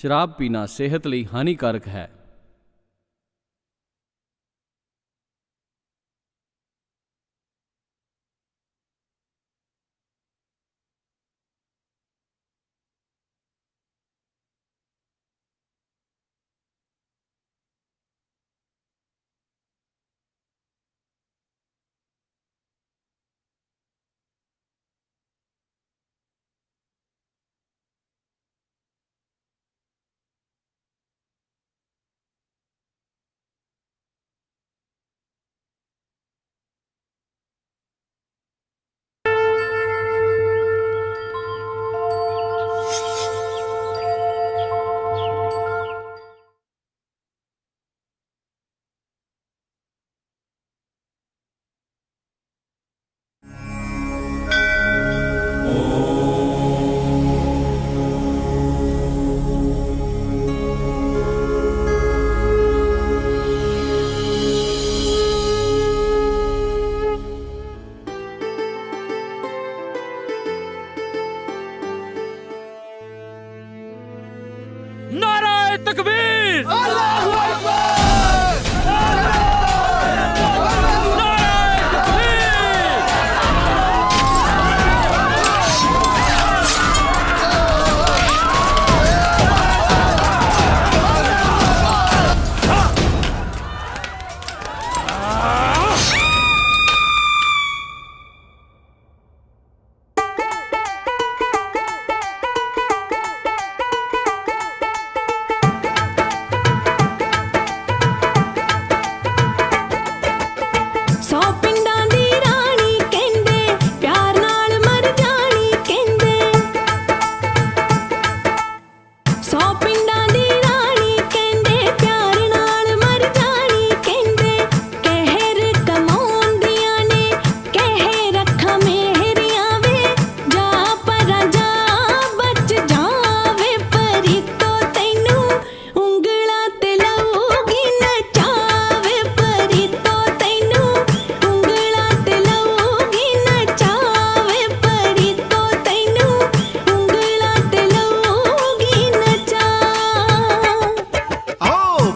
शराब पीना सेहत ਲਈ हानिकारक है। नाराए तकबीर, अल्लाहू अकबर।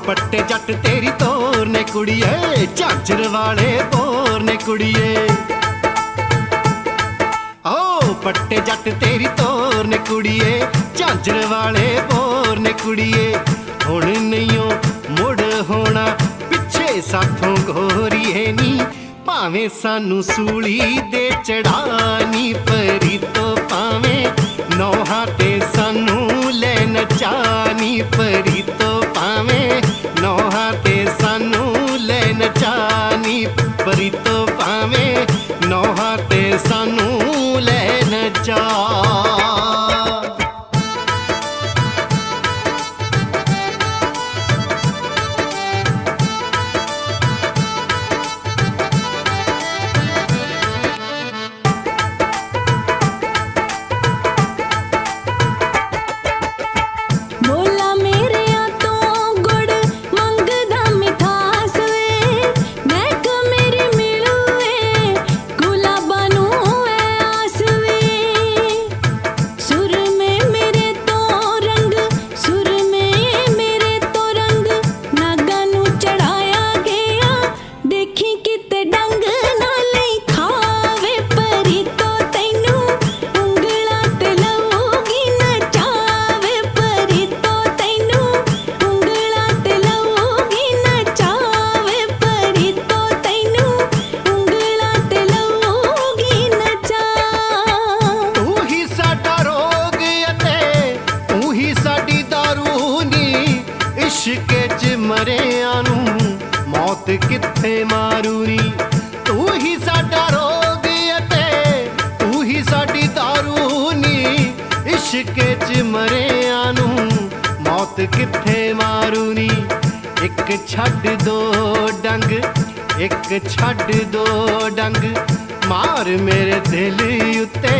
पट्टे जट तेरी तोर ने कुड़िए, झांझर वाले बोर ने कुड़िए। ओ पट्टे जट तेरी तोर ने कुड़िए, झांझर वाले बोर ने कुड़िए। हुण नहीं मुड़ होना पिछे साथों गोरीए नी, भावें सानू सूली दे चढ़ानी परी तो भावें नौहां ते सानू ले नचानी परी तो भावें नौहां ते सानू ले नचानी परी तो भावें नौहां ते सानू ले नचा। इश्के च मरियां नू मौत कित्थे मारूनी, तू ही साडा रोग अते तू ही साडी दारूनी। इश्के च मरियां नू मौत कित्थे मारूनी। एक छड्ड दो डंग, एक छड्ड दो डंग, मार मेरे दिल उत्ते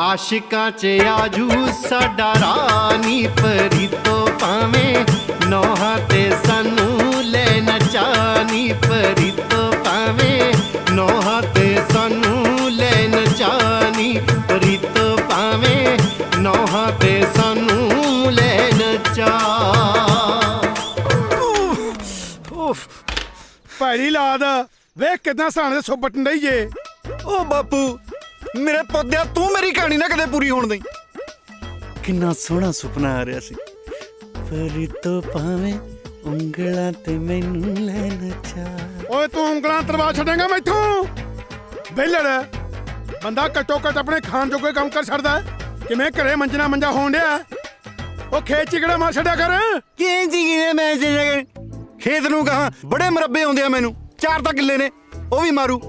आशिकां च आजू साडा रानी परी तो भावें नौहां ते सानू ले नचानी परी तो भावें नौहां ते सानू ले नचानी परी तो भावें नौहां ते सानू ले नचा। ਮੇਰੀ ਲਾਦ ਵੇਖ ਕਿਦਾਂ ਸਾਣੇ ਦੇ ਸੁਪਟਣ ਡਈ ਜੇ। ਓ ਬਾਪੂ ਮੇਰੇ ਪੌਦਿਆ ਤੂੰ ਮੇਰੀ ਕਹਾਣੀ ਨਾ ਕਦੇ ਪੂਰੀ ਹੋਣ ਦੇਈ। ਕਿੰਨਾ ਸੋਹਣਾ ਸੁਪਨਾ ਆ ਰਿਹਾ ਸੀ, ਪਰੀ ਤੋਂ ਭਾਵੇਂ ਉਂਗਲਾਂ ਤੇ ਮੈਨੂੰ ਲੈ ਨਚਾ। ਓਏ ਤੂੰ ਉਂਗਲਾਂ ਤਰਵਾ ਛੱਡੇਗਾ ਮੈਥੋਂ? ਬੇਲੜ ਬੰਦਾ ਘੱਟੋ ਘੱਟ ਆਪਣੇ ਖਾਣ ਜੋਗੇ ਕੰਮ ਕਰ ਛੱਡਦਾ। ਕਿਵੇਂ ਘਰੇ ਮੰਜਣਾ ਮੰਜਾ ਹੋਣ ਡਿਆ? ਉਹ ਖੇਤ ਚ ਕਿਹੜਾ ਮਾਰ ਛੱਡਿਆ ਕਰ। ਕੀ ਜੀ ਮੈਂ ਖੇਤ ਨੂੰ ਕਹਾਂ ਬੜੇ ਮਰੱਬੇ ਆਉਂਦੇ ਆ ਮੈਨੂੰ, 4 ਤਾਂ ਕਿੱਲੇ ਨੇ ਉਹ ਵੀ ਮਾਰੂ,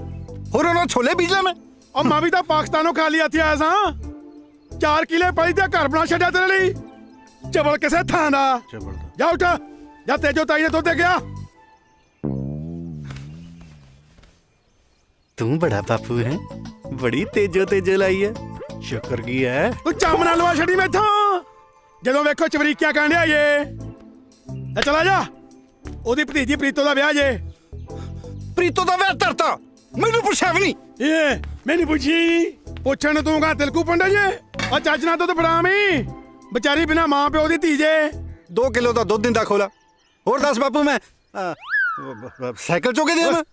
ਹੋਰ ਉਹਨਾਂ ਛੋਲੇ ਬੀਜ ਲਾਂ ਮੈਂ। ਉਹ ਮੈਂ ਵੀ ਤਾਂ ਪਾਕਿਸਤਾਨੋਂ ਖਾਲੀ ਹੱਥ ਆਇਆ ਸਾਂ। 4 ਕਿੱਲੇ ਪਈ ਤੇ ਘਰ ਬਣਾ ਛੱਡਿਆ ਤੇਰੇ ਲਈ। ਚਬਲ ਕਿਸੇ ਥਾਂ ਦਾ। ਜਾ ਉੱਠ ਜਾ, ਤੇਜੋ ਤਾਈ ਨੇ ਦੁੱਧ ਦੇ ਗਿਆ। ਤੂੰ ਬੜਾ ਬਾਪੂ ਹੈ, ਬੜੀ ਤੇਜੋ ਲਾਈ ਹੈ। ਸ਼ੁਕਰ ਕੀ ਹੈ ਤੂੰ ਚੰਮ ਨਾ ਲਵਾ ਛੱਡੀ ਮੈਥੋਂ। ਜਦੋਂ ਵੇਖੋ ਚਵਰੀਕਿਆ ਕਹਿਣ ਡਿਆ ਜੇ। ਚਲਾ ਜਾ, ਉਹਦੀ ਭਤੀਜੀ ਪ੍ਰੀਤੋ ਦਾ ਵਿਆਹ ਜੇ। ਪ੍ਰੀਤੋ ਦਾ ਵਿਆਹ ਧਰਤਾ, ਮੈਨੂੰ ਪੁੱਛਿਆ ਵੀ ਨਹੀਂ। ਇਹ ਮੈਨੂੰ ਪੁੱਛੀ ਪੁੱਛਣ ਨੂੰ ਤੂੰ ਕਾ ਤਿਲਕੂ ਪੰਡਾ ਜੇ। ਆ ਚੱਜ ਨਾਲ ਦੁੱਧ ਫੜਾਵੀਂ, ਵਿਚਾਰੀ ਬਿਨਾ ਮਾਂ ਪਿਓ ਦੀ ਧੀ ਜੇ। 2 ਕਿਲੋ ਦਾ ਦੁੱਧ ਦਿੰਦਾ ਖੋਲਾ। ਹੋਰ ਦੱਸ ਬਾਪੂ ਮੈਂ ਸਾਈਕਲ ਚੋਕੇ ਦੇ ਮੈਂ।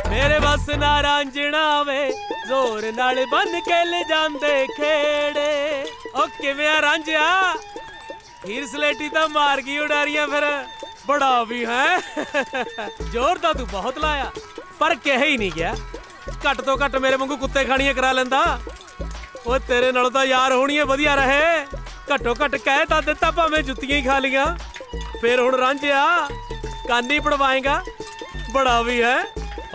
ਮੇਰੇ ਬਸ ਨਾ ਰਾਂਝਣਾ ਵੇ, ਜ਼ੋਰ ਨਾਲ ਬੰਨ ਕੇ ਲੈ ਜਾਂਦੇ ਖੇੜੇ। ਓ ਕਿਵੇਂ ਆ ਰਾਂਝਿਆ? ਹੀਰ ਸਲੇਟੀ ਤਾਂ ਮਾਰ ਗਈ ਉਡਾਰੀਆਂ ਫਿਰ। ਬੜਾ ਵੀ ਹੈ ਜ਼ੋਰ ਤਾਂ ਤੂੰ ਬਹੁਤ ਲਾਇਆ, ਪਰ ਕਿਹਾ ਹੀ ਨਹੀਂ ਗਿਆ। ਘੱਟ ਤੋਂ ਘੱਟ ਮੇਰੇ ਵਾਂਗੂ ਕੁੱਤੇ ਖਾਣੀਆਂ ਕਰਾ ਲੈਂਦਾ। ਓ ਤੇਰੇ ਨਾਲ ਤਾਂ ਯਾਰ ਹੋਣੀਆਂ ਵਧੀਆ ਰਹੇ। ਘੱਟੋ ਘੱਟ ਕਹਿ ਤਾਂ ਦਿੱਤਾ, ਭਾਵੇਂ ਜੁੱਤੀਆਂ ਹੀ ਖਾ ਲੀਆਂ। ਫਿਰ ਹੁਣ ਰਾਂਝਿਆ ਕੰਨ ਹੀ ਪੜਵਾਏਗਾ। ਬੜਾ ਵੀ ਹੈ।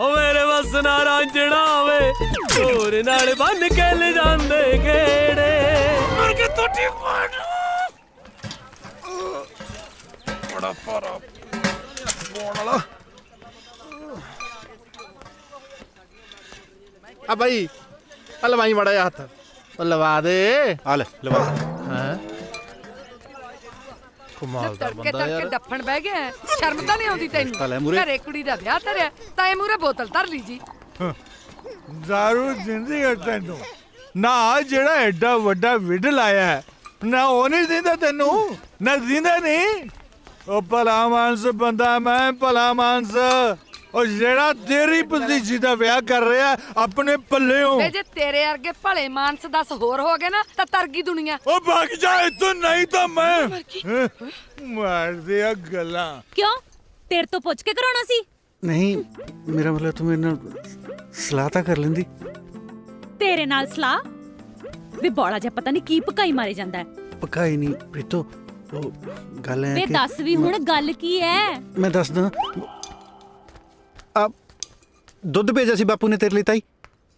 ਓ ਮੇਰੇ ਬਸ ਨਾ ਰਾਂਝਣਾ ਵੇ, ਜ਼ੋਰ ਨਾਲ ਬੰਨ ਕੇ ਲੈ ਜਾਂਦੇ ਖੇੜੇ। ਮਰ ਕੇ ਟੁੱਟੀ ਫੜ ਬੜਾ ਭਾਰਾ ਬੋਣ ਵਾਲਾ। ਆ ਬਾਈ ਆ ਲਵਾਈ ਮਾੜਾ ਜਿਹਾ ਹੱਥ, ਉਹ ਲਵਾ ਦੇ। ਆ ਲੈ ਲਵਾ। ਹੈ ਕਮਾਲ ਦਾ ਤੜਕੇ ਬੰਦਾ ਯਾਰ। ਡੱਫਣ ਬਹਿ ਗਿਆ। ਸ਼ਰਮ ਤਾਂ ਨਹੀਂ ਆਉਂਦੀ ਲੈ ਤੈਨੂੰ? ਮੂਹਰੇ। ਘਰੇ ਕੁੜੀ ਦਾ ਵਿਆਹ ਧਰਿਆ ਤਾਂ ਇਹ ਮੂਰੇ ਬੋਤਲ ਧਰ ਲਈ ਜੀ। ਦਾਰੂ ਦਿੰਦੀ ਹੈ ਤੈਨੂੰ ਨਾ? ਜਿਹੜਾ ਐਡਾ ਵੱਡਾ ਵਿਡ ਲਾਇਆ ਨਾ, ਉਹ ਨਹੀਂ ਦਿੰਦਾ ਤੈਨੂੰ? ਨਾ ਦਿੰਦਾ ਨਹੀਂ? ਉਹ ਭਲਾ ਮਾਨਸ ਬੰਦਾ ਮੈਂ, ਭਲਾ ਮਾਨਸ। ਉਹ ਜਿਹੜਾ ਤੇਰੀ ਭਤੀਜੀ ਦਾ ਵਿਆਹ ਕਰ ਰਿਹਾ ਆਪਣੇ ਪੱਲਿਓਂ। ਵੇ ਜੇ ਤੇਰੇ ਵਰਗੇ ਭਲੇ ਮਾਨਸ 10 ਹੋਰ ਹੋ ਗਏ ਨਾ ਤਾਂ ਤਰਗੀ ਦੁਨੀਆ। ਉਹ ਭੱਗ ਜਾ ਇੱਥੋਂ, ਨਹੀਂ ਤਾਂ ਮੈਂ ਮਾਰਦੇ ਆ ਗੱਲਾਂ। ਕਿਉਂ? ਤੇਰੇ ਤੋਂ ਪੁੱਛ ਕੇ ਕਰਾਉਣਾ ਸੀ? ਨਹੀਂ ਮੇਰਾ ਮਤਲਬ ਤੂੰ ਮੇਰੇ ਨਾਲ ਸਲਾਹ ਤਾਂ ਕਰ ਲੈਂਦੀ। ਤੇਰੇ ਨਾਲ ਸਲਾਹ? ਵੇ ਬੋਲਾ ਜਿਹਾ ਪਤਾ ਨਹੀਂ ਕੀ ਪਕਾਈ ਮਾਰੇ ਜਾਂਦਾ ਹੈ। ਪਕਾਈ ਨਹੀਂ ਪ੍ਰੀਤੋ, ਉਹ ਗੱਲ ਹੈ ਵੇ ਕਿ ਦੱਸ ਵੀ ਹੁਣ ਗੱਲ ਕੀ ਹੈ? ਮੈਂ ਦੱਸਦਾ। ਆ ਦੁੱਧ ਭੇਜਿਆ ਸੀ ਬਾਪੂ ਨੇ ਤੇਰੇ ਲਈ ਤਾਈ।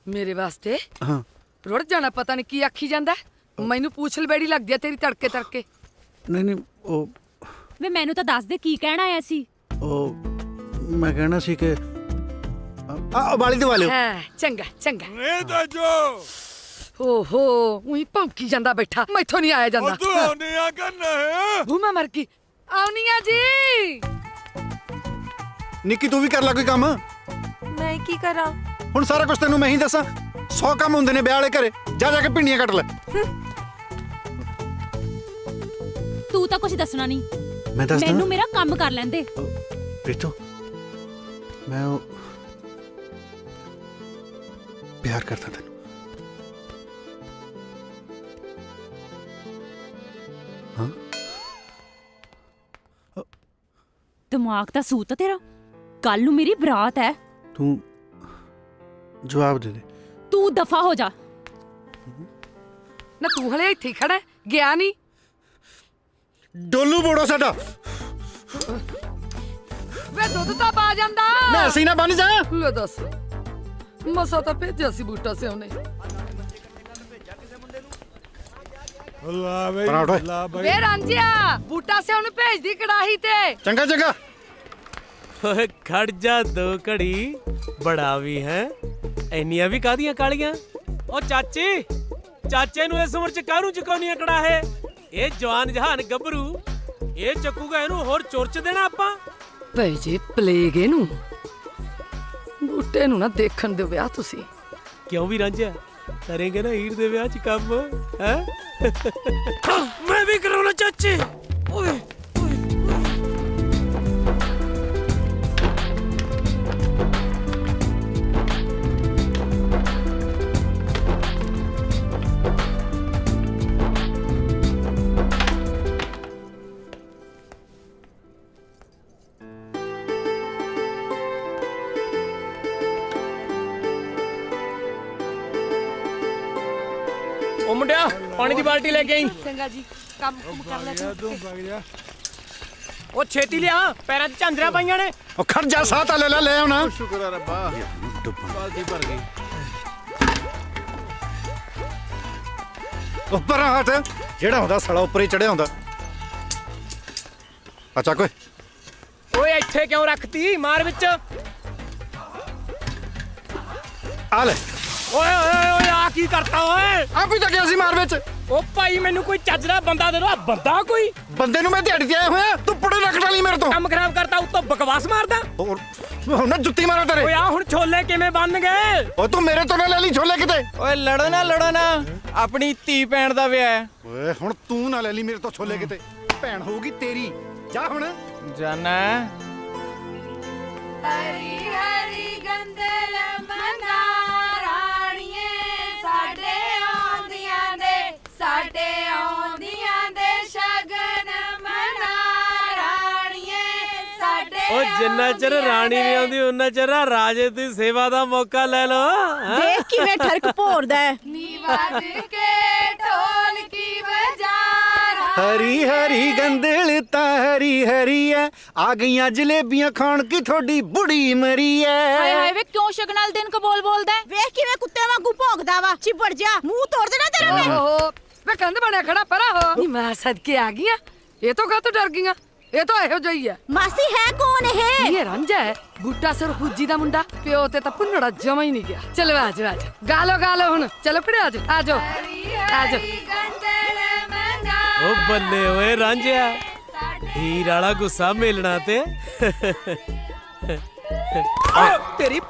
ਮੇਰੇ ਵਾਸਤੇ ਹਾਂ ਰੁੜ ਜਾਣਾ, ਪਤਾ ਨਹੀਂ ਕੀ ਆਖੀ ਜਾਂਦਾ। ਮੈਨੂੰ ਪੂਛ ਲਬੇੜੀ ਲੱਗਦੀ ਆ ਤੇਰੀ ਤੜਕੇ ਤੜਕੇ। ਨਹੀਂ ਉਹ ਵੇ ਮੈਨੂੰ ਤਾਂ ਦੱਸ ਦੇ ਕੀ ਕਹਿਣਾ ਆਇਆ ਸੀ। ਉਹ ਮੈਂ ਕਹਿਣਾ ਸੀ ਕਿ ਆ ਵਾਲੀ ਦੇ ਵਾਲਿਓ। ਹਾਂ ਚੰਗਾ ਚੰਗਾ। ਇਹ ਤਾਂ ਜੋ ਓਹੋ ਉਹੀ ਭੌਂਕੀ ਜਾਂਦਾ ਬੈਠਾ, ਮੈਥੋਂ ਨਹੀਂ ਆਇਆ ਜਾਂਦਾ। ਤੂੰ ਆਉਣੀ ਆ ਕਰਨਾ ਹੈ। ਭੂਮਾ ਮਰ ਗਈ। ਆਉਣੀ ਆ ਜੀ। ਨਿੱਕੀ ਤੂੰ ਵੀ ਕਰ ਲੈ ਕੋਈ ਕੰਮ। ਮੈਂ ਕੀ ਕਰਾਂ? ਹੁਣ ਸਾਰਾ ਕੁਝ ਤੈਨੂੰ ਮੈਂ ਹੀ ਦੱਸਾਂ? 100 ਕੰਮ ਹੁੰਦੇ ਨੇ ਵਿਆਹ ਵਾਲੇ ਘਰੇ। ਜਾ ਕੇ ਭਿੰਡੀਆਂ ਕੱਟ ਲੈ। ਤੂੰ ਤਾਂ ਕੁਝ ਦੱਸਣਾ ਨਹੀਂ। ਮੈਂ ਦੱਸਦਾ ਮੈਨੂੰ ਮੇਰਾ ਕੰਮ ਕਰ ਲੈਂਦੇ। ਪ੍ਰੀਤੋ ਮੈਂ ਉਹ ਪਿਆਰ ਕਰਦਾ ਤੈਨੂੰ। ਦਿਮਾਗ ਤਾਂ ਸੂਤ ਤੇਰਾ। ਕੱਲ ਨੂੰ ਮੇਰੀ ਬਰਾਤ ਹੈ। ਤੂੰ ਜਵਾਬ ਦੇ ਦੇ। ਤੂੰ ਦਫਾ ਹੋ ਜਾ। ਨਾ ਤੂੰ ਹਲੇ ਇੱਥੇ ਹੀ ਖੜਾ ਹੈ, ਗਿਆ ਨਹੀਂ? ਡੋਲੂ ਬੋੜੋ ਸਾਡਾ। ਵੇ ਦੁੱਧ ਤਾਂ ਪਾ ਜਾਂਦਾ। ਮੈਂ ਅਸੀਂ ਨਾ ਬਣ ਜਾ। ਲੈ ਦੱਸ, ਮਸਾ ਤਾਂ ਭੇਜਿਆ ਸੀ ਬੂਟਾ ਸਿਓ ਨੇ। ਲਾ ਬਈ ਪਰਾਠਾ। ਲਾ ਬਈ। ਵੇ ਰਾਂਝਿਆ ਬੂਟਾ ਸਿਓ ਨੂੰ ਭੇਜਦੀ ਕੜਾਹੀ ਤੇ। ਚੰਗਾ ਚੰਗਾ। ਓਏ ਖੜ ਜਾ 2 ਘੜੀ। ਬੜਾ ਵੀ ਹੈ। ਇੰਨੀਆਂ ਵੀ ਕਾਹਦੀਆਂ ਕਾਲੀਆਂ? ਓ ਚਾਚੇ ਨੂੰ ਇਸ ਉਮਰ ਚ ਕਾਹਨੂੰ ਚੁਕਾਉਣੀਆਂ ਕੜਾਹੇ? ਇਹ ਜਵਾਨ ਜਹਾਨ ਗੱਭਰੂ, ਇਹ ਚੱਕੂਗਾ ਇਹਨੂੰ ਹੋਰ ਚੁਰਚ ਦੇਣਾ ਆਪਾਂ। ਭਈ ਜੇ ਪਲੇਗ ਇਹਨੂੰ। ਬੂਟੇ ਨੂੰ ਨਾ ਦੇਖਣ ਦਿਓ ਵਿਆਹ ਤੁਸੀਂ। ਕਿਉਂ ਵੀ ਰਾਂਝਿਆ? ਕਰੇਂਗੇ ਨਾ ਹੀਰ ਦੇ ਵਿਆਹ 'ਚ ਕੰਮ ਹੈ ਮੈਂ ਵੀ ਕਰਾਉਣਾ ਚਾਚੇ ਓਏ ਉਹ ਮੁੰਡਿਆ ਪਾਣੀ ਦੀ ਬਾਲਟੀ ਲੈ ਕੇ ਆਈ ਚੰਗਾ ਜੀ ਕੰਮ ਕੁਮ ਕਰ ਲੈ ਤੂੰ ਵਗ ਜਾ ਉਹ ਛੇਤੀ ਲਿਆ ਪੈਰਾਂ 'ਚ ਝਾਂਜਰਾਂ ਪਾਈਆਂ ਨੇ ਉਹ ਖੜ ਜਾ ਸਾਹ ਤਾਂ ਲੈ ਆਉਣਾ ਸ਼ੁਕਰ ਆ ਰੱਬਾ ਬਾਲਟੀ ਭਰ ਗਈ ਉੱਪਰ ਹੱਥ ਜਿਹੜਾ ਹੁੰਦਾ ਸਾਲਾ ਉੱਪਰ ਹੀ ਚੜਿਆ ਹੁੰਦਾ ਅੱਛਾ ਕੋਈ ਓਏ ਇੱਥੇ ਕਿਉਂ ਰੱਖਤੀ ਮਾਰ ਵਿੱਚ ਆ ਲੈ ਓਏ ਓਏ ਓਏ ਆ ਕੀ ਕਰਤਾ ਓਏ ਆ ਕੋਈ ਤਾਂ ਗਿਆ ਸੀ ਮਾਰ ਵਿੱਚ ਉਹ ਭਾਈ ਮੈਨੂੰ ਕੋਈ ਚੱਜ ਦਾ ਬੰਦਾ ਦੇ ਦੋ ਬੰਦਾ ਕੋਈ ਬੰਦੇ ਨੂੰ ਮੈਂ ਦਿਹਾੜੀ ਤੇ ਆਇਆ ਹੋਇਆ ਤੂੰ ਪੁੜੇ ਰੱਖ ਡਾਲੀ ਮੇਰੇ ਤੋਂ ਕੰਮ ਖਰਾਬ ਕਰਤਾ ਉੱਤੋਂ ਬਕਵਾਸ ਮਾਰਦਾ ਹੁਣ ਨਾ ਜੁੱਤੀ ਮਾਰੋ ਤੇਰੇ ਓਏ ਆ ਹੁਣ ਛੋਲੇ ਕਿਵੇਂ ਬਣ ਗਏ ਓ ਤੂੰ ਮੇਰੇ ਤੋਂ ਨਾ ਲੈ ਲਈ ਛੋਲੇ ਕਿਤੇ ਓਏ ਲੜੋ ਨਾ ਆਪਣੀ ਧੀ ਭੈਣ ਦਾ ਵਿਆਹ ਹੈ ਓਏ ਹੁਣ ਤੂੰ ਨਾ ਲੈ ਲਈ ਮੇਰੇ ਤੋਂ ਛੋਲੇ ਕਿਤੇ ਭੈਣ ਹੋਊਗੀ ਤੇਰੀ ਜਾ ਹੁਣ ਜਾਨਾ ਹਰੀ ਹਰੀ ਗੰਦਲ ਮਨਾ ਰਾਣੀਏ ਸਾਡੇ ਆਉਂਦੀਆਂ ਦੇ ਸ਼ਗਨ ਮਨਾ ਰਾਣੀਏ ਸਾਡੇ ਉਹ ਜਿੰਨਾ ਚਿਰ ਰਾਣੀ ਨਹੀਂ ਆਉਂਦੀ ਉਹਨਾਂ ਚਿਰ ਰਾਜੇ ਦੀ ਸੇਵਾ ਦਾ ਮੌਕਾ ਲੈ ਲਓ ਦੇਖ ਕਿਵੇਂ ਠਰਕ ਭੋਰਦਾ ਹੈ ਨੀ ਵੱਜ ਕੇ ਢੋਲਕੀ ਵਜਾ ਹਰੀ ਹਰੀ ਗੰਦਲ ਤਾਂ ਹਰੀ ਹਰੀ ਐ ਆ ਗਈਆਂ ਜਲੇਬੀਆਂ ਖਾਣ ਕੀ ਤੁਹਾਡੀ ਬੁੜੀ ਮਰੀ ਐ ਹਾਏ ਹਾਏ ਵੇ ਕਿਉਂ ਸ਼ਗਨਾਲ ਦਿਨ ਕੋ ਬੋਲਦਾ ਹੈ ਵੇਖ ਕਿਵੇਂ ਕੁੱਤੇ ਵਾਂਗੂ ਭੌਂਕਦਾ ਵਾ ਚਿਪੜ ਜਾ ਮੂੰਹ ਤੋੜ ਦੇਣਾ ਤੇਰਾ ਮੈਂ ਓਹੋ ਵੇ ਕੰਧ ਬਣਿਆ ਖੜਾ ਪਰਾ ਹੋ ਨੀ ਮੈਂ ਸਦਕੇ ਆ ਗਈਆਂ ਇਹ ਤੋਂ ਕਾਹ ਤੋਂ ਡਰ ਗਈਆਂ ਇਹ ਤਾਂ ਇਹੋ ਜਿਹੀ ਹੈ ਮਾਸੀ ਹੈ ਕੌਣ ਇਹ ਇਹ ਰਾਂਝਾ ਹੈ ਬੂਟਾ ਸਰ ਫੁੱਜੀ ਦਾ ਮੁੰਡਾ ਪਿਓ ਤੇ ਤਾਂ ਪੁੰਨੜਾ ਜਮਾ ਹੀ ਨਹੀਂ ਗਿਆ ਚਲੋ ਆ ਜਾ ਗਾਲੋ ਹੁਣ ਚਲੋ ਫੜੇ ਆ ਜਾ ਗੰਦਲ ਮਨਾ ਉਹ ਬੱਲੇ ਓਏ ਰਾਂਝਿਆ ਹੀਰ ਵਾਲਾ ਗੁੱਸਾ ਮੇਲਣਾ ਤੇ ਤੇਰੀ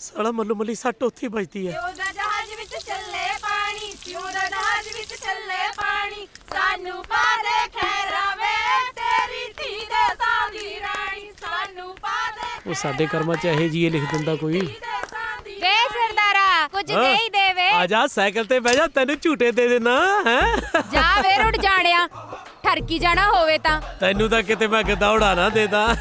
ਸਾਲਾ ਮੱਲੂ ਮੱਲੀ ਸੱਟ ਉੱਥੇ ਵੱਜਦੀ ਹੈ ਉਹਦਾ ਜਹਾਜ਼ ਵਿੱਚ ਚੱਲੇ ਪਾਣੀ ਉਹਦਾ ਜਹਾਜ਼ ਵਿੱਚ ਚੱਲੇ ਪਾਣੀ ਸਾਨੂੰ ਪਾ ਦੇ ਖੈਰਾਂ ਵੇ ਤੇਰੀ ਧੀ ਦੇ ਸਾਦੀ ਰਾਣੀ ਸਾਨੂੰ ਪਾ ਦੇ ਉਹ ਸਾਡੇ ਕਰਮਾਂ 'ਚ ਇਹ ਜੀ ਲਿਖ ਦਿੰਦਾ ਕੋਈ ਵੇ ਸਰਦਾਰਾ ਕੁਝ ਦੇ ਹੀ ਦੇਵੇ ਆ ਜਾ ਸਾਈਕਲ ਤੇ ਬਹਿ ਜਾ ਤੈਨੂੰ ਝੂਟੇ ਦੇ ਦੇਣਾ ਹੈ ਜਾ ਵੇ ਰੁੱਟ ਜਾਣਿਆ ਠਰਕੀ ਜਾਣਾ ਹੋਵੇ ਤਾਂ ਤੈਨੂੰ ਤਾਂ ਕਿਤੇ ਮੈਂ ਗਦੌੜਾ ਨਾ ਦੇਦਾ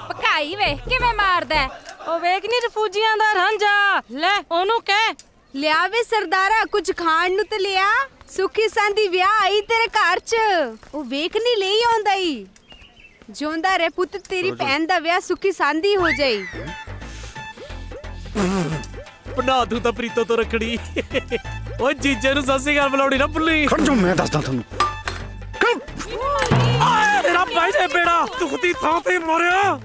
ਪਕਾਈ ਵੇਖ ਕਿਵੇਂ ਮਾਰਦਾ ਉਹ ਵੇਖ ਨੀ ਰਫੂਜੀਆਂ ਦਾ ਰਾਂਝਾ ਲੈ ਉਹਨੂੰ ਕਹਿ ਲਿਆ ਵੇ ਸਰਦਾਰਾ ਕੁਝ ਖਾਣ ਨੂੰ ਤੇ ਲਿਆ ਸੁਖੀ ਸੰਦੀ ਵਿਆਹ ਆਈ ਤੇਰੇ ਘਰ ਚ ਉਹ ਵੇਖ ਨਹੀਂ ਲਈ ਆਉਂਦਾ ਈ ਜਿਉਂਦਾ ਰਹਿ ਪੁੱਤ ਤੇਰੀ ਭੈਣ ਦਾ ਵਿਆਹ ਸੁਖੀ ਸੰਦੀ ਹੋ ਜਾਈ ਬਣਾ ਦੂੰ ਤਾਂ ਪ੍ਰੀਤੋ ਤੋਂ ਰੱਖੜੀ ਓਏ ਜੀਜੇ ਨੂੰ ਸਤਿ ਸ਼੍ਰੀ ਅਕਾਲ ਬੁਲਾਉਣੀ ਨਾ ਭੁੱਲੀ ਖੜ ਜਾ ਮੈਂ ਦੱਸਦਾ ਤੁਹਾਨੂੰ ਤੇਰਾ ਭਾਈ ਦੇ ਬੇੜਾ ਦੁਖਦੀ ਥਾਂ ਤੇ ਮਰਿਆ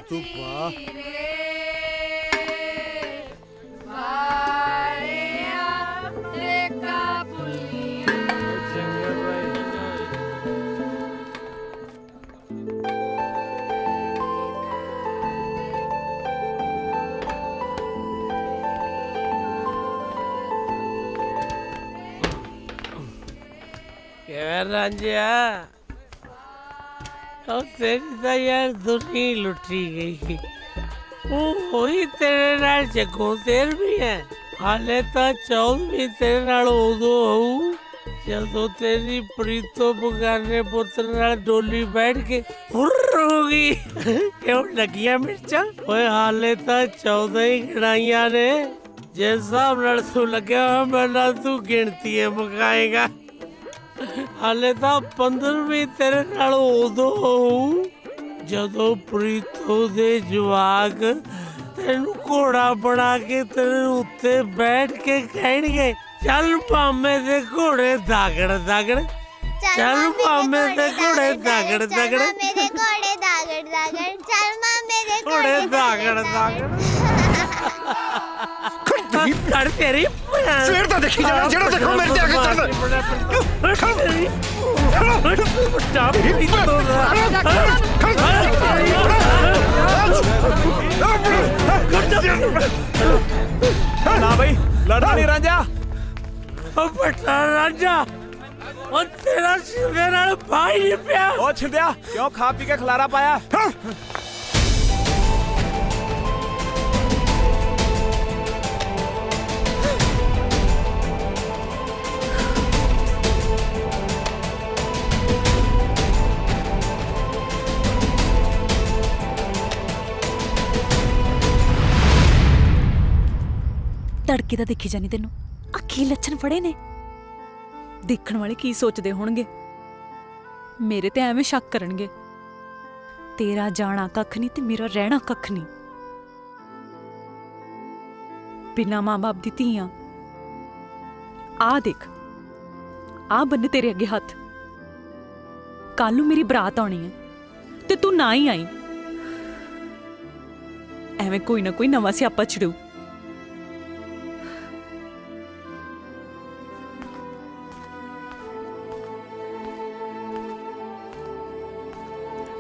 ਤੂੰ ਪਾ ਕਿਵੇਂ ਰਾਂਝਿਆ ਉਹ ਤੇਰੀ ਤਾਂ ਯਾਰ ਦੁਨੀ ਲੁੱਟੀ ਗਈ ਉਹ ਹੋਈ ਤੇਰੇ ਨਾਲ ਜੱਗੋਂ ਤੇਰ ਵੀ ਹੈ ਹਾਲੇ ਤਾਂ 14ਵੀਂ ਤੇਰੇ ਨਾਲ ਉਦੋਂ ਹੋਊ ਜਦੋਂ ਤੇਰੀ ਪ੍ਰੀਤੋ ਬਗਾਨੇ ਪੁੱਤਰ ਨਾਲ ਡੋਲੀ ਬੈਠ ਕੇ ਹੁਰ ਹੋ ਗਈ ਕਿਉਂ ਲੱਗੀਆਂ ਮਿਰਚਾਂ ਓਏ ਹਾਲੇ ਤਾਂ 14 ਹੀ ਗਣਾਈਆਂ ਨੇ ਜਿਸ ਹਿਸਾਬ ਨਾਲ ਤੂੰ ਲੱਗਿਆ ਮੈਂ ਤੂੰ ਗਿਣਤੀਆਂ ਮੁਕਾਏਗਾ ਹਾਲੇ ਤਾਂ 15ਵੀਂ ਤੇਰੇ ਨਾਲ ਉਦੋਂ ਹੋਊ ਜਦੋਂ ਪ੍ਰੀਤੋ ਦੇ ਜਵਾਕ ਤੈਨੂੰ ਘੋੜਾ ਬਣਾ ਕੇ ਤੇਰੇ ਉੱਤੇ ਬੈਠ ਕੇ ਕਹਿਣਗੇ ਚੱਲ ਮਾਮੇ ਦੇ ਘੋੜੇ ਦਾਗੜ ਦਾਗੜ ਚੱਲ ਮਾਮੇ ਦੇ ਘੋੜੇ ਦਾਗੜ ਦਾਗੜ ਮੇਰੇ ਘੋੜੇ ਦਾਗੜ ਦਾਗੜ ਚੱਲ ਮਾਮੇ ਦੇ ਘੋੜੇ ਦਾਗੜ ਦਾਗੜ ਕਰ ਤੇਰੀ ਸਿਰ ਤਾਂ ਦੇਖੀ ਜਾਣਾ ਜਿਹੜਾ ਦੇਖੋ ਮੇਰੇ ਤੇ ਆ ਕੇ ਚੜਦਾ ਨਾ ਬਈ ਲੜਨਾ ਨਹੀਂ ਰਾਂਝਾ। ਉਹ ਬਟਾ ਰਾਂਝਾ ਉਹ ਤੇਰਾ ਸਿਰੇ ਨਾਲ ਭਾਈ ਨਹੀਂ ਪਿਆ। ਉਹ ਛਿੰਦਿਆ ਕਿਉਂ ਖਾ ਪੀ ਕੇ ਖਲਾਰਾ ਪਾਇਆ? ਤੜਕੇ ਦਾ ਦੇਖੀ ਜਾਨੀ ਤੈਨੂੰ ਅੱਖੀ ਲੱਛਣ ਫੜੇ ਨੇ। ਦੇਖਣ ਵਾਲੇ ਕੀ ਸੋਚਦੇ ਹੋਣਗੇ, ਮੇਰੇ ਤੇ ਐਵੇਂ ਸ਼ੱਕ ਕਰਨਗੇ। ਤੇਰਾ ਜਾਣਾ ਕੱਖ ਨਹੀਂ ਤੇ ਮੇਰਾ ਰਹਿਣਾ ਕੱਖ ਨਹੀਂ। ਬਿਨਾਂ ਮਾਂ-ਬਾਪ ਦੀ ਧੀਆਂ। ਆ ਦੇਖ, ਆ ਬੰਨੇ ਤੇਰੇ ਅੱਗੇ ਹੱਥ। ਕੱਲ ਨੂੰ ਮੇਰੀ ਬਰਾਤ ਆਉਣੀ ਹੈ ਤੇ ਤੂੰ ਨਾ ਹੀ ਆਈ। ਐਵੇਂ ਕੋਈ ਨਾ ਕੋਈ ਨਵਾਂ ਸਿਆਪਾ ਛਿੜੂ।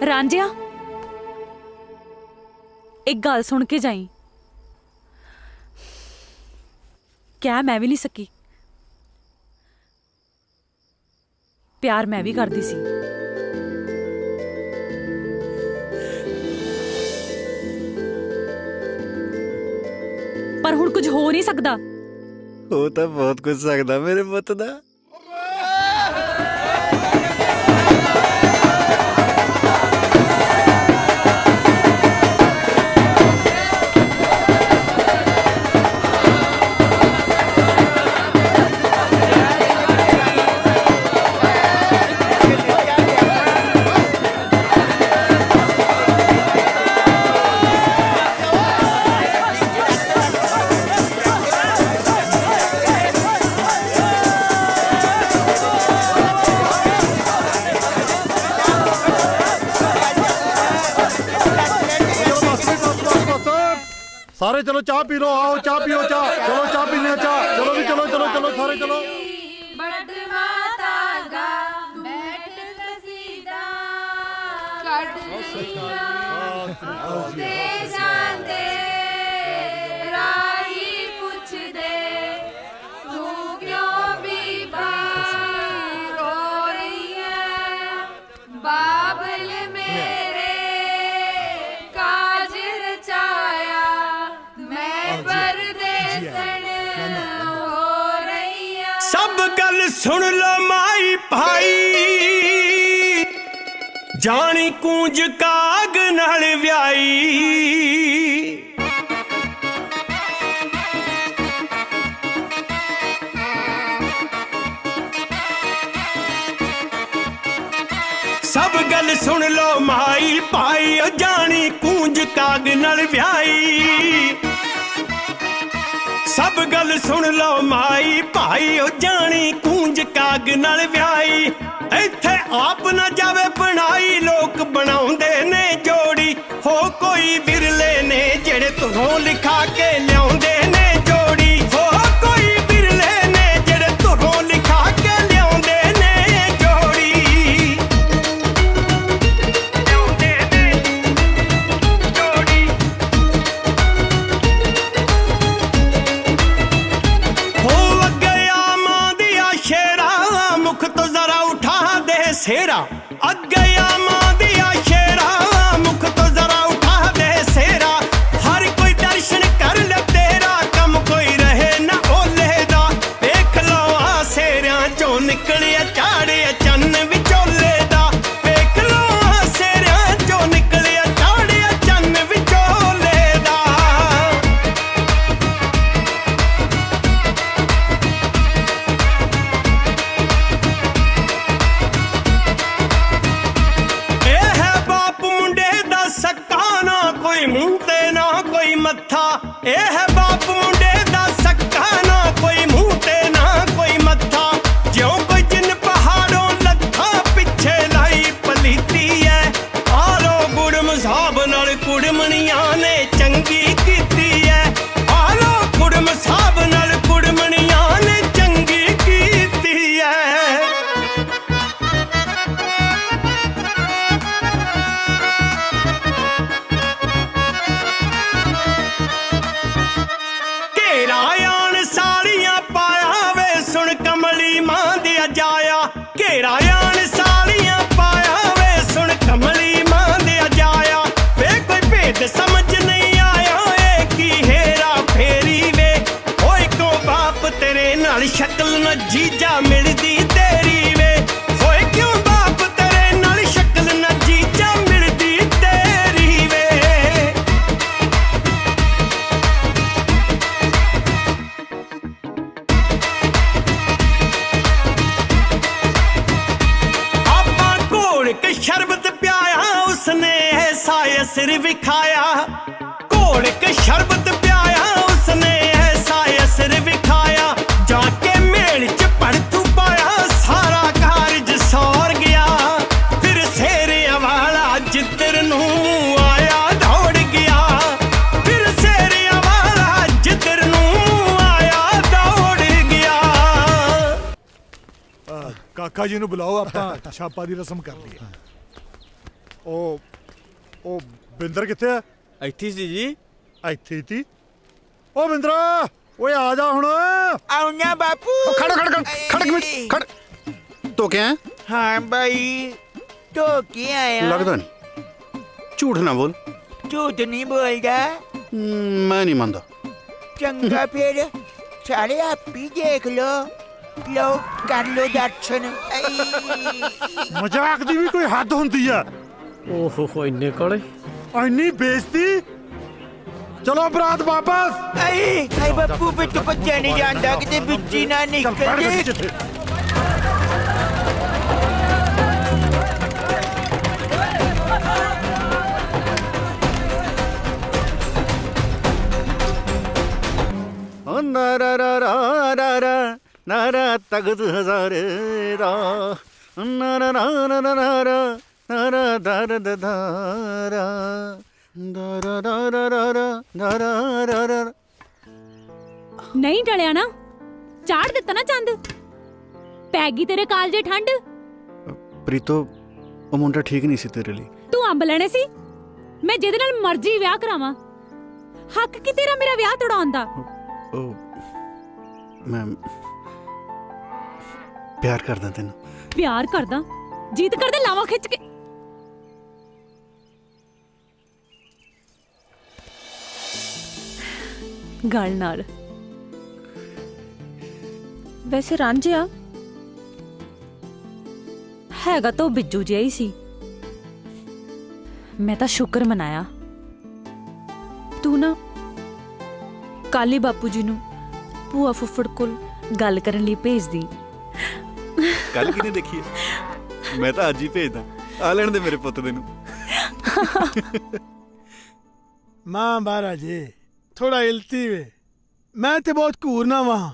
ਰਾਂਝਿਆ, ਇੱਕ ਗੱਲ ਸੁਣ ਕੇ ਜਾਈ। ਕਹਿ ਮੈਂ ਵੀ ਨਹੀਂ ਸਕੀ, ਪਿਆਰ ਮੈਂ ਵੀ ਕਰਦੀ ਸੀ। ਪਰ ਹੁਣ ਕੁਝ ਹੋ ਨਹੀਂ ਸਕਦਾ। ਉਹ ਤਾਂ ਬਹੁਤ ਕੁਝ ਸਕਦਾ ਮੇਰੇ ਪੁੱਤ ਦਾ। सारे चलो चाह पी लो, आओ चाह पियो, चाह चलो, चाह पीने चाह चलो भी, चलो चलो चलो सारे चलो। सब गल सुन लो माई भाई, जानी कूंज काग नाल व्याई। सब गल सुन लो माई भाई, जानी कूंज काग नाल व्याई। सब गल सुन लो माई भाई, जानी कूंज काग नाल व्याई। इत्थे आप न जावे बनाई, लोक बनाउंदे ने जोड़ी। हो कोई विरले ने जेड़े तुहों लिखा के लियाउंदे ने जोड़ी। हो कोई विरले ने जेड़े तुहों लिखा के लियाउंदे ने जोड़ी। लियाउंदे ने जोड़ी। हो गया मां दिया शेरा, मुख तो जरा उठा दे सेरा। अगया मां दिया शेरा, मुख तो जरा उठा दे सेरा। हर कोई दर्शन कर ले तेरा, कम कोई रहे ना ओले दा। देख लो आ सेरियां चों निकलिया चाड़े चन्न विचोले दा। देख लो आ सेरियां चों निकलिया चाड़े चन्न विचोले दा। मूंह ते ना कोई मत्था, ए है बाप मुंडे दा सक्का। ना कोई मूंह ते ना कोई मत्था, ज्यों कोई जिन पहाड़ों लत्था। पिछे लाई पलीती है आलो गुड़म साहब नाल कुड़मणियां ने चंगी कीती है। आलो गुड़म साहब ਨਾ ਜੀਜਾ ਮਿਲਦੀ ਤੇਰੀ ਵੇ ਹੋਏ ਕਿਉਂ ਬਾਪ ਤੇਰੇ ਨਾਲ ਸ਼ਕਲ ਨਾ ਜੀਜਾ ਮਿਲਦੀ ਤੇਰੀ ਵੇ ਆਪਾਂ ਘੋਲ ਕੇ ਸ਼ਰਬਤ ਪਿਆਇਆ ਉਸਨੇ ਐਸਾ ਅਸਰ ਵਿਖਾਇਆ ਘੋਲ ਕੇ ਸ਼ਰਬਤ ਪਿਆਇਆ ਉਸਨੇ ਐਸਾ ਅਸਰ ਵਿਖਾਇਆ ਜਾ ਕੇ ਮੇਲ ਚ ਪੜਤੂ ਪਾਇਆ ਸਾਰਾ ਕਾਰਜ ਸੌਰ ਗਿਆ ਫਿਰ ਸੇਰਿਆਂ ਵਾਲਾ ਜਿੱਧਰ ਨੂੰ ਆਇਆ ਦੌੜ ਗਿਆ ਫਿਰ ਸੇਰਿਆਂ ਵਾਲਾ ਜਿੱਧਰ ਨੂੰ ਆਇਆ ਦੌੜ ਗਿਆ ਕਾਕਾ ਜੀ ਨੂੰ ਬੁਲਾਓ, ਆਪਾਂ ਛਾਪਾ ਦੀ ਰਸਮ ਕਰ ਲਈਏ। ਉਹ ਬਿੰਦਰ ਕਿੱਥੇ ਆ? ਇੱਥੇ ਸੀ ਜੀ। ਇੱਥੇ ਤੀ। ਓ ਬਿੰਦਰਾ, ਓਏ ਆ ਜਾ ਹੁਣ। ਆਉਣਾ ਬਾਪੂ। ਖੜ ਖੜ ਖੜ ਖੜ ਇੱਕ ਮਿੰਟ ਖੜ ਤੋ ਕਿਆ ਹੈ? ਹਾਂ ਬਾਈ ਤੋ ਕੀ ਆਇਆ? ਲੱਗਦਾ ਨਹੀਂ ਝੂਠ ਨਾ ਬੋਲ। ਝੂਠ ਨਹੀਂ ਬੋਲਦਾ। ਮੈਂ ਨਹੀਂ ਮੰਨਦਾ। ਚੰਗਾ ਫਿਰ ਸਾਰੇ ਆਪੀ ਦੇਖ ਲੋ ਲੋ ਕਰ ਲੋ ਦਰਸ਼ਨ। ਮਜ਼ਾਕ ਦੀ ਵੀ ਕੋਈ ਹੱਦ ਹੁੰਦੀ ਆ। ਓਹੋ ਇੰਨੇ ਕੋਲੇ ਇੰਨੀ ਬੇਇੱਜ਼ਤੀ। ਚਲੋ ਬਰਾਤ ਵਾਪਸ। ਆਈ ਬਾਪੂ ਬਿੱਟੂ ਬੱਚਾ ਨਹੀਂ ਜਾਂਦਾ ਕਿਤੇ ਬਿੱਜੀ ਨਾ ਨਿਕਲ ਜੇ। ਓ ਨਾਰਾ ਰਾ ਰਾ ਰਾ ਰਾ ਨਾਰਾ ਤਗਤ ਹਜ਼ਾਰੇ ਦਾ ਨਾਰਾ ਰਾ ਰਾ ਰਾ ਰਾ ਨਾਰਾ ਦਰ ਦਦਾਰਾ ਦਾਰਾ ਰਾ ਰਾ ਰਾ ਰਾ ਨਾਰਾ ਰਾ ਰਾ। ਨਹੀਂ ਟਲਿਆ ਨਾ, ਚਾੜ ਦਿੱਤਾ ਨਾ ਚੰਦ। ਪੈ ਗਈ ਤੇਰੇ ਕਾਲਜੇ ਠੰਡ। ਪ੍ਰੀਤੋ ਉਹ ਮੁੰਡਾ ਠੀਕ ਨਹੀਂ ਸੀ ਤੇਰੇ ਲਈ। ਤੂੰ ਅੰਬ ਲੈਣੇ ਸੀ, ਮੈਂ ਜਿਹਦੇ ਨਾਲ ਮਰਜ਼ੀ ਵਿਆਹ ਕਰਾਵਾਂ। ਹੱਕ ਕੀ ਤੇਰਾ ਮੇਰਾ ਵਿਆਹ ਤੜਾਉਣ ਦਾ? ਉਹ ਮੈਂ ਪਿਆਰ ਕਰਦਾ ਤੈਨੂੰ। ਪਿਆਰ ਕਰਦਾ? ਜੀਤ ਕਰਦੇ ਲਾਵਾਂ ਖਿੱਚ ਕੇ। ਗੱਲ ਨਾਲ ਵੈਸੇ ਰਾਂਝਿਆ ਹੈਗਾ ਤਾਂ ਬਿੱਜੂ ਜਿਹਾ ਹੀ ਸੀ। ਮੈਂ ਤਾਂ ਸ਼ੁਕਰ ਮਨਾਇਆ ਤੂੰ ਨਾ ਕਾਲੀ ਬਾਪੂ ਜੀ ਨੂੰ ਭੂਆ ਫੁੱਫੜ ਕੋਲ ਗੱਲ ਕਰਨ ਲਈ ਭੇਜਦੀ। ਕੱਲ ਕਿਨੇ ਦੇਖੀ ਹੈ? ਮੈਂ ਤਾਂ ਅੱਜ ਹੀ ਭੇਜਦਾ। ਆ ਲੈਣ ਦੇ ਮੇਰੇ ਪੁੱਤ ਦੇ ਨੂੰ। ਮਾਂ ਬਾਰਾਜੇ ਥੋੜਾ ਇਲਤੀ ਵੇ। ਮੈਂ ਤੇ ਬਹੁਤ ਘੂਰਨਾ ਵਾਂ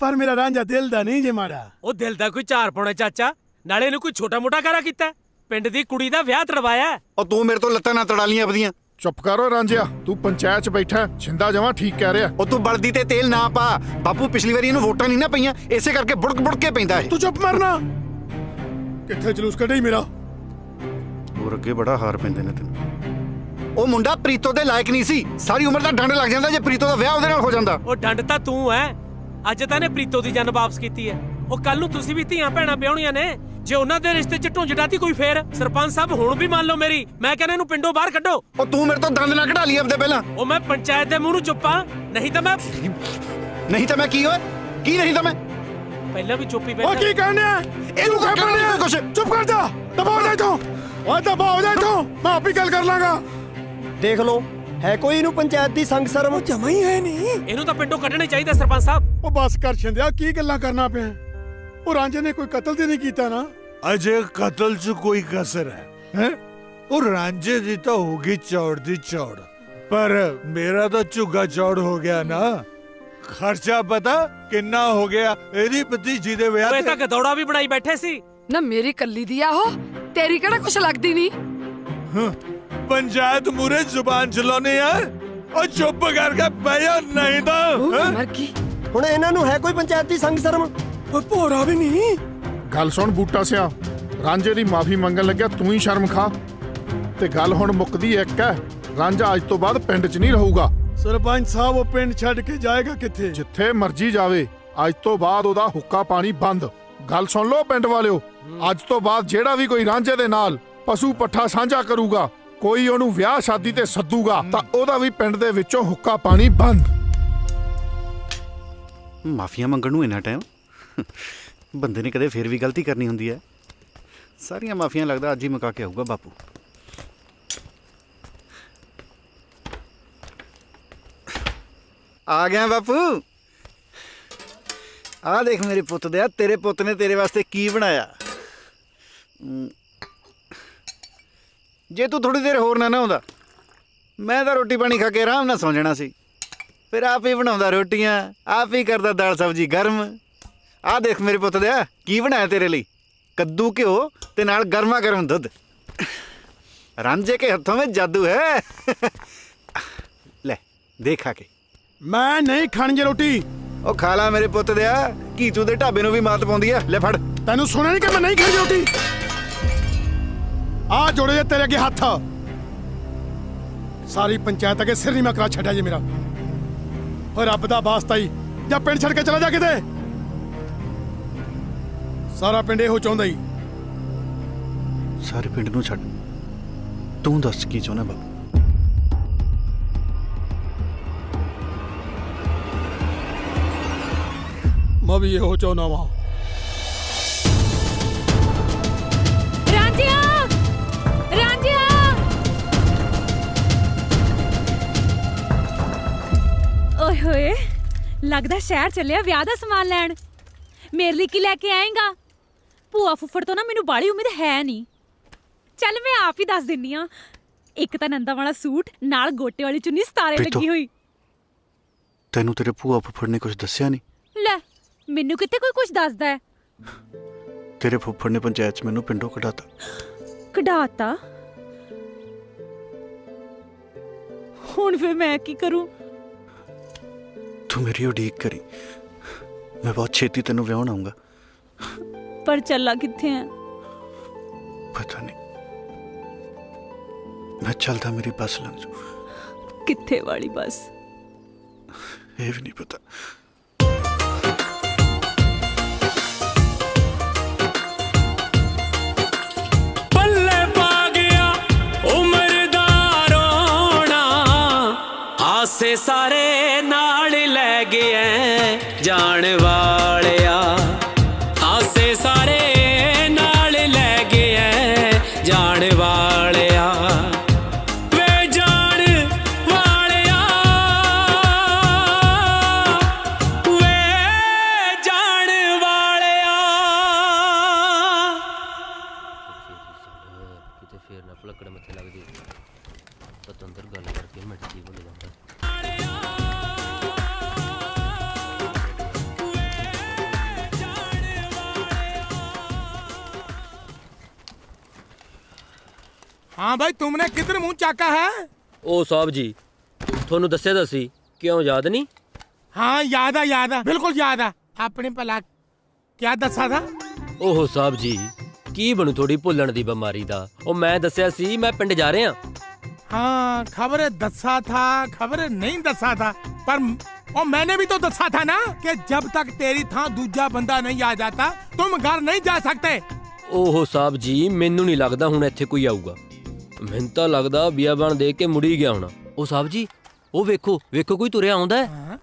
ਪਰ ਮੇਰਾ ਰਾਂਝਾ ਦਿਲ ਦਾ ਨਹੀਂ ਜੇ ਮਾੜਾ। ਉਹ ਦਿਲ ਦਾ ਕੋਈ ਚਾਰ ਪਾਉਣਾ ਚਾਚਾ, ਨਾਲੇ ਇਹਨੂੰ ਕੋਈ ਛੋਟਾ ਮੋਟਾ ਕਾਰਾ ਕੀਤਾ? ਪਿੰਡ ਦੀ ਕੁੜੀ ਦਾ ਵਿਆਹ ਤੜਵਾਇਆ। ਉਹ ਤੂੰ ਮੇਰੇ ਤੋਂ ਲੱਤਾਂ ਨਾ ਤੜਾ ਲੀਆਂ ਆਪਦੀਆਂ। ਚੁੱਪ ਕਰੋ ਰਾਂਝਿਆ, ਤੂੰ ਪੰਚਾਇਤ 'ਚ ਬੈਠਾ। ਛਿੰਦਾ ਜਮਾ ਠੀਕ ਕਹਿ ਰਿਹਾ। ਉਹ ਤੂੰ ਬਲਦੀ ਤੇ ਤੇਲ ਨਾ ਪਾ। ਬਾਪੂ ਪਿਛਲੀ ਵਾਰੀ ਇਹਨੂੰ ਵੋਟਾਂ ਨਹੀਂ ਨਾ ਪਈਆਂ, ਇਸੇ ਕਰਕੇ ਬੁੜਕ ਬੁੜਕ ਕੇ ਪੈਂਦਾ ਇਹ। ਤੂੰ ਚੁੱਪ ਮਰਨਾ। ਕਿੱਥੇ ਜਲੂਸ ਕੱਢੀ ਮੇਰਾ? ਹੋਰ ਅੱਗੇ ਬੜਾ ਹਾਰ ਪੈਂਦੇ ਨੇ ਤੈਨੂੰ। ਉਹ ਮੁੰਡਾ ਪ੍ਰੀਤੋ ਦੇ ਲਾਇਕ ਨਹੀਂ ਸੀ। ਸਾਰੀ ਉਮਰ ਦਾ ਡੰਡ ਲੱਗ ਜਾਂਦਾ ਜੇ ਪ੍ਰੀਤੋ ਦਾ ਵਿਆਹ ਉਹਦੇ ਨਾਲ ਹੋ ਜਾਂਦਾ। ਉਹ ਡੰਡ ਤਾਂ ਤੂੰ ਐ। ਅੱਜ ਤਾਂ ਨੇ ਪ੍ਰੀਤੋ ਦੀ ਜਾਨ ਵਾਪਸ ਕੀਤੀ ਐ। ਉਹ ਕੱਲ ਨੂੰ ਤੁਸੀਂ ਵੀ ਧੀਆਂ ਭੈਣਾਂ ਵਿਆਹੁਣੀਆਂ ਨੇ। ਜੇ ਉਹਨਾਂ ਦੇ ਰਿਸ਼ਤੇ 'ਚ ਢੁੰਝ ਡਾਤੀ ਕੋਈ ਫੇਰ। ਸਰਪੰਚ ਸਾਹਿਬ ਹੁਣ ਵੀ ਮੰਨ ਲਓ ਮੇਰੀ। ਮੈਂ ਕਹਿੰਦਾ ਇਹਨੂੰ ਪਿੰਡੋਂ ਬਾਹਰ ਕੱਢੋ। ਉਹ ਤੂੰ ਮੇਰੇ ਤੋਂ ਦੰਦ ਨਾ ਕਢਾ ਲਈ ਆਪਦੇ ਪਹਿਲਾਂ। ਉਹ ਮੈਂ ਪੰਚਾਇਤ ਦੇ ਮੂੰਹ ਨੂੰ ਚੁੱਪਾਂ, ਨਹੀਂ ਤਾਂ ਮੈਂ ਕੀ ਓਏ? ਕੀ ਨਹੀਂ ਤਾਂ ਮੈਂ ਪਹਿਲਾਂ ਵੀ ਚੁੱਪ ਹੀ ਉਹ ਬੈਠਾ। ਕੀ ਕਰਨਿਆ? ਇਹਨੂੰ ਕਹਿ ਪੜਿਆ ਕੁਛ। ਚੁੱਪ ਕਰ ਜਾ। ਦਬਾਓ ਜਾ ਤੂੰ। ਓਏ ਦਬਾਓ ਜਾ ਤੂੰ। ਮੈਂ ਆਪੀ ਗੱਲ ਕਰ ਲਾਂਗਾ। ਦੇਖ ਲਓ ਹੈ ਕੋਈ ਇਹਨੂੰ ਪੰਚਾਇਤ ਦੀ ਸੰਗ ਸ਼ਰਮ ਜਮਾ ਹੀ ਹੈ ਨਹੀਂ। ਇਹਨੂੰ ਤਾਂ ਪਿੰਡੋਂ ਕੱਢਣਾ ਚਾਹੀਦਾ ਸਰਪੰਚ ਸਾਹਿਬ। ਉਹ ਬਸ ਕਰ ਛਿੰਦਿਆ, ਕੀ ਗੱਲਾਂ ਕਰਨਾ ਪਿਆ? ਉਹ ਰਾਂਝੇ ਨੇ ਕੋਈ ਕਤਲ ਤੇ ਨਹੀਂ ਕੀਤਾ ਨਾ? ਅਜੇ ਕਤਲ 'ਚ ਕੋਈ ਕਸਰ ਹੈ? ਉਹ ਰਾਂਝੇ ਦੀ ਤਾਂ ਹੋਗੀ ਚੌੜ ਦੀ ਚੌੜ, ਪਰ ਮੇਰਾ ਤਾਂ ਝੁੱਗਾ ਚੌੜ ਹੋ ਗਿਆ ਨਾ। ਖਰਚਾ ਪਤਾ ਕਿੰਨਾ ਹੋ ਗਿਆ ਇਹਦੀ ਭਤੀਜੀ ਦੇ ਵਿਆਹ ਓਏ ਤੇ? ਤਾਂ ਗਦੌੜਾ ਵੀ ਬਣਾਈ ਬੈਠੇ ਸੀ। ਨਾ ਮੇਰੀ ਕੱਲੀ ਦੀ ਆ ਉਹ, ਤੇਰੀ ਕਿਹੜਾ ਕੁਛ ਲੱਗਦੀ ਨਹੀਂ। ਪੰਚਾਇਤ ਮੂਰੇ ਜ਼ੁਬਾਨ ਚਲਾਉਣੀ ਆ? ਉਹ ਚੁੱਪ ਕਰਕੇ ਬਹਿ ਜਾ, ਨਹੀਂ ਤਾਂ ਮਰ ਗਈ। ਹੁਣ ਇਹਨਾਂ ਨੂੰ ਹੈ ਕੋਈ ਪੰਚਾਇਤ ਦੀ ਸੰਗ ਸ਼ਰਮ? ਉਹ ਭੋਰਾ ਵੀ ਨਹੀਂ। ਗੱਲ ਸੁਣ ਬੂਟਾ ਸਿਆ, ਰਾਂਝੇ ਦੀ ਮਾਫੀ ਮੰਗਣ ਲੱਗਿਆ ਤੂੰ ਹੀ ਸ਼ਰਮ ਖਾ। ਤੇ ਗੱਲ ਹੁਣ ਮੁੱਕਦੀ ਇੱਕ ਹੈ, ਰਾਂਝਾ ਅੱਜ ਤੋਂ ਬਾਅਦ ਪਿੰਡ 'ਚ ਨਹੀਂ ਰਹੂਗਾ। ਸਰਪੰਚ ਸਾਹਿਬ ਉਹ ਪਿੰਡ ਛੱਡ ਕੇ ਜਾਏਗਾ ਕਿੱਥੇ? ਜਿੱਥੇ ਮਰਜ਼ੀ ਜਾਵੇ। ਅੱਜ ਤੋਂ ਬਾਅਦ ਉਹਦਾ ਹੁੱਕਾ ਪਾਣੀ ਬੰਦ। ਗੱਲ ਸੁਣ ਲਓ ਪਿੰਡ ਵਾਲਿਓ, ਅੱਜ ਤੋਂ ਬਾਅਦ ਜਿਹੜਾ ਵੀ ਕੋਈ ਰਾਂਝੇ ਦੇ ਨਾਲ ਪਸ਼ੂ ਪੱਠਾ ਸਾਂਝਾ ਕਰੂਗਾ, ਕੋਈ ਉਹਨੂੰ ਵਿਆਹ ਸ਼ਾਦੀ ਤੇ ਸੱਦੂਗਾ, ਤਾਂ ਉਹਦਾ ਵੀ ਪਿੰਡ ਦੇ ਵਿੱਚੋਂ ਹੁੱਕਾ ਪਾਣੀ ਬੰਦ। ਮਾਫੀਆਂ ਮੰਗਣ ਨੂੰ ਇੰਨਾ ਟਾਈਮ? ਬੰਦੇ ਨੇ ਕਦੇ ਫੇਰ ਵੀ ਗਲਤੀ ਕਰਨੀ ਹੁੰਦੀ ਹੈ। ਸਾਰੀਆਂ ਮਾਫੀਆਂ ਲੱਗਦਾ ਅੱਜ ਹੀ ਮੁਕਾ ਕੇ ਆਊਗਾ ਬਾਪੂ। ਆ ਗਿਆ ਬਾਪੂ। ਆ ਦੇਖ ਮੇਰੇ ਪੁੱਤ ਦੇ, ਤੇਰੇ ਪੁੱਤ ਨੇ ਤੇਰੇ ਵਾਸਤੇ ਕੀ ਬਣਾਇਆ। ਜੇ ਤੂੰ ਥੋੜੀ ਦੇਰ ਹੋਰ ਨਾ ਆਉਂਦਾ, ਮੈਂ ਤਾਂ ਰੋਟੀ ਪਾਣੀ ਖਾ ਕੇ ਆਰਾਮ ਨਾਲ ਸੌਂ ਜਾਣਾ ਸੀ। ਫਿਰ ਆਪ ਹੀ ਬਣਾਉਂਦਾ ਰੋਟੀਆਂ, ਆਪ ਹੀ ਕਰਦਾ ਦਾਲ ਸਬਜ਼ੀ ਗਰਮ। ਆਹ ਦੇਖ ਮੇਰੇ ਪੁੱਤ ਦੇ ਕੀ ਬਣਾਇਆ ਤੇਰੇ ਲਈ, ਕੱਦੂ ਘਿਓ ਤੇ ਨਾਲ ਗਰਮਾ ਗਰਮ ਦੁੱਧ। ਰਾਂਝੇ ਕੇ ਹੱਥੋਂ ਵਿੱਚ ਜਾਦੂ ਹੈ। ਲੈ ਦੇਖ ਖਾ ਕੇ। ਮੈਂ ਨਹੀਂ ਖਾਣੀ ਜੇ ਰੋਟੀ। ਉਹ ਖਾ ਲਾ ਮੇਰੇ ਪੁੱਤ ਦੇ, ਘੀਚੂ ਦੇ ਢਾਬੇ ਨੂੰ ਵੀ ਮਾਤ ਪਾਉਂਦੀ ਆ। ਲੈ ਫੜ। ਤੈਨੂੰ ਸੁਣਿਆ ਨਹੀਂ ਕਿ ਮੈਂ ਨਹੀਂ ਖਾਣੀ ਰੋਟੀ। ਆ ਜੋੜੇ ਜੇ ਤੇਰੇ ਅੱਗੇ ਹੱਥ। ਸਾਰੀ ਪੰਚਾਇਤ ਅੱਗੇ ਸਿਰ ਨਹੀਂ ਮੈਂ ਕਰਾ ਛੱਡਿਆ ਜੇ ਮੇਰਾ। ਓ ਰੱਬ ਦਾ ਵਾਸਤਾ ਹੀ ਜਾਂ ਪਿੰਡ ਛੱਡ ਕੇ ਚਲਾ ਜਾ ਕਿਤੇ। ਸਾਰਾ ਪਿੰਡ ਇਹੋ ਚਾਹੁੰਦਾ ਹੀ। ਸਾਰੇ ਪਿੰਡ ਨੂੰ ਛੱਡ, ਤੂੰ ਦੱਸ ਕੀ ਚਾਹੁੰਦਾ ਬਾਬੂ। ਮੈਂ ਵੀ ਇਹੋ ਚਾਹੁੰਦਾ ਵਾਂ। ਰਾਂਝਿਆ, ਰਾਂਝਿਆ। ਓਏ ਹੋਏ, ਲੱਗਦਾ ਸ਼ਹਿਰ ਚੱਲਿਆ ਵਿਆਹ ਦਾ ਸਮਾਨ ਲੈਣ। ਮੇਰੇ ਲਈ ਕੀ ਲੈ ਕੇ ਆਏਗਾ? ਭੂਆ ਫੁੱਫੜ ਤੋਂ ਨਾ ਮੈਨੂੰ ਬਾਹਲੀ ਉਮੀਦ ਹੈ ਨਹੀਂ। ਚੱਲ ਮੈਂ ਆਪ ਹੀ ਦੱਸ ਦਿੰਨੀ ਆ। ਇੱਕ ਤਾਂ ਨੰਦਾ ਵਾਲਾ ਸੂਟ ਨਾਲ ਗੋਟੇ ਵਾਲੀ ਚੁੰਨੀ ਸਤਾਰੇ ਲੱਗੀ ਹੋਈ। ਤੈਨੂੰ ਤੇਰੇ ਭੂਆ ਫੁੱਫੜ ਨੇ ਕੁਝ ਦੱਸਿਆ ਨਹੀਂ? ਲੈ ਮੈਨੂੰ ਕਿਤੇ ਕੋਈ ਕੁਝ ਦੱਸਦਾ ਹੈ? ਤੇਰੇ ਫੁੱਫੜ ਨੇ ਪੰਚਾਇਤ 'ਚ ਮੈਨੂੰ ਪਿੰਡੋਂ ਕਢਾਤਾ। ਕਢਾਤਾ? ਹੁਣ ਫਿਰ ਮੈਂ ਕੀ ਕਰੂੰ? ਤੂੰ ਮੇਰੀ ਉਡੀਕ ਕਰੀ, ਮੈਂ ਬਹੁਤ ਛੇਤੀ ਤੈਨੂੰ ਵਿਆਹਣ ਆਊਂਗਾ। ਪਰ ਚੱਲਾ ਕਿੱਥੇ ਹੈ? ਪਤਾ ਨਹੀਂ, ਮੈਂ ਚੱਲਦਾ ਮੇਰੀ ਬੱਸ ਲੰਘ ਜੂ। ਕਿੱਥੇ ਵਾਲੀ ਬੱਸ? ਇਹ ਵੀ ਨਹੀਂ ਪਤਾ। ਪੱਲੇ ਪਾ ਗਿਆ ਉਮਰ ਦਾ ਰੋਣਾ, ਹਾਸੇ ਸਾਰੇ ਨਾਲ ਲੈ ਗਏ ਜਾਣ ਵਾਲਿਆ। ਹਾਸੇ ਸਾਰੇ ਨਾਲ ਲੈ ਗਏ ਜਾਣ ਵਾਲਿਆ। ਵੇ ਜਾਣ ਵਾਲਿਆ, ਵੇ ਜਾਣ ਵਾਲਿਆ। ਕਿਤੇ ਫੇਰ ਨਾ ਪਲਕੜ ਮੱਥੇ ਲੱਗ ਜੇ। ਪਤੰਦਰ ਗੱਲ ਕਰਕੇ ਮਿੱਟ ਜੀ ਬੋਲ ਜਾਂਦਾ। हाँ भाई, तुमने किधर मुंह चाका है? ਉਹ ਸਾਹਿਬ ਜੀ, ਤੁਹਾਨੂੰ ਦੱਸਿਆ ਤਾਂ ਸੀ, ਕਿਉਂ ਯਾਦ ਨਹੀਂ? हाँ याद है बिल्कुल याद है। आपने भला क्या दसा था? ਓਹੋ ਸਾਹਿਬ ਜੀ, ਕੀ ਬਣੂ ਥੋੜੀ ਭੁੱਲਣ ਦੀ ਬਿਮਾਰੀ ਦਾ। ਉਹ ਮੈਂ ਦੱਸਿਆ ਸੀ ਮੈਂ ਪਿੰਡ ਜਾ ਰਿਹਾ। हाँ खबर दसा था, खबर नहीं दसा था, पर और मैंने भी तो दसा था ना कि जब तक तेरी थां दूजा बंदा नहीं आ जाता तुम घर नहीं जा सकते। ਓਹੋ ਸਾਹਿਬ ਜੀ, ਮੈਨੂੰ ਨਹੀਂ ਲੱਗਦਾ ਹੁਣ ਇੱਥੇ ਕੋਈ ਆਊਗਾ। ਮੈਨੂੰ ਤਾਂ ਲੱਗਦਾ ਬੀਆਬਾਨ ਦੇਖ ਕੇ ਮੁੜ ਹੀ ਗਿਆ ਹੋਣਾ। ਉਹ ਸਾਹਿਬ ਜੀ, ਉਹ ਵੇਖੋ ਵੇਖੋ, ਕੋਈ ਤੁਰਿਆ ਆਉਂਦਾ ਹੈ।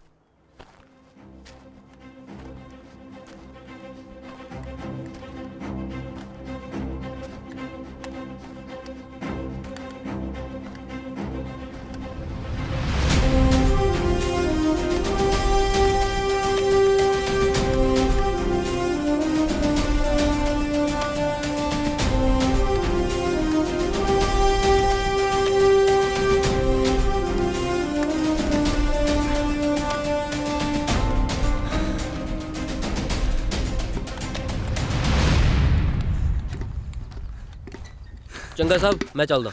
ਚੰਗਾ ਸਾਹਿਬ, ਮੈਂ ਚੱਲਦਾ।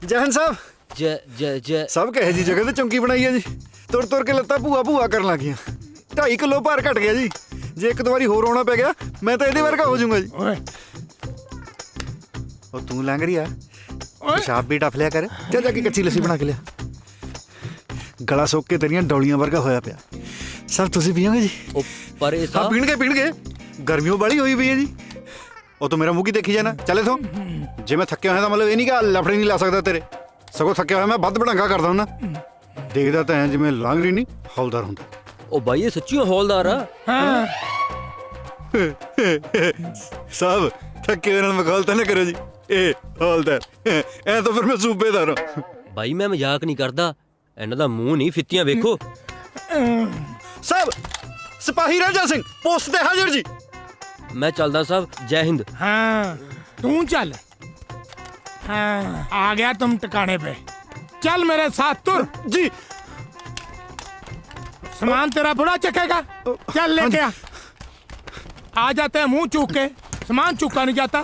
ਜਹਨ ਸਾਹਿਬ, ਜੈ ਜੈ ਜੈ। ਸਭ ਕਹੇ ਜੀ ਜਗ੍ਹਾ ਤੇ ਚੌਂਕੀ ਬਣਾਈ ਹੈ ਜੀ। ਤੁਰ ਤੁਰ ਕੇ ਲੱਤਾਂ ਭੂਆ ਭੂਆ ਕਰਨ ਲੱਗ ਗਈਆਂ। 2.5 ਕਿਲੋ ਭਾਰ ਘਟ ਗਿਆ ਜੀ। ਜੇ ਇੱਕ ਦੋ ਵਾਰੀ ਹੋਰ ਆਉਣਾ ਪੈ ਗਿਆ ਮੈਂ ਤਾਂ ਇਹਦੇ ਵਰਗਾ ਹੋ ਜਾਊਂਗਾ ਜੀ। ਉਹ ਤੂੰ ਲੰਘ ਰਹੀ ਆ, ਪਿਸ਼ਾਬ ਵੀ ਟੱਫ ਲਿਆ ਕਰ। ਜਾ ਜਾ ਕੇ ਕੱਚੀ ਲੱਸੀ ਬਣਾ ਕੇ ਲਿਆ। ਗਲਾ ਸੁੱਕ ਕੇ ਤੇਰੀਆਂ ਡੌਲੀਆਂ ਵਰਗਾ ਹੋਇਆ ਪਿਆ। ਸਭ ਤੁਸੀਂ ਪੀਓਗੇ ਜੀ? ਉਹ ਪਰ ਇਹ ਹਾਂ ਸਾਹਿਬ, ਪੀਣਗੇ। ਗਰਮੀਓ ਵਾਲੀ ਹੋਈ ਪਈ ਹੈ ਜੀ। ਉਹ ਤੂੰ ਮੇਰਾ ਮੂੰਹ ਕੀ ਦੇਖੀ ਜਾਣਾ? ਚੱਲ ਇੱਥੋਂ। ਜੇ ਮੈਂ ਥੱਕਿਆ ਹੋਇਆ ਤਾਂ ਮਤਲਬ ਇਹ ਨਹੀਂ ਕਿ ਲਫੜੇ ਨਹੀਂ ਲਾ ਸਕਦਾ ਤੇਰੇ। ਸਗੋਂ ਥੱਕਿਆ ਹੋਇਆ ਮੈਂ ਵੱਧ ਬੜਾਂਗਾ ਕਰਦਾ ਹੁੰਦਾ। ਦੇਖਦਾ ਤਾਂ ਜਿਵੇਂ ਲਾਂਗਰੀ ਨਹੀਂ ਹੌਲਦਾਰ ਹੁੰਦਾ। ਉਹ ਬਾਈ ਇਹ ਸੱਚੀਓ ਹੌਲਦਾਰ ਆ। ਸਾਹਿਬ ਥੱਕੇ ਨਾਲ ਮਖੌਲ ਤਾਂ ਨਾ ਕਰੋ ਜੀ। ਇਹ ਹੌਲਦਾਰ ਐ ਤਾਂ ਫਿਰ ਮੈਂ ਸੂਬੇਦਾਰ ਹਾਂ। ਬਾਈ ਮੈਂ ਮਜ਼ਾਕ ਨਹੀਂ ਕਰਦਾ, ਇਹਨਾਂ ਦਾ ਮੂੰਹ ਨਹੀਂ, ਫਿੱਤੀਆਂ ਵੇਖੋ। ਸਾਹਿਬ ਸਿਪਾਹੀ ਰਾਜਾ ਸਿੰਘ ਪੋਸਟ ਤੇ ਹਾਜ਼ਰ ਜੀ। ਮੈਂ ਚੱਲਦਾ ਸਾਹਿਬ, ਜੈ ਹਿੰਦ। हाँ तू चल। हाँ आ गया तुम ठिकाने पे। चल मेरे साथ तुर। जी सामान तेरा बुरा चखेगा। चल लेके आ जाते हैं मुंह चूक के, सामान चूका नहीं जाता।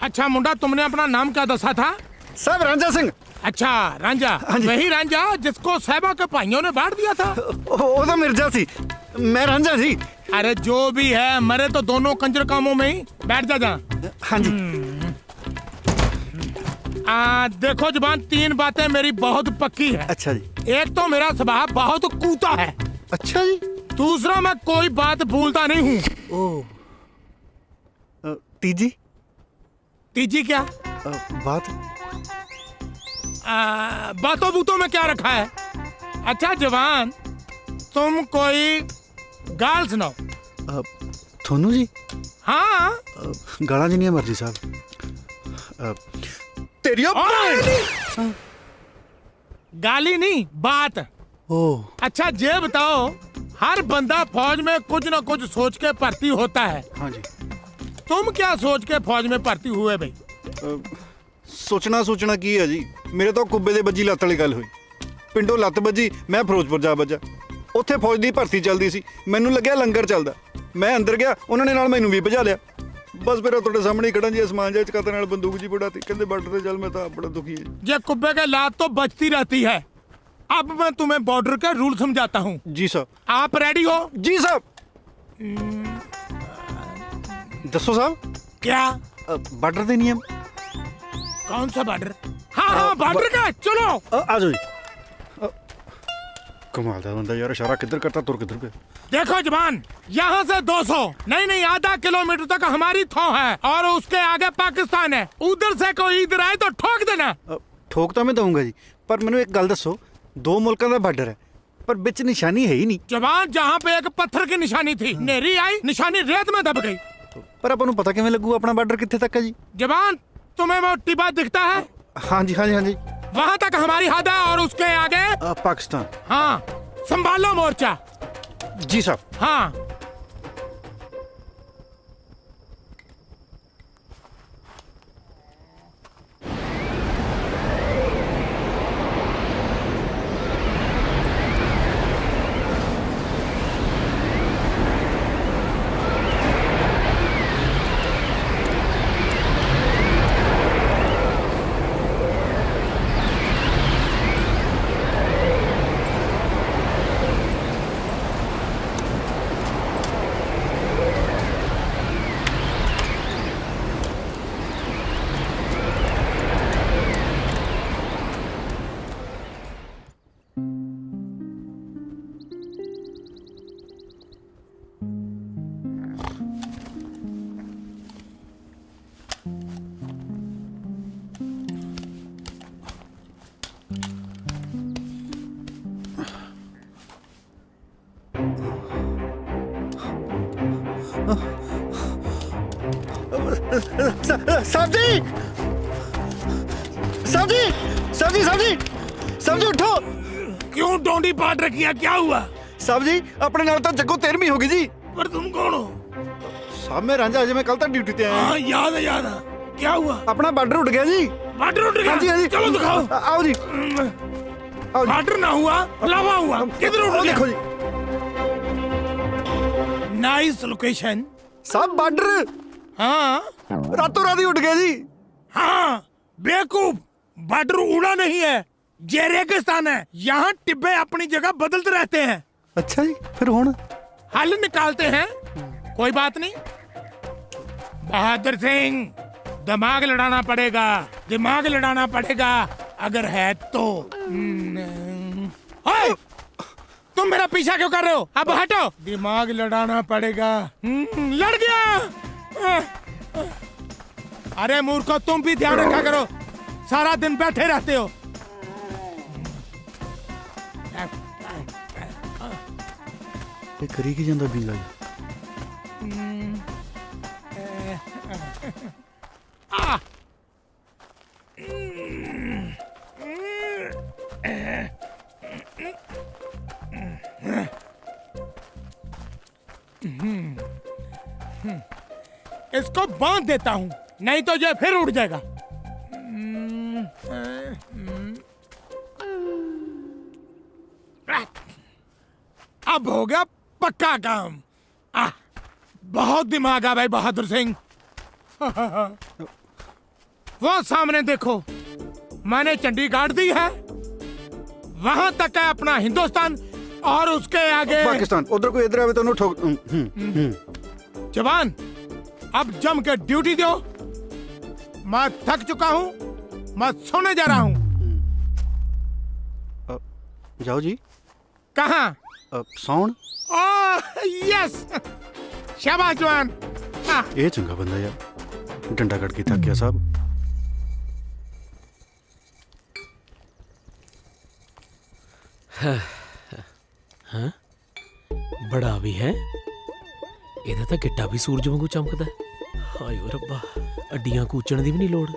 अच्छा मुंडा, तुमने अपना नाम क्या दसा था? ਸਾਹਿਬ ਰਾਂਝਾ ਸਿੰਘ। अच्छा रांझा, वही रांझा जिसको साहिबा के भाइयों ने बांट दिया था। ਉਹ ਤਾਂ ਮਿਰਜ਼ਾ ਸੀ, ਮੈਂ ਰਾਂਝਾ ਸੀ। अरे जो भी है, मरे तो दोनों कंजर कामों में ही। बैठ जा जा। हाँ जी। देखो जुबान, 3 बातें मेरी बहुत पक्की है। अच्छा जी। एक तो मेरा स्वभाव बहुत कूता है। अच्छा जी। दूसरा, मैं कोई बात भूलता नहीं हूँ। ओ तीजी? तीजी क्या? बात बातों बूतों में क्या रखा है? अच्छा जवान, तुम कोई गाल सुनाओ। थोनू जी? हाँ गाला जिन्नियां मर्जी साहब। तेरी गाली नहीं, बात। अच्छा ये बताओ, हर बंदा फौज में कुछ न कुछ सोच के भर्ती होता है। हाँ जी। तुम क्या सोच के फौज में भर्ती हुए भाई? सोचना की है जी। मेरे तो कुब्बे दे बज्जी लत्त वाली गल हुई। पिंडों लत्त बज्जी, मैं फिरोजपुर जा बजा। ਉੱਥੇ ਫੌਜ ਦੀ ਭਰਤੀ ਚੱਲਦੀ ਸੀ, ਮੈਨੂੰ ਲੱਗਿਆ ਲੰਗਰ ਚੱਲਦਾ। ਮੈਂ ਅੰਦਰ ਗਿਆ, ਉਹਨਾਂ ਨੇ ਨਾਲ ਮੈਨੂੰ ਵੀ ਭਜਾ ਲਿਆ। ਬਸ ਫਿਰ ਤੁਹਾਡੇ ਸਾਹਮਣੇ ਹੀ ਖੜਾ ਜੀ, ਅਸਮਾਨ ਜਿਹਾ ਚਕਾਤੇ ਨਾਲ ਬੰਦੂਕ ਜੀ ਫੜਾਤੀ। ਕਹਿੰਦੇ ਬਾਰਡਰ ਤੇ ਚੱਲ। मैं तो बड़ा दुखी है। ये कुब्बे के लात तो बचती रहती है। अब मैं तुम्हें बॉर्डर के रूल समझाता हूँ। जी साहब। आप रेडी हो? जी साहब। दसो साहब। क्या? बॉर्डर के नियम। कौन सा बॉर्डर? हाँ बॉर्डर का। चलो आ जाओ जी। कमाल दा बंदा यार, इशारा किधर करता तुर किधर पे। देखो जवान, यहाँ से 200 नहीं आधा किलोमीटर तक हमारी थौ है और उसके आगे पाकिस्तान है। उधर से कोई इधर आए तो ठोक देना। ठोक तो मैं दूंगा जी, पर मैंने एक गल दसो, 2 मुल्कों का बॉर्डर है पर बिच निशानी है ही नहीं। जवान, जहाँ पे एक पत्थर की निशानी थी, नेरी आई, निशानी रेत में दब गई। पर अपन पता किवें लगू अपना बॉर्डर कित्थे तक है जी? जवान, तुम्हें वो टिब्बा दिखता है? हाँ जी हाँ जी हाँ जी। वहाँ तक हमारी हद है और उसके आगे पाकिस्तान। हाँ, संभालो मोर्चा। जी साहब। हाँ साहब जी, साहब जी, साहब जी, साहब जी, साहब जी उठो। क्यों डोंडी पाट रखी है? क्या हुआ? साहब जी अपने नाल तो जग्गो 13वीं होगी जी। पर तुम कौन हो? साहब मैं रांझा, अजय मैं कल तक ड्यूटी पे आया। हाँ याद है याद है। क्या हुआ? अपना बॉर्डर उठ गया जी। बॉर्डर उठ गया? हाँ जी हाँ जी। चलो दिखाओ। आओ जी। बॉर्डर ना हुआ, लावा हुआ। किधर उठ गया? देखो जी। Nice location. साहब बॉर्डर। हाँ रातों रात ही उठ गया जी। हाँ बेवकूफ, बॉर्डर उड़ा नहीं है, ये रेगिस्तान है। यहाँ टिब्बे अपनी जगह बदलते रहते हैं। अच्छा जी, फिर हुण हल निकालते हैं। कोई बात नहीं बहादुर सिंह, दिमाग लड़ाना पड़ेगा, दिमाग लड़ाना पड़ेगा अगर है तो। ओए, तुम मेरा पीछा क्यों कर रहे हो? अब हटो। दिमाग लड़ाना पड़ेगा। लड़ गया। अरे मूर्खो, तुम भी ध्यान रखा करो, सारा दिन बैठे रहते हो। ये करी की ਜਾਂਦਾ बीला जी? आ इसको बांध देता हूं, नहीं तो ये फिर उड़ जाएगा। अब हो गया पक्का काम। बहुत दिमाग है भाई बहादुर सिंह। वो सामने देखो, मैंने चंडी गाड़ दी है, वहां तक है अपना हिंदुस्तान और उसके आगे पाकिस्तान। उधर कोई इधर आवे तो उन्हें ठोक। जवान, अब जम के ड्यूटी दो। मैं थक चुका हूं, मैं सोने जा रहा हूं। जाओ जी। कहाँ? सौन। यस, शाबाश जवान। ये चंगा बंदा यार, डंडा कट के थक गया साहब। हाँ, बड़ा भी है ਇਹਦਾ ਤਾਂ ਗਿੱਟਾ ਵੀ ਸੂਰਜ ਵਾਂਗੂ ਚਮਕਦਾ। ਹਾਏ ਓ ਰੱਬਾ, ਅੱਡੀਆਂ ਕੂਚਣ ਦੀ ਵੀ ਨਹੀਂ ਲੋੜ।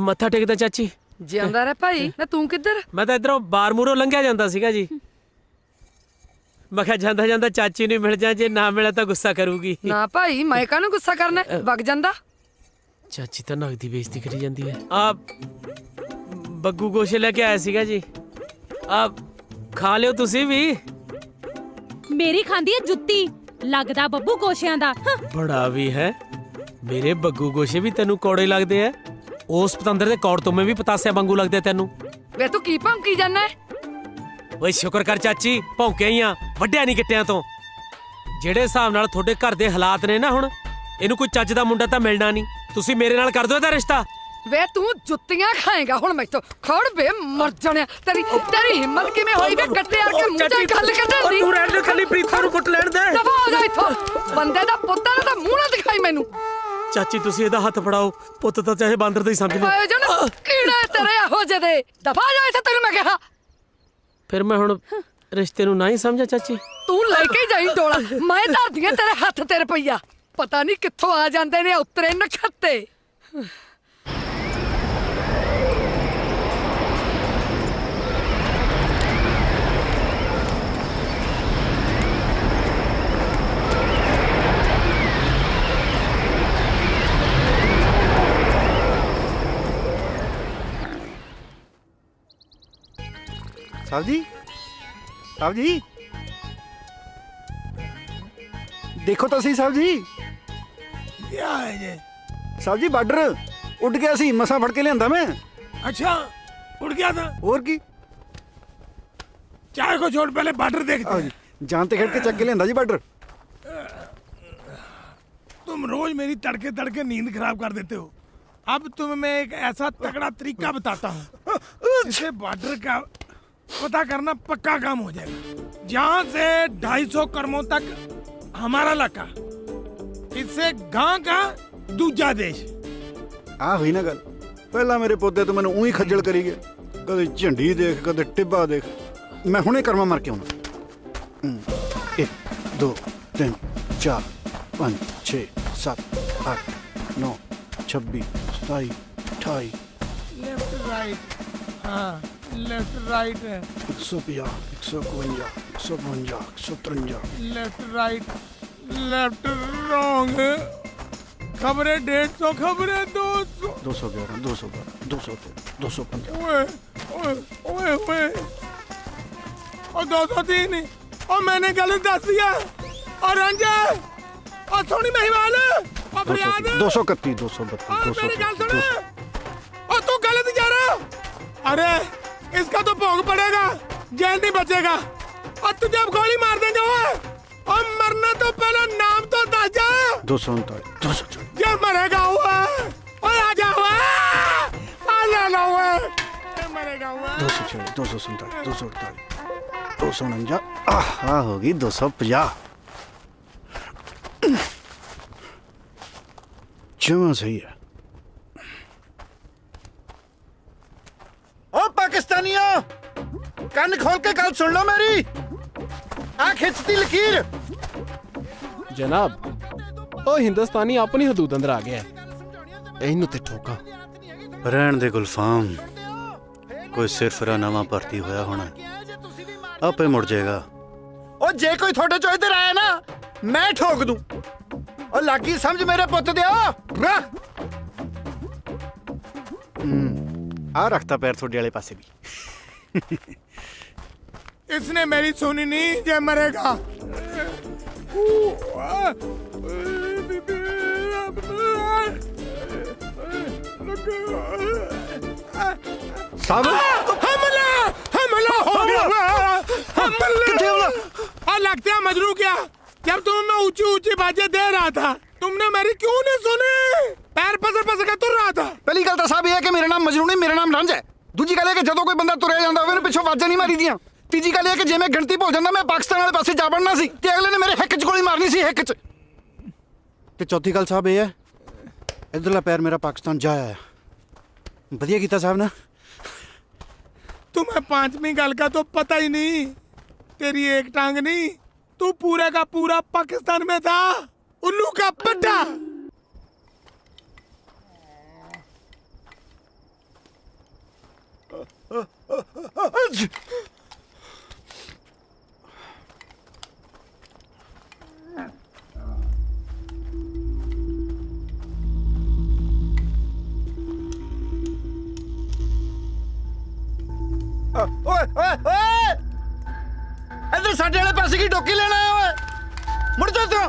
ਮੱਥਾ ਟੇਕਦਾ ਚਾਚੀ। ਜਿਉਂਦਾ ਰਹਿ ਭਾਈ। ਨਾ ਤੂੰ ਕਿੱਧਰ? ਮੈਂ ਤਾਂ ਇਧਰੋਂ ਬਾਰ ਮੂਰੋਂ ਲੰਘਿਆ ਜਾਂਦਾ ਸੀਗਾ ਜੀ। ਮੈਂ ਕਿਹਾ ਜਾਂਦਾ ਜਾਂਦਾ ਚਾਚੀ ਨੂੰ ਮਿਲ ਜਾ, ਜੇ ਨਾ ਮਿਲਿਆ ਤਾਂ ਗੁੱਸਾ ਕਰੂਗੀ। ਨਾ ਭਾਈ, ਮੈਂ ਕਾਹਨੂੰ ਗੁੱਸਾ ਕਰਨਾ, ਵਗ ਜਾਂਦਾ। ਚਾਚੀ ਤਾਂ ਨਗਦੀ ਬੇਇੱਜ਼ਤੀ ਕਰੀ ਜਾਂਦੀ ਹੈ। ਆ ਬੱਗੂ ਗੋਸ਼ੇ ਲੈ ਕੇ ਆਇਆ ਸੀਗਾ ਜੀ, ਆ ਖਾ ਲਿਓ ਤੁਸੀਂ ਵੀ। ਮੇਰੀ ਖਾਂਦੀ ਹੈ ਜੁੱਤੀ, ਲੱਗਦਾ ਬੱਬੂ ਗੋਸ਼ਿਆਂ ਦਾ। ਬੜਾ ਵੀ ਹੈ, ਮੇਰੇ ਬੱਗੂ ਗੋਸ਼ੇ ਵੀ ਤੈਨੂੰ ਕੌੜੇ ਲੱਗਦੇ ਐ। ਉਸ ਪਤੰਦਰ ਦੇ ਕੌੜ ਤੋਂ ਮੈਂ ਵੀ ਪਤਾਸਿਆ ਵਾਂਗੂ ਲੱਗਦੇ ਤੈਨੂੰ। ਵੇ ਤੂੰ ਕੀ ਭੌਂਕੀ ਜਾਂਦਾ? ਓਏ ਸ਼ੁਕਰ ਕਰ ਚਾਚੀ, ਭੌਂਕਿਆ ਹੀ ਆ, ਵੱਡਿਆ ਨਹੀਂ ਗਿੱਟਿਆਂ ਤੋਂ। ਜਿਹੜੇ ਹਿਸਾਬ ਨਾਲ ਤੁਹਾਡੇ ਘਰ ਦੇ ਹਾਲਾਤ ਨੇ ਨਾ ਹੁਣ, ਇਹਨੂੰ ਕੋਈ ਚੱਜ ਦਾ ਮੁੰਡਾ ਤਾਂ ਮਿਲਣਾ ਨਹੀਂ। ਤੁਸੀਂ ਮੇਰੇ ਨਾਲ ਕਰ ਦਿਓ ਇਹਦਾ ਰਿਸ਼ਤਾ। ਵੇ ਤੂੰ ਜੁੱਤੀਆਂ ਖਾਏਗਾ ਹੁਣ ਮੈਥੋਂ। ਖੜ ਵੇ ਮਰ ਜਾਣਿਆ, ਤੇਰੀ ਹਿੰਮਤ ਕਿਵੇਂ ਹੋਈ ਵੇ ਕੱਟੇ ਆ ਕੇ ਮੂੰਹ ਤੇ ਗੱਲ ਕੱਢਣ ਦੀ? ਤੂੰ ਰਹਿਣ ਦੇ, ਖਾਲੀ ਪ੍ਰੀਤਾ ਨੂੰ ਕੁੱਟ ਲੈਣ ਦੇ। ਦਫਾ ਹੋ ਜਾ ਇੱਥੋਂ, ਬੰਦੇ ਦਾ ਪੁੱਤ ਨਾ ਤਾਂ ਮੂੰਹ ਨਾ ਦਿਖਾਈ ਮੈਨੂੰ। ਚਾਚੀ ਤੁਸੀਂ ਇਹਦਾ ਹੱਥ ਫੜਾਓ, ਪੁੱਤ ਤਾਂ ਚਾਹੇ ਬਾਂਦਰ ਦਾ ਹੀ ਸਮਝ ਲਓ। ਆਏ ਜਣ ਕੀੜਾ ਤੇਰੇ ਇਹੋ ਜਿਹੇ ਦੇ, ਦਫਾ ਜਾ ਇੱਥੇ, ਤੈਨੂੰ ਮੈਂ ਕਿਹਾ। ਫਿਰ ਮੈਂ ਹੁਣ ਰਿਸ਼ਤੇ ਨੂੰ ਨਾ ਹੀ ਸਮਝਿਆ ਚਾਚੀ? ਤੂੰ ਲੈ ਕੇ ਜਾਈ ਡੋਲਾ, ਮੈਂ ਧਰਦੀਆਂ ਤੇਰੇ ਹੱਥ ਤੇ ਰੁਪਈਆ। ਪਤਾ ਨਹੀਂ ਕਿੱਥੋਂ ਆ ਜਾਂਦੇ ਨੇ ਉਤਰੇ ਨਖੱਤੇ। साहब जी, साहब जी देखो तो सही साहब जी। क्या है ये? साहब जी बार्डर उड़ गया सी, मसा फड़ के लिया मैं। अच्छा, उड़ गया था? और की चाय को छोड़, पहले बार्डर देखते हैं। जानते खेड़ के चक के लिया जी बार्डर। तुम रोज मेरी तड़के तड़के नींद खराब कर देते हो। अब तुम्हें मैं एक ऐसा तगड़ा तरीका बताता हूँ जिससे बार्डर का पता करना पक्का काम हो जाएगा। जहाँ से 250 करमों तक हमारा इलाका, इससे गांव का दूजा देश। आ हुई ना गल, पहला मेरे पौधे तो मैंने ऊँ ही खज्जल करी गया, कदे झंडी देख कदे टिब्बा देख। मैं हुणे कर्मा मर के आउणा। 1 2 3 4 5 6 7 8 9 26 27 28 लेफ्ट राइट, हाँ लेफ्ट राइट है। 150 152 152 153 लेफ्ट राइट, लेफ्ट रॉन्ग। खबरें 150, खबरें 200, 211 212 213 215। ओए ओए ओए ओए, और 203। और मैंने गलत दस दिया। और रंजन, और सोनी महिवाल, और फरियाद, 231 232 और मेरी गल सुन, और तू गलत जा रहा। अरे इसका तो भोग पड़ेगा, जेल नहीं बचेगा। और तुझे अब गोली मार देंगे वो, और मरना तो पहले नाम तो दस जा। 239 240 ये मरेगा हुआ। ओए आ जा हुआ, आ जाना हुआ, ये मरेगा हुआ। 246 247 248 249। हाँ होगी 250। जमा सही है। ओ पाकिस्तानियों, कान खोल के गल सुन लो मेरी। ਆ ਖਿੱਚਤੀ ਲਕੀਰ। ਜਨਾਬ ਉਹ ਹਿੰਦੁਸਤਾਨੀ ਆਪਣੀ ਹਦੂਦ ਅੰਦਰ ਆ ਗਿਆ ਇਹਨੂੰ ਤੇ ਠੋਕਾਂ। ਰਹਿਣ ਦੇ ਗੁਲਫਾਮ, ਕੋਈ ਸਿਰਫਰਾ ਨਵਾਂ ਭਰਤੀ ਹੋਇਆ ਹੋਣਾ, ਆਪੇ ਮੁੜ ਜਾਏਗਾ। ਉਹ ਜੇ ਕੋਈ ਤੁਹਾਡੇ ਚੋਂ ਇੱਧਰ ਆਇਆ ਨਾ ਮੈਂ ਠੋਕ ਦੂੰ। ਉਹ ਲੱਗੀ ਸਮਝ ਮੇਰੇ ਪੁੱਤ ਦਿਓ। ਆ ਰੱਖਤਾ ਪੈਰ ਤੁਹਾਡੇ ਵਾਲੇ ਪਾਸੇ ਵੀ। इसने मेरी सुनी नहीं, जे मरेगा। साहब हमला हमला हो गया। हमला लगता है मजनू क्या? जब तुम मैं ऊंची ऊंची बातें दे रहा था तुमने मेरी क्यों नहीं सुनी? पैर पसर पसर के तुर रहा था। पहली गल तो साहब ये है कि मेरा नाम मजनू नहीं, मेरा नाम रंज है। दूजी गल है कि ਜਦੋਂ ਕੋਈ ਬੰਦਾ ਤੁਰਿਆ ਜਾਂਦਾ ਹੋਵੇ ਪਿੱਛੋਂ ਆਵਾਜ਼ਾਂ ਨਹੀਂ ਮਾਰੀਦੀਆਂ। ਤੀਜੀ ਗੱਲ ਇਹ ਕਿ ਜੇ ਮੈਂ ਗਿਣਤੀ ਭੁੱਲ ਜਾਂਦਾ ਮੈਂ ਪਾਕਿਸਤਾਨ ਵਾਲੇ ਪਾਸੇ ਜਾ ਵੜਨਾ ਸੀ ਤੇ ਅਗਲੇ ਨੇ ਮੇਰੇ ਹਿੱਕ 'ਚ ਗੋਲੀ ਮਾਰਨੀ ਸੀ, ਹਿੱਕ 'ਚ। ਤੇ ਚੌਥੀ ਗੱਲ ਸਾਹਿਬ ਇਹ ਹੈ ਇਧਰਲਾ ਪੈਰ ਮੇਰਾ ਪਾਕਿਸਤਾਨ ਜਾ ਆਇਆ। ਵਧੀਆ ਕੀਤਾ ਸਾਹਿਬ ਨਾ। तुम्हें पांचवी गल का तो पता ही नहीं। तेरी एक टांग नहीं, तू पूरे का पूरा पाकिस्तान में था। उल्लू का पट्टा। ਓਏ ਓਏ ਓਏ ਇਧਰ ਸਾਡੇ ਵਾਲੇ ਪਾਸੇ ਕੀ ਡੋਕੀ ਲੈਣਾ ਆਇਆ ਓਏ? ਮੁੜ ਜਾ ਤੂੰ।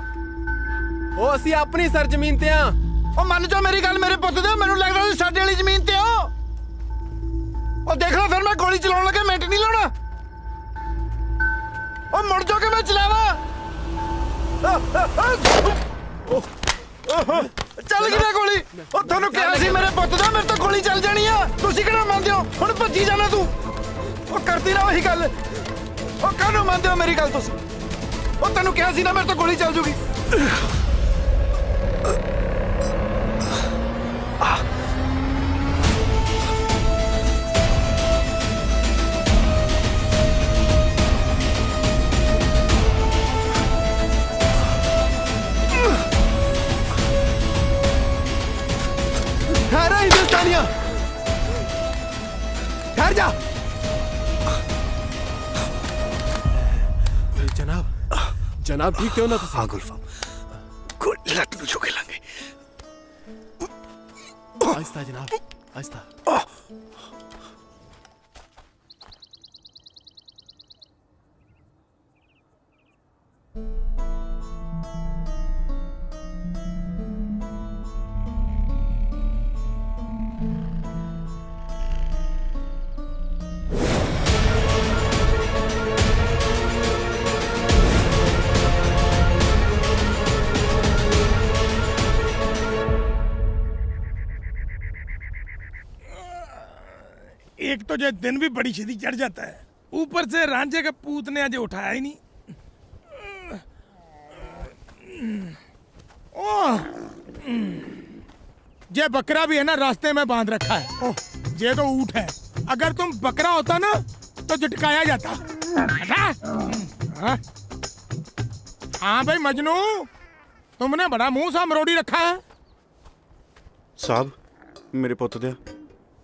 ਉਹ ਅਸੀਂ ਆਪਣੀ ਸਰਜ਼ਮੀਨ ਤੇ ਆ। ਉਹ ਮੰਨ ਜਾ ਮੇਰੀ ਗੱਲ ਮੇਰੇ ਪੁੱਤ ਦੇ, ਮੈਨੂੰ ਲੱਗਦਾ ਤੁਸੀਂ ਸਾਡੇ ਵਾਲੀ ਜ਼ਮੀਨ ਤੇ ਹੋ। ਉਹ ਦੇਖ ਲਓ ਫਿਰ ਮੈਂ ਗੋਲੀ ਚਲਾਉਣ ਲੱਗਾ ਮਿੰਟ ਨਹੀਂ ਲਾਉਣਾ। ਉਹ ਮੁੜ ਜਾ ਕੇ ਮੈਂ ਚਲਾਵਾਂ। ਚੱਲ ਗਈ ਨਾ ਗੋਲੀ। ਉਹ ਤੁਹਾਨੂੰ ਕਿਹਾ ਸੀ ਮੇਰੇ ਪੁੱਤ ਦਾ, ਮੇਰੇ ਤੋਂ ਗੋਲੀ ਚੱਲ ਜਾਣੀ ਆ। ਤੁਸੀਂ ਕਿਹੜਾ ਮੰਨਦੇ ਹੋ? ਹੁਣ ਭੱਜੀ ਜਾਣਾ ਤੂੰ। ਉਹ ਕਰਦੀ ਨਾ ਉਹੀ ਗੱਲ। ਉਹ ਕਾਹਨੂੰ ਮੰਨਦੇ ਹੋ ਮੇਰੀ ਗੱਲ ਤੁਸੀਂ? ਉਹ ਤੈਨੂੰ ਕਿਹਾ ਸੀ ਨਾ ਮੇਰੇ ਤੋਂ ਗੋਲੀ ਚੱਲ ਜੂਗੀ। ठहरा हिंदुस्तानिया, ठहर जा। जनाब जनाब ठीक क्यों ना? हाँ गुलफाम, कोई लट नु चुके लांगे। आहिस्ता जनाब, आहिस्ता। एक तो जो दिन भी बड़ी सीधी चढ़ जाता है, ऊपर से रांझे के पूत ने आज उठाया ही नहीं। ये बकरा भी है ना रास्ते में बांध रखा है। ये तो ऊँट है। अगर तुम बकरा होता ना तो झटकाया जाता। हाँ? हाँ भाई मजनू, तुमने बड़ा मुंह सा मरोड़ी रखा है। साहब मेरे पुत दे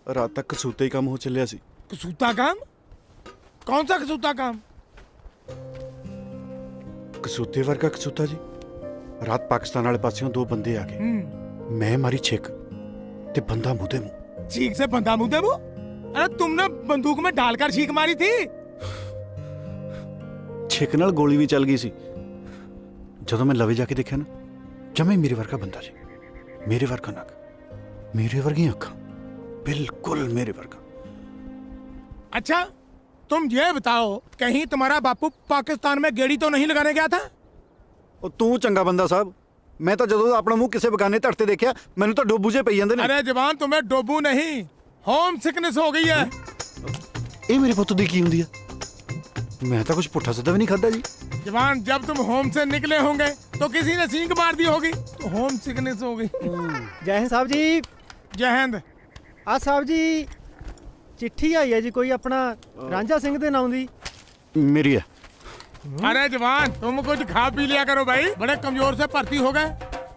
रात तक कसूते ही काम हो चलिया सी। कसूता काम? कौन सा कसूता काम? कसूते वर्गा कसूता जी। रात पाकिस्तान वाले पासियों दो बंदे आ गए। मैं मारी छिक ते बंदा मुंह दे मुंह। छींक से बंदा मुंह दे मुंह? अरे तुमने बंदूक में डालकर छींक मारी थी। छिक नाल गोली भी चल गई सी। ਜਦੋਂ मैं लवे जाके देखा ना, जमे मेरे वर्गा बंदा जी, मेरे वर्गा नक, मेरे वर्गी अखा, बिल्कुल मेरे वर्गा। अच्छा तुम ये बताओ, कहीं तुम्हारा बापू पाकिस्तान में गेड़ी तो नहीं लगाने गया था? ਉਹ ਤੂੰ ਚੰਗਾ ਬੰਦਾ ਸਾਹਿਬ। ਮੈਂ ਤਾਂ ਜਦੋਂ ਆਪਣਾ ਮੂੰਹ ਕਿਸੇ ਬਗਾਨੇ ਧੜ ਤੇ ਦੇਖਿਆ ਮੈਨੂੰ ਤਾਂ ਡੋਬੂ ਜੇ ਪਈ ਜਾਂਦੇ ਨੇ। अरे जवान तुम्हें डोबू नहीं, होम सिकनेस हो गई है। ਇਹ ਮੇਰੇ ਪੁੱਤ ਦੀ ਕੀ ਹੁੰਦੀ ਆ? मैं तो कुछ पुट्ठा सीधा भी नहीं खाता जी। जवान जब तुम होम से निकले होंगे तो किसी ने सींग मार दी होगी तो होम सिकनेस हो गई। जय हिंद साहब जी। जय हिंद। आ साहब जी चिट्ठी आई है जी कोई अपना रांझा सिंह दे नाम दी। मेरी है। अरे जवान तुम कुछ खा पी लिया करो भाई, बड़े कमजोर से भर्ती हो गए।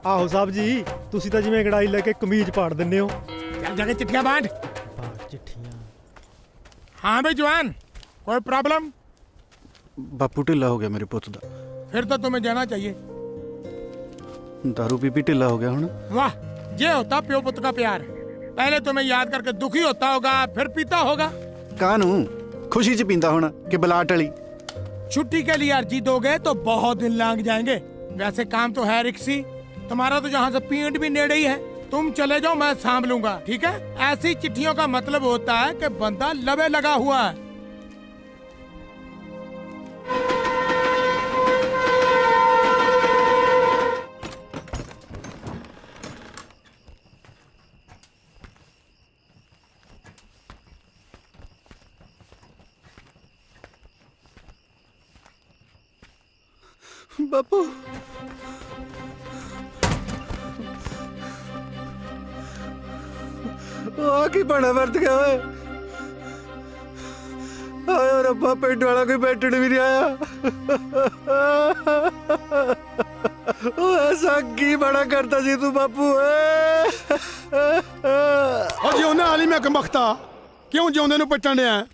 ਆਹੋ ਸਾਹਿਬ ਜੀ ਤੁਸੀਂ ਤਾਂ ਜਿਵੇਂ ਗੜਾਈ ਲੈ ਕੇ ਕਮੀਜ਼ ਪਾੜ ਦਿੰਦੇ ਹੋ। चल जाके चिट्ठियां बांट। ਚਿੱਠੀਆਂ हाँ भाई जवान, कोई प्रॉब्लम? ਬਾਪੂ ਢਿੱਲਾ ਹੋ ਗਿਆ ਮੇਰੇ ਪੁੱਤ ਦਾ। फिर तो तुम्हें जाना चाहिए। दारू पी पी ਢਿੱਲਾ हो गया ਹੁਣ। वाह, ये होता प्यो पुत्र का प्यार। पहले तुम्हें याद करके दुखी होता होगा, फिर पीता होगा। ਕਾਹਨੂੰ ਖੁਸ਼ੀ ਚ ਪੀਂਦਾ ਹੁਣ ਕਿ ਬਲਾਟ ਵਾਲੀ। छुट्टी के लिए अर्जी दोगे तो बहुत दिन लग जाएंगे। वैसे काम तो है रिक्सी, तुम्हारा तो जहाँ से पीठ भी नेड़े ही है। तुम चले जाओ, मैं सांभ लूंगा, ठीक है? ऐसी चिट्ठियों का मतलब होता है कि बंदा लबे लगा हुआ है। ਬਾਪੂ ਆ ਕੀ ਬਣਾ ਵਰਤ ਗਿਆ ਓਏ। ਆਏ ਰੱਬਾ, ਪਿੰਡ ਵਾਲਾ ਕੋਈ ਬੈਠਣ ਵੀ ਨਹੀਂ ਆਇਆ। ਉਹ ਐਸਾ ਕੀ ਬੜਾ ਕਰਤਾ ਸੀ ਤੂੰ ਬਾਪੂ ਓਏ। ਉਹ ਜਿਉਂਦੇ ਵਾਲੀ ਮੈਂ ਕਮਖਤਾ ਕਿਉਂ ਜਿਉਂਦੇ ਨੂੰ ਪੱਟਣ ਡਿਆ?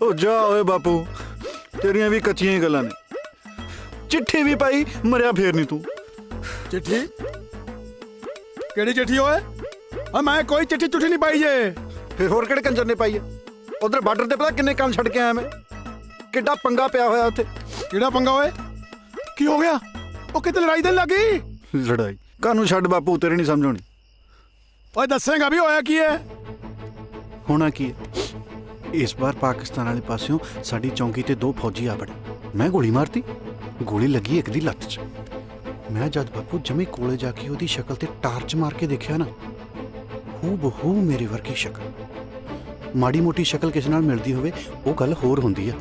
ਉਹ ਜਾ ਓਏ ਬਾਪੂ, ਤੇਰੀਆਂ ਵੀ ਕੱਚੀਆਂ ਹੀ ਗੱਲਾਂ ਨੇ। ਚਿੱਠੀ ਵੀ ਪਾਈ, ਮਰਿਆ ਫੇਰ ਨਹੀਂ ਤੂੰ। चिट्ठी? ਕਿਹੜੀ ਚਿੱਠੀ ਓਏ? ਆ ਮੈਂ ਕੋਈ ਚਿੱਠੀ ਚੁੱਠੀ ਨਹੀਂ ਪਾਈ ਜੇ। ਫਿਰ ਹੋਰ ਕਿਹੜੇ ਕੰਜਰ ਨੇ ਪਾਈ ਹੈ? ਉਧਰ ਬਾਰਡਰ ਤੇ ਪਤਾ ਕਿੰਨੇ ਕੰਮ ਛੱਡ ਕੇ ਆਇਆ ਮੈਂ। ਕਿੱਡਾ ਪੰਗਾ ਪਿਆ ਹੋਇਆ ਉੱਥੇ। ਕਿਹੜਾ ਪੰਗਾ ਓਏ? ਕੀ ਹੋ ਗਿਆ? ਉਹ ਕਿਤੇ ਲੜਾਈ ਦੇਣ ਲੱਗੀ? ਲੜਾਈ ਕਾਹਨੂੰ ਛੱਡ ਬਾਪੂ, ਤੇਰੇ ਨਹੀਂ ਸਮਝ ਆਉਣੀ। ਓਏ ਦੱਸੇਗਾ ਵੀ ਹੋਇਆ ਕੀ ਹੈ? ਹੋਣਾ ਕੀ ਹੈ, ਇਸ ਵਾਰ ਪਾਕਿਸਤਾਨ ਵਾਲੇ ਪਾਸਿਓਂ ਸਾਡੀ ਚੌਂਕੀ ਤੇ 2 ਫੌਜੀ ਆ ਬੜੇ। ਮੈਂ ਗੋਲੀ ਮਾਰਤੀ, ਗੋਲੀ ਲੱਗੀ ਇੱਕ ਦੀ ਲੱਤ 'ਚ। ਮੈਂ ਜਦ ਬਾਪੂ ਜਮੇ ਕੋਲੇ ਜਾ ਕੇ ਉਹਦੀ ਸ਼ਕਲ ਤੇ ਟਾਰਚ ਮਾਰ ਕੇ ਦੇਖਿਆ ਨਾ, ਹੂ ਬਹੂ ਮੇਰੇ ਵਰਗੀ ਸ਼ਕਲ। ਮਾੜੀ ਮੋਟੀ ਸ਼ਕਲ ਕਿਸੇ ਨਾਲ ਮਿਲਦੀ ਹੋਵੇ ਉਹ ਗੱਲ ਹੋਰ ਹੁੰਦੀ ਆ,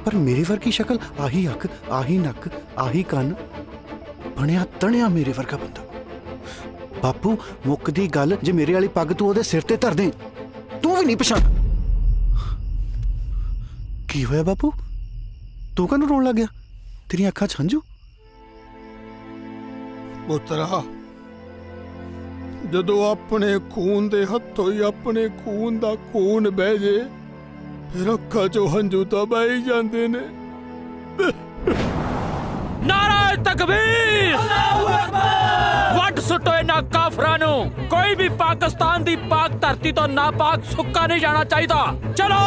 ਪਰ ਮੇਰੇ ਵਰਗੀ ਸ਼ਕਲ, ਆਹੀ ਅੱਖ, ਆਹੀ ਨੱਕ, ਆਹੀ ਕੰਨ, ਬਣਿਆ ਤਣਿਆ ਮੇਰੇ ਵਰਗਾ ਬੰਦਾ। ਬਾਪੂ ਮੁੱਕਦੀ ਗੱਲ, ਜੇ ਮੇਰੇ ਵਾਲੀ ਪੱਗ ਤੂੰ ਉਹਦੇ ਸਿਰ ਤੇ ਧਰ ਦੇ, ਤੂੰ ਵੀ ਨਹੀਂ ਪਛਾਣ। ਕੀ ਹੋਇਆ ਬਾਪੂ, ਤੂੰ ਕਾਹਨੂੰ ਰੋਣ ਲੱਗ ਗਿਆ? ਤੇਰੀਆਂ ਅੱਖਾਂ 'ਚ ਹੰਝੂ? ਪੁੱਤਰਾ, ਜਦੋਂ ਆਪਣੇ ਖੂਨ ਦੇ ਹੱਥੋਂ ਹੀ ਆਪਣੇ ਖੂਨ ਦਾ ਖੂਨ ਬਹਿ ਜੇ, ਫਿਰ ਅੱਖਾਂ 'ਚੋਂ ਹੰਝੂ ਤਾਂ ਬਹਿ ਹੀ ਜਾਂਦੇ ਨੇ। ਨਾਰਾ ਤਕਬੀਰ, ਅੱਲਾਹੂ ਅਕਬਰ। ਵੱਟ ਸੁੱਟੋ ਇਹਨਾਂ ਕਾਫਰਾਂ ਨੂੰ। ਕੋਈ ਵੀ ਪਾਕਿਸਤਾਨ ਦੀ ਪਾਕ ਧਰਤੀ ਤੋਂ ਨਾਪਾਕ ਸੁੱਕਾ ਨਹੀਂ ਜਾਣਾ ਚਾਹੀਦਾ। ਚਲੋ।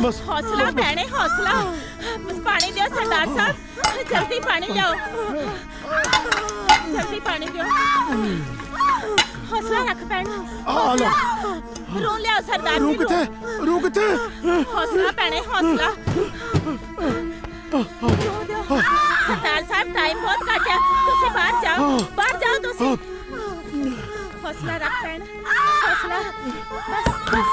बस हौसला भैने, हौसला। बस पानी दियो सरदार साहब, जल्दी पानी लाओ, जल्दी पानी दियो। हौसला रख भैन, हौसला। रू लियाओ सरदार जी, रू किथे? हौसला भैने, हौसला। सरदार साहब टाइम बहुत घट है, तुसी बाहर जाओ तुसी। हौसला रख भैन, हौसला। बस बस।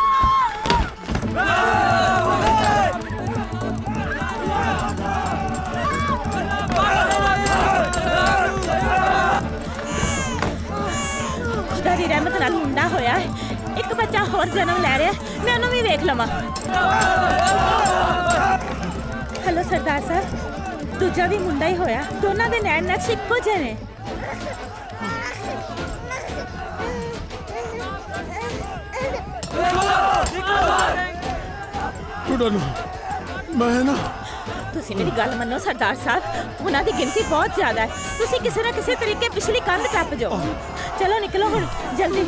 खुदा दी रहमत नाल मुंडा होया है, एक बच्चा होर जन्म लै रहा है, मैं उन्होंने भी वेख लवां। हेलो सरदार साहब, दूजा भी मुंडा ही होया, दोनों दे नैन नक्श इक्को जे ने। मैं ना तुसी मेरी गल मनो सरदार साहब, उन्हां दी गिनती बहुत ज्यादा है, तुसी किसी ना किसी तरीके पिछली कंध टप जाओ। चलो निकलो हुण जल्दी।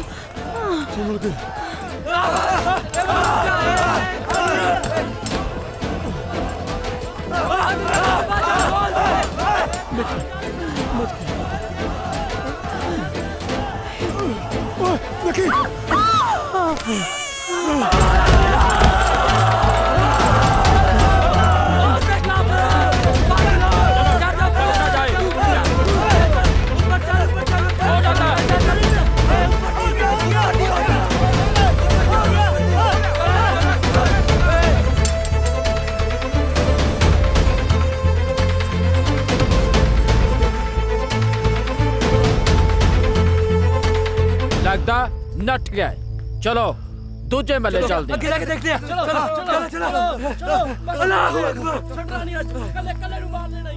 लगता नट गया है। चलो दूजे मल्ले चलते हैं। ਅੱਗੇ ਜਾ ਕੇ ਦੇਖਦੇ ਆ ਚਲੋ ਚਲੋ ਚਲੋ ਚਲੋ ਅੱਲਾਹੁ ਅਕਬਰ ਛੱਡਣਾ ਨਹੀਂ ਅੱਜ ਕੱਲੇ ਕੱਲੇ ਨੂੰ ਮਾਰ ਦੇਣਾ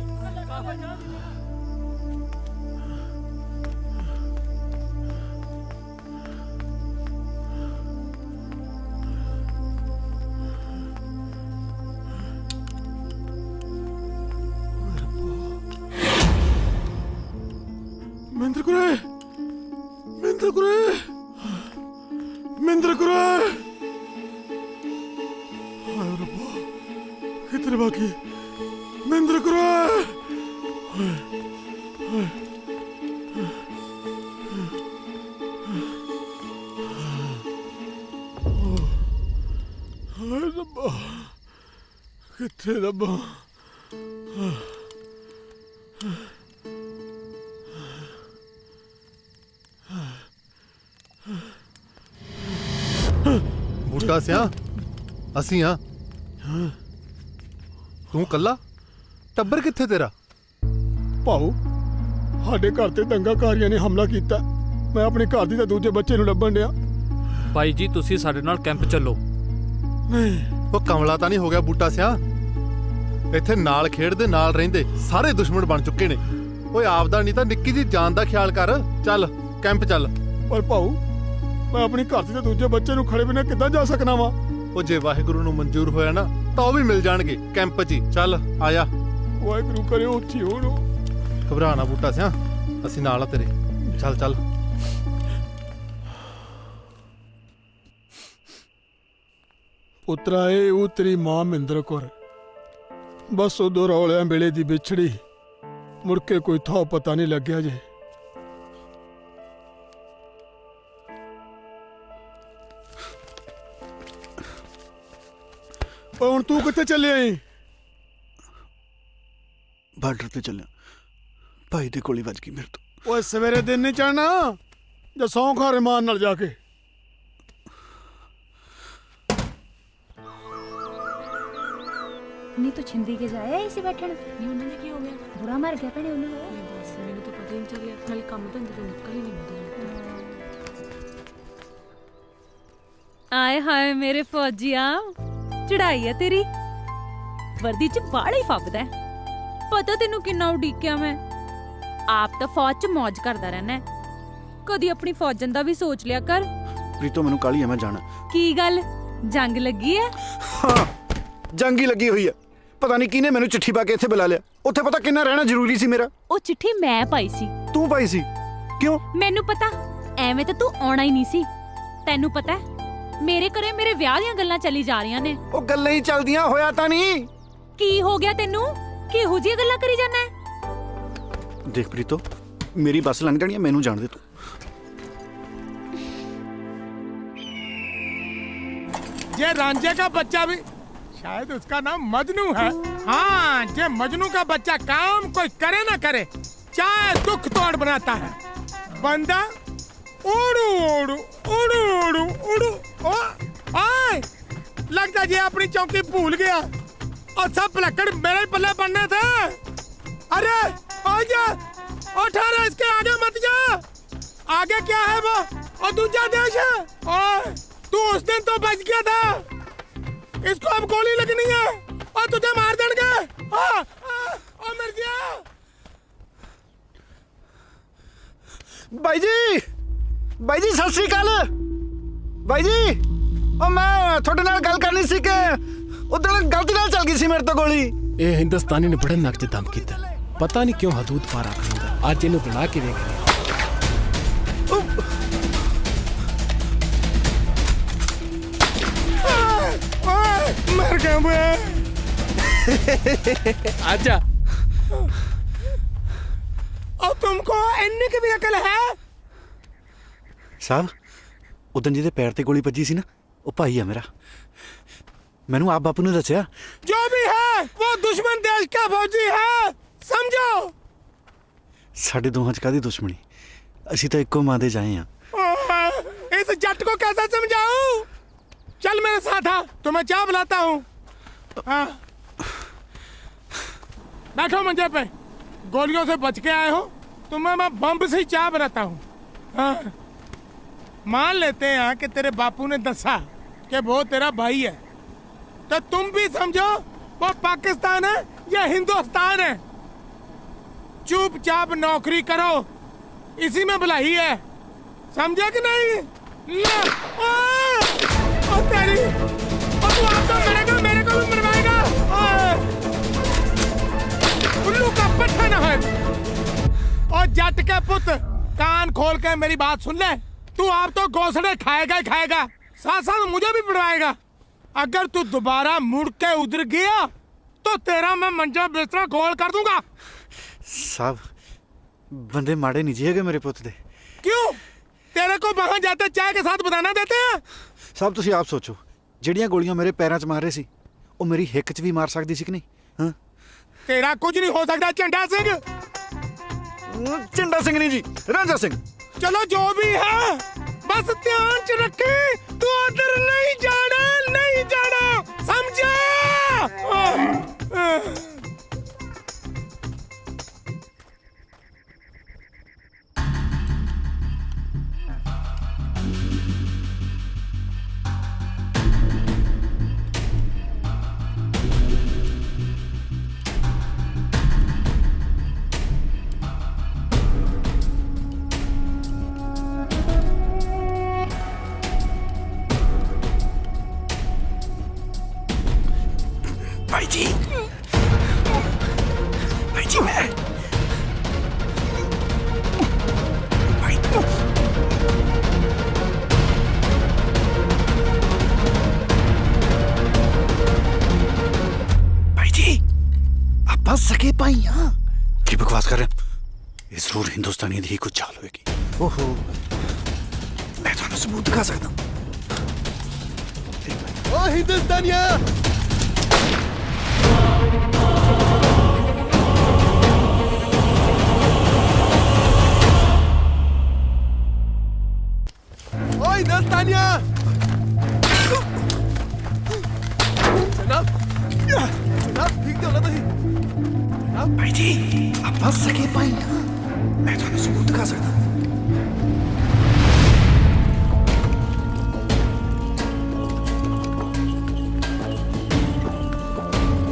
ਮਹਿੰਦਰ ਕੁਰੇ ਮਹਿੰਦਰ ਕੁਰੇ ਮਹਿੰਦਰ ਕੁਰੇ ਹਾਏ ਰੱਬਾ ਕਿੱਥੇ ਬਾਕੀ ਮਹਿੰਦਰ ਕੁਰੇ ਹਾਏ ਰੱਬਾ ਕਿੱਥੇ ਰੱਬਾ ਬੂਟਾ ਸਿਆ ਅਸੀਂ ਆ ਤੂੰ ਕੱਲਾ ਟੱਬਰ ਕਿੱਥੇ ਤੇਰਾ ਭਾਊ ਸਾਡੇ ਘਰ ਤੇ ਦੰਗਾਕਾਰੀਆਂ ਨੇ ਹਮਲਾ ਕੀਤਾ ਮੈਂ ਆਪਣੇ ਘਰ ਦੀ ਤਾਂ ਦੂਜੇ ਬੱਚੇ ਨੂੰ ਲੱਭਣ ਡਿਆ ਭਾਈ ਜੀ ਤੁਸੀਂ ਸਾਡੇ ਨਾਲ ਕੈਂਪ ਚੱਲੋ। ਨਹੀਂ ਉਹ ਕਮਲਾ ਤਾਂ ਨਹੀਂ ਹੋ ਗਿਆ ਬੂਟਾ ਸਿਆ ਇੱਥੇ ਨਾਲ ਖੇਡਦੇ ਨਾਲ ਰਹਿੰਦੇ ਸਾਰੇ ਦੁਸ਼ਮਣ ਬਣ ਚੁੱਕੇ ਨੇ ਓਏ ਆਪਦਾ ਨਹੀਂ ਤਾਂ ਨਿੱਕੀ ਜੀ ਜਾਨ ਦਾ ਖਿਆਲ ਕਰ ਚੱਲ ਕੈਂਪ ਚੱਲ ਪਰ ਭਾਊ ਮੈਂ ਆਪਣੀ ਘਰ ਦੀ ਤਾਂ ਦੂਜੇ ਬੱਚੇ ਨੂੰ ਖੜੇ ਬਿਨਾਂ ਕਿੱਦਾਂ ਜਾ ਸਕਣਾ ਵਾ ਉਹ ਜੇ ਵਾਹਿਗੁਰੂ ਨੂੰ ਮਨਜ਼ੂਰ ਹੋਇਆ ਨਾ ਤਾਂ ਉਹ ਵੀ ਮਿਲ ਜਾਣਗੇ ਕੈਂਪ 'ਚ ਹੀ ਚੱਲ ਆਇਆ ਵਾਹਿਗੁਰੂ ਕਰੇ ਉੱਥੀ ਹੋਣ ਘਬਰਾ ਨਾ ਬੂਟਾ ਸਿਆ ਅਸੀਂ ਨਾਲ ਆ ਤੇਰੇ ਚੱਲ ਚੱਲ ਪੁੱਤਰਾ ਏ ਉਹ ਤੇਰੀ ਮਾਂ ਮਹਿੰਦਰ ਕੌਰ ਬਸ ਉਦੋਂ ਰੌਲਿਆਂ ਵੇਲੇ ਦੀ ਵਿਛੜੀ ਮੁੜ ਕੇ ਕੋਈ ਥਾਂ ਪਤਾ ਨਹੀਂ ਲੱਗਿਆ ਜੇ ਹੁਣ ਤੂੰ ਕਿੱਥੇ ਚੱਲਿਆ ਏ ਬਾਰਡਰ ਤੇ ਚੱਲਿਆ ਭਾਈ ਦੇ ਗੋਲੀ ਵੱਜ ਗਈ ਮੇਰੇ ਤੋਂ ਓਏ ਸਵੇਰੇ ਦਿਨ ਨਹੀਂ ਚੜਨਾ ਜਾਂ ਸੌਂ ਖਾ ਰਮਾਨ ਨਾਲ ਜਾ ਕੇ नहीं तो छिंदी के जाए इसी बैठन नहीं उन्होंने की हो गया बुरा मर गया भैने उन्होंने बस मैंने तो पता ही नहीं चलिया कल काम धंधे तो निकल ही नहीं ਆਏ ਹਾਏ ਮੇਰੇ ਫੌਜੀਆ ਚੜਾਈ ਆ ਤੇਰੀ ਵਰਦੀ ਚ ਬਾੜਾ ਹੀ ਫੱਬਦਾ ਹੈ। ਪਤਾ ਤੈਨੂੰ ਕਿੰਨਾ ਉਡੀਕਿਆ ਮੈਂ ਆਪ ਤਾਂ ਫੌਜ ਚ ਮौज ਕਰਦਾ ਰਹਿਣਾ ਕਦੀ ਆਪਣੀ ਫੌਜਨ ਦਾ ਵੀ ਸੋਚ ਲਿਆ ਕਰ ਪ੍ਰੀਤੋ ਮੈਨੂੰ ਕਾਲੀ ਹੈ ਮੈਂ ਜਾਣਾ ਕੀ ਗੱਲ ਜੰਗ ਲੱਗੀ ਹੈ ਹਾਂ ਜੰਗ ਹੀ ਲੱਗੀ ਹੋਈ ਹੈ ਪਤਾ ਨਹੀਂ ਕਿਹਨੇ ਮੈਨੂੰ ਚਿੱਠੀ ਪਾ ਕੇ ਇੱਥੇ ਬੁਲਾ ਲਿਆ ਉੱਥੇ ਪਤਾ ਕਿੰਨਾ ਰਹਿਣਾ ਜ਼ਰੂਰੀ ਸੀ ਮੇਰਾ ਉਹ ਚਿੱਠੀ ਮੈਂ ਪਾਈ ਸੀ ਤੂੰ ਪਾਈ ਸੀ ਕਿਉਂ ਮੈਨੂੰ ਪਤਾ ਐਵੇਂ ਤਾਂ ਤੂੰ ਆਉਣਾ ਹੀ ਨਹੀਂ ਸੀ ਤੈਨੂੰ ਪਤਾ ਮੇਰੇ ਘਰੇ ਮੇਰੇ ਵਿਆਹ ਦੀਆਂ ਗੱਲਾਂ ਚੱਲੀ ਜਾ ਰਹੀਆਂ ਨੇ ਉਹ ਗੱਲਾਂ ਹੀ ਚੱਲਦੀਆਂ ਹੋਇਆ ਤਾਂ ਨਹੀਂ ਕੀ ਹੋ ਗਿਆ ਤੈਨੂੰ ਕਿਹੋ ਜਿਹੀਆਂ ਗੱਲਾਂ ਕਰੀ ਜਾਂਦਾ ਹੈ ਦੇਖ ਪ੍ਰੀਤੋ ਮੇਰੀ ਬੱਸ ਲੰਘ ਜਾਣੀ ਹੈ ਮੈਨੂੰ ਜਾਣ ਦੇ ਤੂੰ ये रांझे का बच्चा भी शायद उसका नाम मजनू है हाँ ये मजनू का बच्चा काम कोई करे ना करे चाहे दुख तोड़ बनाता है बंदा उड़ू उड़ू उड़ू उड़ू उड़ू आए लगता ये अपनी चौकी भूल गया और सब पलक्कड़ मेरे ही पल्ले पड़ने थे अरे आजा उठा इसके आगे मत जा आगे क्या है वो और दूसरा देश है ओए तू उस दिन तो बच गया था इसको अब गोली लगनी है और तुझे मार देंगे और मर गया ਬਾਈ ਜੀ ਸਤਿ ਸ੍ਰੀ ਅਕਾਲ ਬਾਈ ਜੀ ਉਹ ਮੈਂ ਤੁਹਾਡੇ ਨਾਲ ਗੱਲ ਕਰਨੀ ਸੀ ਕਿ ਉਦੋਂ ਗਲਤੀ ਨਾਲ ਚੱਲ ਗਈ ਸੀ ਮੇਰੇ ਤੋਂ ਗੋਲੀ ਇਹ ਹਿੰਦੁਸਤਾਨੀ ਨੇ ਬੜਾ ਨੱਕ 'ਚ ਦਮ ਕੀਤਾ ਪਤਾ ਨਹੀਂ ਕਿਉਂ ਹਦੂਦ ਪਾਰ ਰੱਖਦਾ ਅੱਜ ਇਹਨੂੰ ਬਣਾ ਕੇ ਵੇਖ मर गया मैं आजा और तुमको इन्ने की भी अकल है ਸਾਹਿਬ ਉਦੋਂ ਜਿਹਦੇ ਪੈਰ ਤੇ ਗੋਲੀ ਵੱਜੀ ਸੀ ਨਾ, ਉਹ ਭਾਈ ਆ ਮੇਰਾ। ਮੈਨੂੰ ਆਪ ਬਾਪੂ ਨੇ ਦੱਸਿਆ। जो भी है वो दुश्मन देश का फौजी है, समझो। ਸਾਡੇ ਦੋਹਾਂ 'ਚ ਕਾਹਦੀ ਦੁਸ਼ਮਣੀ? ਅਸੀਂ ਤਾਂ ਇੱਕੋ ਮਾਂ ਦੇ ਜਾਏ ਆ। इस जट को कैसे समझाऊं? चल मेरे साथ आ, तुम्हें चाय बुलाता हूँ। हाँ। बैठो मंजे पे, गोलियों से बच के आए हो, तुम्हें मैं बम से चाय बनाता हूँ। हाँ। मान लेते हैं कि तेरे बापू ने दसा कि वो तेरा भाई है, तो तुम भी समझो वो पाकिस्तान है या हिंदुस्तान है। चुपचाप नौकरी करो, इसी में भलाई है, समझे कि नहीं? ले ओ तेरी, ओ तू आप तो मरेगा, मेरे को भी मरवाएगा। उल्लू का पट्टा ना है। और जट के पुत, कान खोल के मेरी बात सुन ले। तू आप तो घोंसड़े खाएगा ही खाएगा, साथ साथ मुझे भी पड़वाएगा। अगर तू दोबारा मुड़ के उधर गया तो तेरा मैं मंजा बिस्तरा गोल कर दूंगा। साहब, बंदे माड़े नहीं जी है मेरे पुत दे। क्यों? तेरे को वहां जाते चाय के साथ बताना देते हैं? साहब तुसी आप सोचो, ਜਿਹੜੀਆਂ ਗੋਲੀਆਂ ਮੇਰੇ ਪੈਰਾਂ 'ਚ ਮਾਰ ਰਹੇ ਸੀ, ਉਹ ਮੇਰੀ ਹਿੱਕ 'ਚ ਵੀ ਮਾਰ ਸਕਦੀ ਸੀ ਕਿ ਨਹੀਂ? ਹਾਂ, तेरा कुछ नहीं हो सकता झंडा सिंह। झंडा सिंह नहीं जी, रांझा सिंह। चलो जो भी है, बस ध्यान च रखे, तू उधर नहीं जाना, नहीं जाना, समझा? भाई जी, भाई जी मैं भाई भाई जी, आप बस सके भाई यहाँ की बकवास कर रहे हैं? ये जरूर हिंदुस्तानी ही कुछ चाल होगी। ओहो, मैं तो सबूत दिखा सकता हूँ। ओ हिंदुस्तानिया, ओए दस्तानिया, जनाब, जनाब ठीक तो लगा ही। जनाब भाई जी, आप बस सके भाई यहाँ, मैं तो सबूत दिखा सकता हूँ।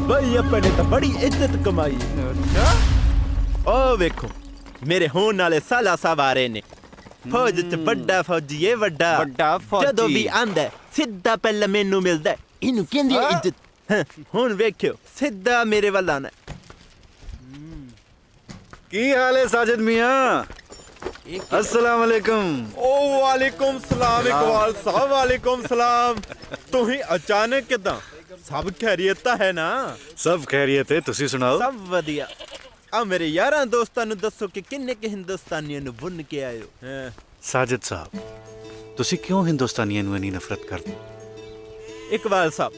भाई अपने तो बड़ी इज्जत कमाई। ओ वेखो मेरे होने वाले साला सवारे ने फौज च बड़ा फौजी, बड़ा जदों भी आंदा सीधा पहले मैनू मिलदा, इनू कहंदी इज्जत। हुण वेखियो सीधा मेरे वाल आना। की हाल है साजिद मियां? अस्सलाम वालेकुम। ओ वालेकुम सलाम इकबाल साहब, वालेकुम सलाम। तू ही अचानक किदां? सब खैरियत है ना? सब खैरियत है, तुसी सुनाओ? सब वधिया। आ मेरे यारां दोस्तां नू दसो कि किन्ने के हिंदुस्तानियां नू बुन के आए हो? साजिद साहब, तुसी क्यों हिंदुस्तानियां नू इन्नी नफरत करदे? इकबाल साहब,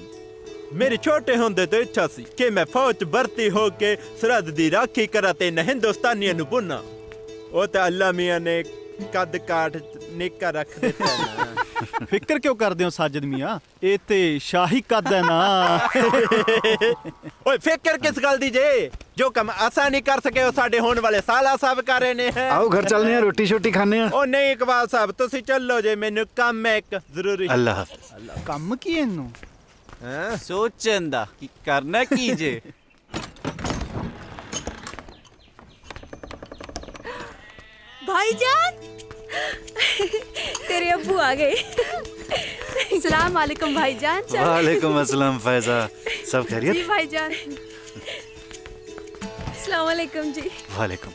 मेरी छोटे होंदे तो इच्छा सी कि मैं फौज भर्ती होके सरहद दी राखी करा ते न हिंदुस्तानियां नू बुना। ओ ते अल्लाह मियां ने कद काठ नेका रख दिता ना। फिक्र क्यों करदे हो साजिद मियां? ए ते शाही कद है ना। ओए फिक्र किस गल दी जे? जो कम असा नहीं कर सके ओ साडे होने वाले साला साहब कर रहे ने। आओ घर चलने हैं, रोटी शोटी खाने हैं। ओ नहीं इकबाल साहब, तुसी चलो जे, मैनू काम है एक जरूरी। अल्लाह हाफिज। कम की इनू सोचन दा करना की जे। भाईजान, तेरे अब्बू आ गए। सलाम वालेकुम भाईजान। वालेकुम अस्सलाम फैजा, सब खैरियत? जी भाईजान। सलाम वालेकुम जी। वालेकुम।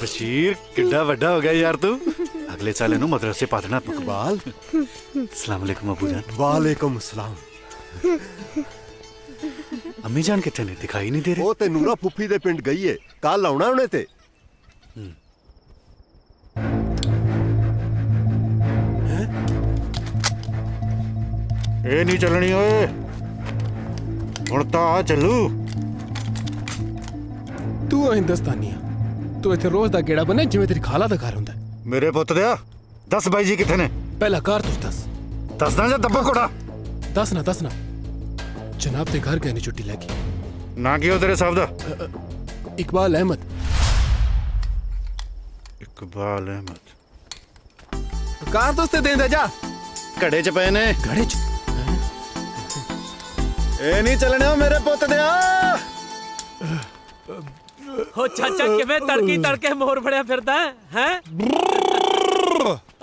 बशीर किड्डा वड्डा हो गया यार तू। अगले साल इनू मदरसे पा देना। इकबाल, अस्सलाम वालेकुम अबू जान। वालेकुम सलाम। अम्मी जान कितने ने? दिखाई नहीं दे रहे। ਉਹ ਤੇ ਨੂਰਾ ਫੁੱਫੀ ਦੇ ਪਿੰਡ ਗਈ ਏ, ਕੱਲ ਆਉਣਾ ਉਹਨੇ ਤੇ। ਇਹ ਨਹੀਂ ਚੱਲਣੀ ਓਏ ਹੁਣ ਤਾਂ ਆ ਚੱਲੂ ਤੂੰ ਹਿੰਦੁਸਤਾਨੀ ਆ ਤੂੰ ਇੱਥੇ ਰੋਜ਼ ਦਾ ਗੇੜਾ ਬਣੇ ਜਿਵੇਂ ਤੇਰੀ ਖਾਲਾ ਦਾ ਘਰ ਹੁੰਦਾ ਮੇਰੇ ਪੁੱਤ ਦਿਆ ਦੱਸ ਬਾਈ ਜੀ ਕਿੱਥੇ ਨੇ ਪਹਿਲਾ ਘਰ ਤੂੰ ਦੱਸ ਦੱਸਦਾ ਜਾਂ ਦੱਬਾ ਘੋੜਾ ਦੱਸਣਾ ਜਨਾਬ ਦੇ ਘਰ ਗਏ ਨੇ ਛੁੱਟੀ ਲੈ ਕੇ ਨਾ ਕੀ ਹੋ ਤੇਰੇ ਸਾਹਿਬ ਦਾ ਇਕਬਾਲ ਅਹਿਮਦ ਇਕਬਾਲ ਅਹਿਮਦ ਕਾਰ ਦੋਸਤੇ ਦੇਂਦਾ ਜਾ ਘੜੇ ਚ ਪਏ ਨੇ ਘੜੇ ਚ ਇਹ ਨਹੀਂ ਚੱਲਣਾ ਮੇਰੇ ਪੁੱਤ ਦਿਆ ਹੋ ਚਾਚਾ ਕਿਵੇਂ ਤੜਕੀ ਤੜਕੇ ਮੋਰ ਫੜਿਆ ਫਿਰਦਾ ਹੈ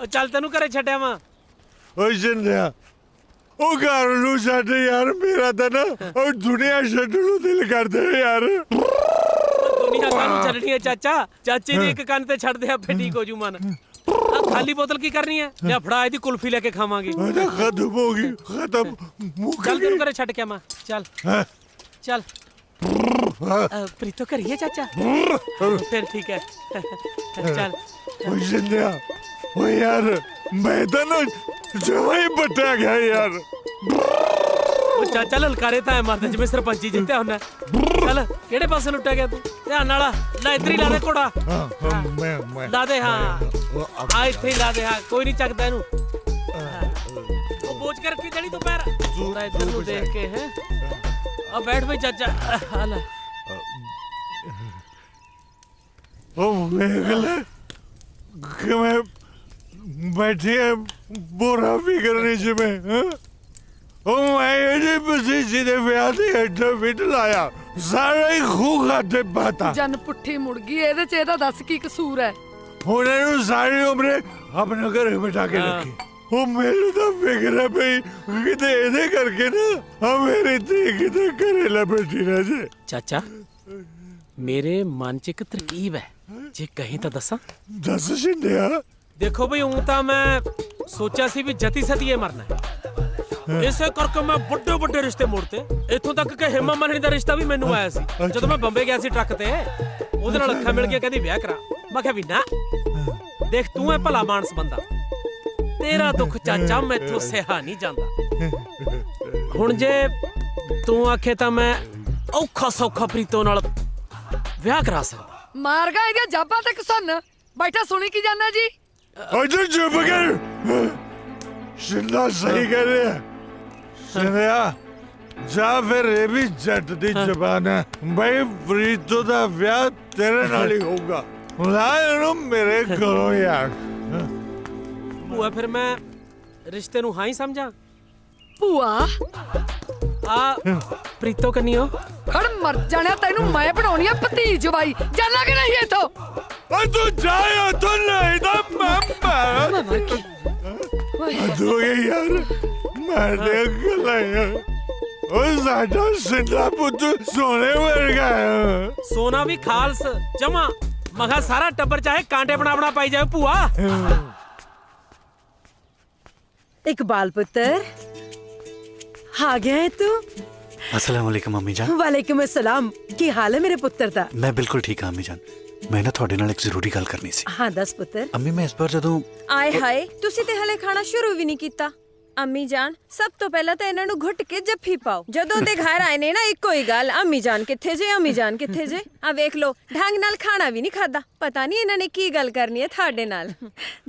ਚੱਲ ਤੈਨੂੰ ਘਰੇ ਛੱਡਿਆ ਵਾ ਓਏ ਜਿੰਦਿਆ ਉਹ ਘਰ ਨੂੰ ਛੱਡ ਯਾਰ ਮੇਰਾ ਤਾਂ ਨਾ ਉਹ ਦੁਨੀਆ ਛੱਡਣ ਨੂੰ ਦਿਲ ਕਰਦਾ ਯਾਰ ਦੁਨੀਆ ਕਾਹਨੂੰ ਛੱਡਣੀ ਹੈ ਚਾਚਾ ਚਾਚੇ ਦੀ ਇੱਕ ਕੰਨ ਤੇ ਛੱਡ ਦੇ ਆਪੇ ਠੀਕ ਹੋ ਜੂ ਮਨ ਆ ਖਾਲੀ ਬੋਤਲ ਕੀ ਕਰਨੀ ਹੈ ਲਿਆ ਫੜਾ ਇਹਦੀ ਕੁਲਫੀ ਲੈ ਕੇ ਖਾਵਾਂਗੇ ਖਤਮ ਹੋ ਗਈ ਖਤਮ ਚੱਲ ਤੈਨੂੰ ਘਰੇ ਛੱਡ ਕੇ ਆਵਾਂ ਚੱਲ ਚੱਲ ਪ੍ਰੀਤੋ ਕਰੀਏ ਚਾਚਾ ਫਿਰ ਠੀਕ ਹੈ ਚੱਲ ਓਏ ਜਿੰਦਿਆ ਓ ਯਾਰ ਮੈਂ ਤਾਂ ਨਾ ਜਮਾਂ ਹੀ ਪੱਟਿਆ ਗਿਆ ਯਾਰ ਉਹ ਚਾਚਾ ਲਲਕਾਰੇ ਤਾਂ ਮਰਦਾ ਜਿਵੇਂ ਸਰਪੰਚੀ ਜਿੱਤਿਆ ਹੁੰਦਾ ਚੱਲ ਕਿਹੜੇ ਪਾਸੇ ਲੁੱਟਿਆ ਗਿਆ ਤੂੰ ਧਿਆਨ ਨਾਲ ਲੈ ਇੱਧਰ ਹੀ ਲਾ ਦੇ ਘੋੜਾ ਮੈਂ ਲਾ ਦੇ ਹਾਂ ਆ ਇੱਥੇ ਹੀ ਲਾ ਦੇ ਹਾਂ ਕੋਈ ਨਹੀਂ ਚੱਕਦਾ ਇਹਨੂੰ ਉਹ ਬੋਝ ਕੇ ਰੱਖੀ ਜਣੀ ਤੂੰ ਪੈਰ ਥੋੜਾ ਇੱਧਰ ਨੂੰ ਦੇਖ ਕੇ ਹੈ ਆ ਬੈਠ ਬਈ ਚਾਚਾ ਆ ਲੈ ਉਹ ਵੇਖ ਲੈ ਕਿਵੇਂ ਬੈਠੇ ਬੋਰਾ ਵੀ ਕਰਨੇ ਜਿਵੇਂ ਉਹ ਮੈਂ ਇਹਦੇ ਬਸੀ ਜਿਹਦੇ ਵਿਆਹ ਤੇ ਐਡਾ ਵਿਟ ਲਾਇਆ ਸਾਰਾ ਹੀ ਖੂਹ ਖਾਤੇ ਪਾਤਾ ਜਨ ਪੁੱਠੀ ਮੁੜ ਗਈ ਇਹਦੇ ਚ ਇਹਦਾ ਦੱਸ ਕੀ ਕਸੂਰ ਹੈ ਹੁਣ ਇਹਨੂੰ ਸਾਰੀ ਉਮਰ ਆਪਣੇ ਘਰੇ ਬਿਠਾ ਕੇ ਰੱਖੀ ਉਹ ਮੈਨੂੰ ਤਾਂ ਫਿਕਰ ਹੈ ਬਈ ਕਿਤੇ ਇਹਦੇ ਕਰਕੇ ਨਾ ਆ ਮੇਰੀ ਧੀ ਕਿਤੇ ਘਰੇ ਲੈ ਬੈਠੀ ਰਹਿ ਜੇ ਚਾਚਾ ਮੇਰੇ ਮਨ 'ਚ ਇੱਕ ਤਰਕੀਬ ਹੈ ਜੇ ਕਹੀਂ ਤਾਂ ਦੱਸਾਂ ਦੱਸ ਸਿੰਧਿਆ ਦੇਖੋ ਬਈ ਹੁਣ ਤਾਂ ਮੈਂ ਸੋਚਿਆ ਸੀ ਵੀ ਜਤੀ ਸਤੀਏ ਮਰਨਾ ਇਸੇ ਕਰਕੇ ਮੈਂ ਵੱਡੇ ਵੱਡੇ ਰਿਸ਼ਤੇ ਮੋੜਤੇ ਇੱਥੋਂ ਤੱਕ ਕਿ ਹਿਮਾ ਮਾਲਣੀ ਦਾ ਰਿਸ਼ਤਾ ਵੀ ਮੈਨੂੰ ਆਇਆ ਸੀ ਜਦੋਂ ਮੈਂ ਬੰਬੇ ਗਿਆ ਸੀ ਟਰੱਕ ਤੇ ਉਹਦੇ ਨਾਲ ਅੱਖਾਂ ਮਿਲ ਕੇ ਕਹਿੰਦੀ ਵਿਆਹ ਕਰਾ ਮੈਂ ਕਿਹਾ ਵੀ ਨਾ ਦੇਖ ਤੂੰ ਹੈ ਭਲਾ ਮਾਨਸ ਬੰਦਾ ਤੇਰਾ ਦੁੱਖ ਚਾਚਾ ਮੈਥੋਂ ਸਹਾ ਨਹੀਂ ਜਾਂਦਾ ਹੁਣ ਜੇ ਤੂੰ ਆਖੇ ਤਾਂ ਮੈਂ ਔਖਾ ਸੌਖਾ ਪ੍ਰੀਤੋ ਨਾਲ ਵਿਆਹ ਕਰਾ ਸਕਦਾ ਮਾਰ ਗਾ ਇਹਦੀਆਂ ਜਾਬਾਂ ਤੇ ਕਿਸਨ ਬੈਠਾ ਸੁਣੀ ਕੀ ਜਾਨਾ ਜੀ ਅਜੇ ਚੁੱਪ ਕਰ ਸਿੰਧਾ ਸਹੀ ਕਹਿ ਰਿਹਾ ਸਿੰਧਿਆ ਜਾਂ ਫਿਰ ਇਹ ਵੀ ਜੱਟ ਦੀ ਜ਼ਬਾਨ ਹੈ ਬਈ ਪ੍ਰੀਤੋ ਦਾ ਵਿਆਹ ਤੇਰੇ ਨਾਲ ਹੀ ਹੋਊਗਾ ਲਾ ਇਹਨੂੰ ਮੇਰੇ ਕੋਲੋਂ ਯਾਰ ਭੂਆ ਫਿਰ ਮੈਂ ਰਿਸ਼ਤੇ ਨੂੰ ਹਾਂ ਹੀ ਸਮਝਾਂ ਭੂਆ ਆ ਪ੍ਰੀਤੋ ਕੰਨੀਓ ਖੜ ਮਰ ਜਾਣਿਆ ਤੈਨੂੰ ਮੈਂ ਬਣਾਉਣੀ ਆ ਭਤੀਜ ਬਾਈ ਜਾਣਾ ਕਿ ਨਹੀਂ ਇਥੋਂ ਓਏ ਤੂੰ ਜਾਇਆ ਤੂੰ ਨਹੀਂ ਤਾਂ ਮੈਂ ਅਦੋਗੇ ਯਾਰ ਮੈਂ ਦੇ ਗੱਲਾਂ ਯਾਰ ਓਏ ਸਾਡਾ ਸਿੰਧਾ ਪੁੱਤ ਸੋਨੇ ਵਰਗਾ ਹੈ ਸੋਨਾ ਵੀ ਖਾਲਸ ਜਮਾ ਮਗਾ ਸਾਰਾ ਟੱਬਰ ਚਾਹੇ ਕਾਂਟੇ ਬਣਾ ਪਾਈ ਜਾਵੇ ਭੂਆ इकबाल पुत्र आ गया है तू अस्सलाम वालेकुम अम्मी जान वालेकुम अस्सलाम की हाल है मेरे पुत्र दा मैं बिल्कुल ठीक हाँ अम्मी जान मैं ना ਤੁਹਾਡੇ ਨਾਲ ਇੱਕ ਜ਼ਰੂਰੀ ਗੱਲ ਕਰਨੀ ਸੀ हाँ दस पुत्र ਅੰਮੀ ਮੈਂ ਇਸ ਵਾਰ ਜਦੋਂ ਆਏ ਹਾਏ ਤੁਸੀਂ ਤੇ ਹਲੇ ਖਾਣਾ ਸ਼ੁਰੂ ਵੀ ਨਹੀਂ ਕੀਤਾ ਅੰਮੀ ਜਾਨ ਸਭ ਤੋਂ ਪਹਿਲਾਂ ਤਾਂ ਇਹਨਾਂ ਨੂੰ ਘੁੱਟ ਕੇ ਜੱਫੀ ਪਾਓ ਜਦੋਂ ਦੇ ਘਰ ਆਏ ਨੇ ਨਾ ਇੱਕੋ ਹੀ ਗੱਲ ਅੰਮੀ ਜਾਨ ਕਿੱਥੇ ਜੇ ਅੰਮੀ ਜਾਨ ਕਿੱਥੇ ਜੇ ਆ ਵੇਖ ਲੋ ਢੰਗ ਨਾਲ ਖਾਣਾ ਵੀ ਨਹੀਂ ਖਾਦਾ ਪਤਾ ਨਹੀਂ ਇਹਨਾਂ ਨੇ ਕੀ ਗੱਲ ਕਰਨੀ ਹੈ ਤੁਹਾਡੇ ਨਾਲ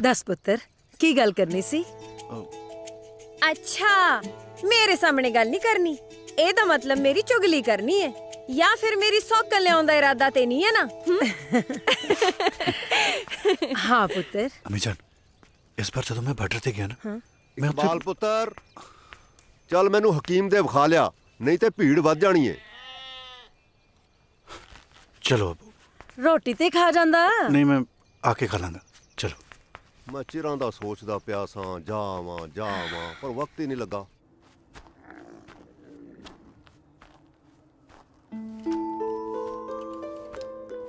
दस पुत्र की गल करनी सी अच्छा मेरे सामने गल नहीं करनी ਇਹਦਾ ਮਤਲਬ ਮੇਰੀ ਚੁਗਲੀ ਕਰਨੀ ਹੈ ਜਾਂ ਫਿਰ ਮੇਰੀ ਸੌਕਲ ਲਿਆਉਣ ਦਾ ਇਰਾਦਾ ਤੇ ਨਹੀਂ ਹੈ ਨਾ हाँ पुत्र अम्मी जान इस बार ਜਦੋਂ ਮੈਂ ਬਾਰਡਰ ਤੇ ਗਿਆ ਨਾ ਮੈਂ ਉੱਥੇ ਬਾਲ ਪੁੱਤਰ ਚੱਲ ਮੈਨੂੰ ਹਕੀਮ ਦੇ ਵਿਖਾ ਲਿਆ ਨਹੀਂ ਤੇ ਭੀੜ ਵੱਧ ਜਾਣੀ ਏ ਚਲੋ रोटी ते खा जांदा ਨਹੀਂ ਮੈਂ ਆ ਕੇ ਖਾ ਲਾਂਗਾ ਚਲੋ ਮੈਂ ਚਿਰਾਂ ਦਾ ਸੋਚਦਾ ਪਿਆ ਸਾਂ ਜਾਵਾਂ ਪਰ ਵਕਤ ਹੀ ਨਹੀਂ ਲੱਗਾ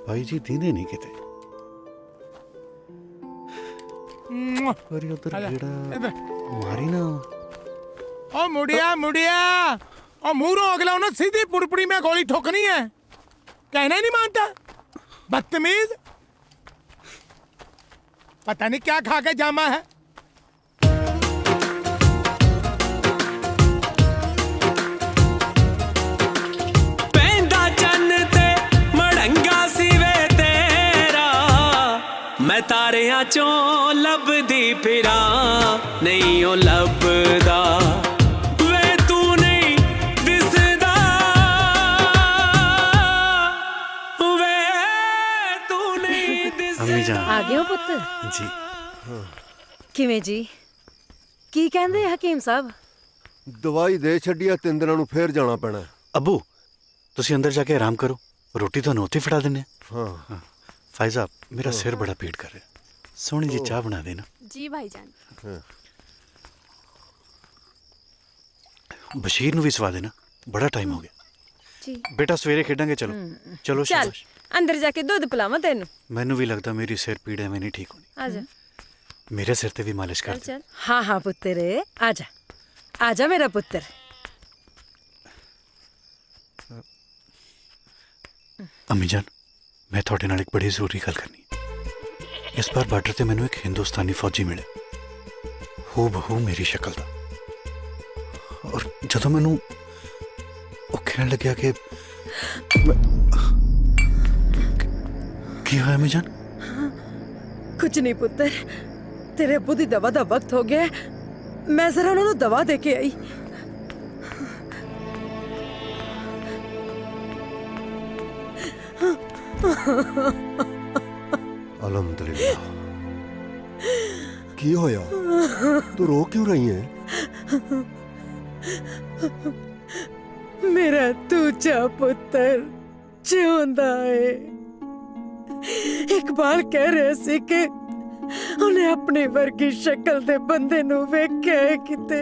ਭਾਈ ਜੀ ਦੀਨੇ ਨਹੀਂ ਕਿਤੇ ਉਧਰ ਜਿਹੜਾ ਮਾਰੀ ਨਾ ओ मुड़िया मुड़िया ओ मुंह अगला उन्हें सीधी पुड़पुड़ी में गोली ठोकनी है कहना ही नहीं मानता बदतमीज पता नहीं क्या खा के जामा है मैं तारियां चों लभदी फिरां नहीं ओ लभदा वे तू नहीं दिसदा वे तू नहीं अम्मी जान आ गए हो पुत्र जी किवें जी की कहंदे हकीम साहब ਦਵਾਈ ਦੇ ਛੱਡੀ ਆ 3 ਦਿਨਾਂ ਨੂੰ ਫੇਰ ਜਾਣਾ ਪੈਣਾ अबू ਤੁਸੀਂ ਅੰਦਰ ਜਾ ਕੇ ਆਰਾਮ ਕਰੋ ਰੋਟੀ ਤੁਹਾਨੂੰ ਉੱਥੇ ਫੜਾ ਦਿੰਨੇ ਹਾਂ ਫਾਇਜ਼ਾ ਮੇਰਾ ਸਿਰ ਬੜਾ ਪੀੜ ਕਰ ਰਿਹਾ ਸੋਹਣੀ ਜੀ ਚਾਹ ਬਣਾ ਦੇਣਾ जी भाईजान ਬਸ਼ੀਰ ਨੂੰ ਵੀ ਸਵਾ ਦੇਣਾ ਬੜਾ ਟਾਈਮ ਹੋ ਗਿਆ जी ਬੇਟਾ ਸਵੇਰੇ ਖੇਡਾਂਗੇ ਚਲੋ ਚਲੋ चल ਸ਼ਾਬਾਸ਼ अंदर जाके दूध पिलावा तेनू ਮੈਨੂੰ ਵੀ ਲੱਗਦਾ ਮੇਰੀ ਸਿਰ ਪੀੜ ਐਵੇਂ ਨਹੀਂ ਠੀਕ ਹੋਣੀ आजा ਮੇਰੇ ਸਿਰ ਤੇ ਵੀ ਮਾਲਿਸ਼ ਕਰ चल ਦੇ चल हाँ हाँ पुत्र आजा आजा मेरा पुत्र अम्मी जान मैं थोड़े नाल एक बड़ी जरूरी गल करनी इस बार बार्डर ते मैनू एक हिंदुस्तानी फौजी मिले हू बहू मेरी शक्ल दा और जदों मैनू वो कहन लग्या कि की होया अम्मी जान कुछ नहीं पुत्र तेरे अब्बू दी दवा दा वक्त हो गया मैं जरा उन्होंने दवा दे के आई ਅਲਹਮਦੁਲਿਲਾ ਕੀ ਹੋਇਆ ਤੂੰ ਰੋ ਕਿਉਂ ਰਹੀ ਹੈ मेरा दूजा पुत्र जिਉਂਦਾ है इकबाल कह रहे सी कि उन्हें अपनी वर्गी शक्ल दे बंदे नू वेख्या है किते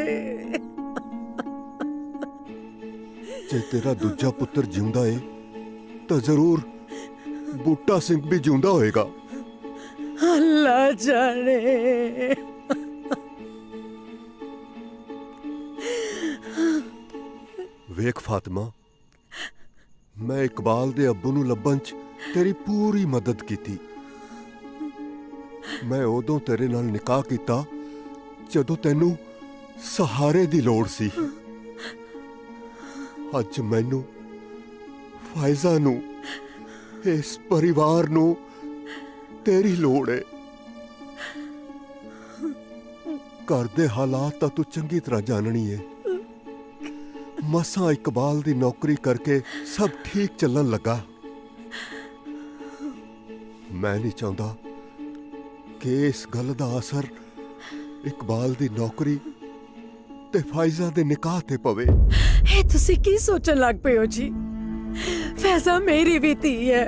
ਜੇ ਤੇਰਾ ਦੂਜਾ ਪੁੱਤਰ ਜਿਉਂਦਾ ਏ ਤਾਂ ਜ਼ਰੂਰ ਬੂਟਾ ਸਿੰਘ ਵੀ ਜਿਉਂਦਾ ਹੋਏਗਾ अल्लाह जाने ਵੇਖ ਫਾਤਿਮਾ ਮੈਂ ਇਕਬਾਲ ਦੇ ਅੱਬੂ ਨੂੰ ਲੱਭਣ 'ਚ ਤੇਰੀ ਪੂਰੀ ਮਦਦ ਕੀਤੀ ਮੈਂ ਉਦੋਂ ਤੇਰੇ ਨਾਲ ਨਿਕਾਹ ਕੀਤਾ ਜਦੋਂ ਤੈਨੂੰ ਸਹਾਰੇ ਦੀ ਲੋੜ ਸੀ ਅੱਜ ਮੈਨੂੰ ਫਾਇਜ਼ਾ ਨੂੰ ਇਸ ਪਰਿਵਾਰ ਨੂੰ ਤੇਰੀ ਲੋੜ ਹੈ ਘਰ ਦੇ ਹਾਲਾਤ ਤਾਂ ਤੂੰ ਚੰਗੀ ਤਰ੍ਹਾਂ ਜਾਣਨੀ ਹੈ ਮਸਾਂ ਇਕਬਾਲ ਦੀ ਨੌਕਰੀ ਕਰਕੇ ਸਭ ਠੀਕ ਚੱਲਣ ਲੱਗਾ ਮੈਂ ਨਹੀਂ ਚਾਹੁੰਦਾ ਕਿ ਇਸ ਗੱਲ ਦਾ ਅਸਰ ਇਕਬਾਲ ਦੀ ਨੌਕਰੀ ਤੇ ਫਾਇਜ਼ਾ ਦੇ ਨਿਕਾਹ ਤੇ ਪਵੇ ਇਹ ਤੁਸੀਂ ਕੀ ਸੋਚਣ ਲੱਗ ਪਏ ਹੋ ਜੀ ਫੈਜ਼ਾ ਮੇਰੀ ਵੀ ਧੀ ਹੈ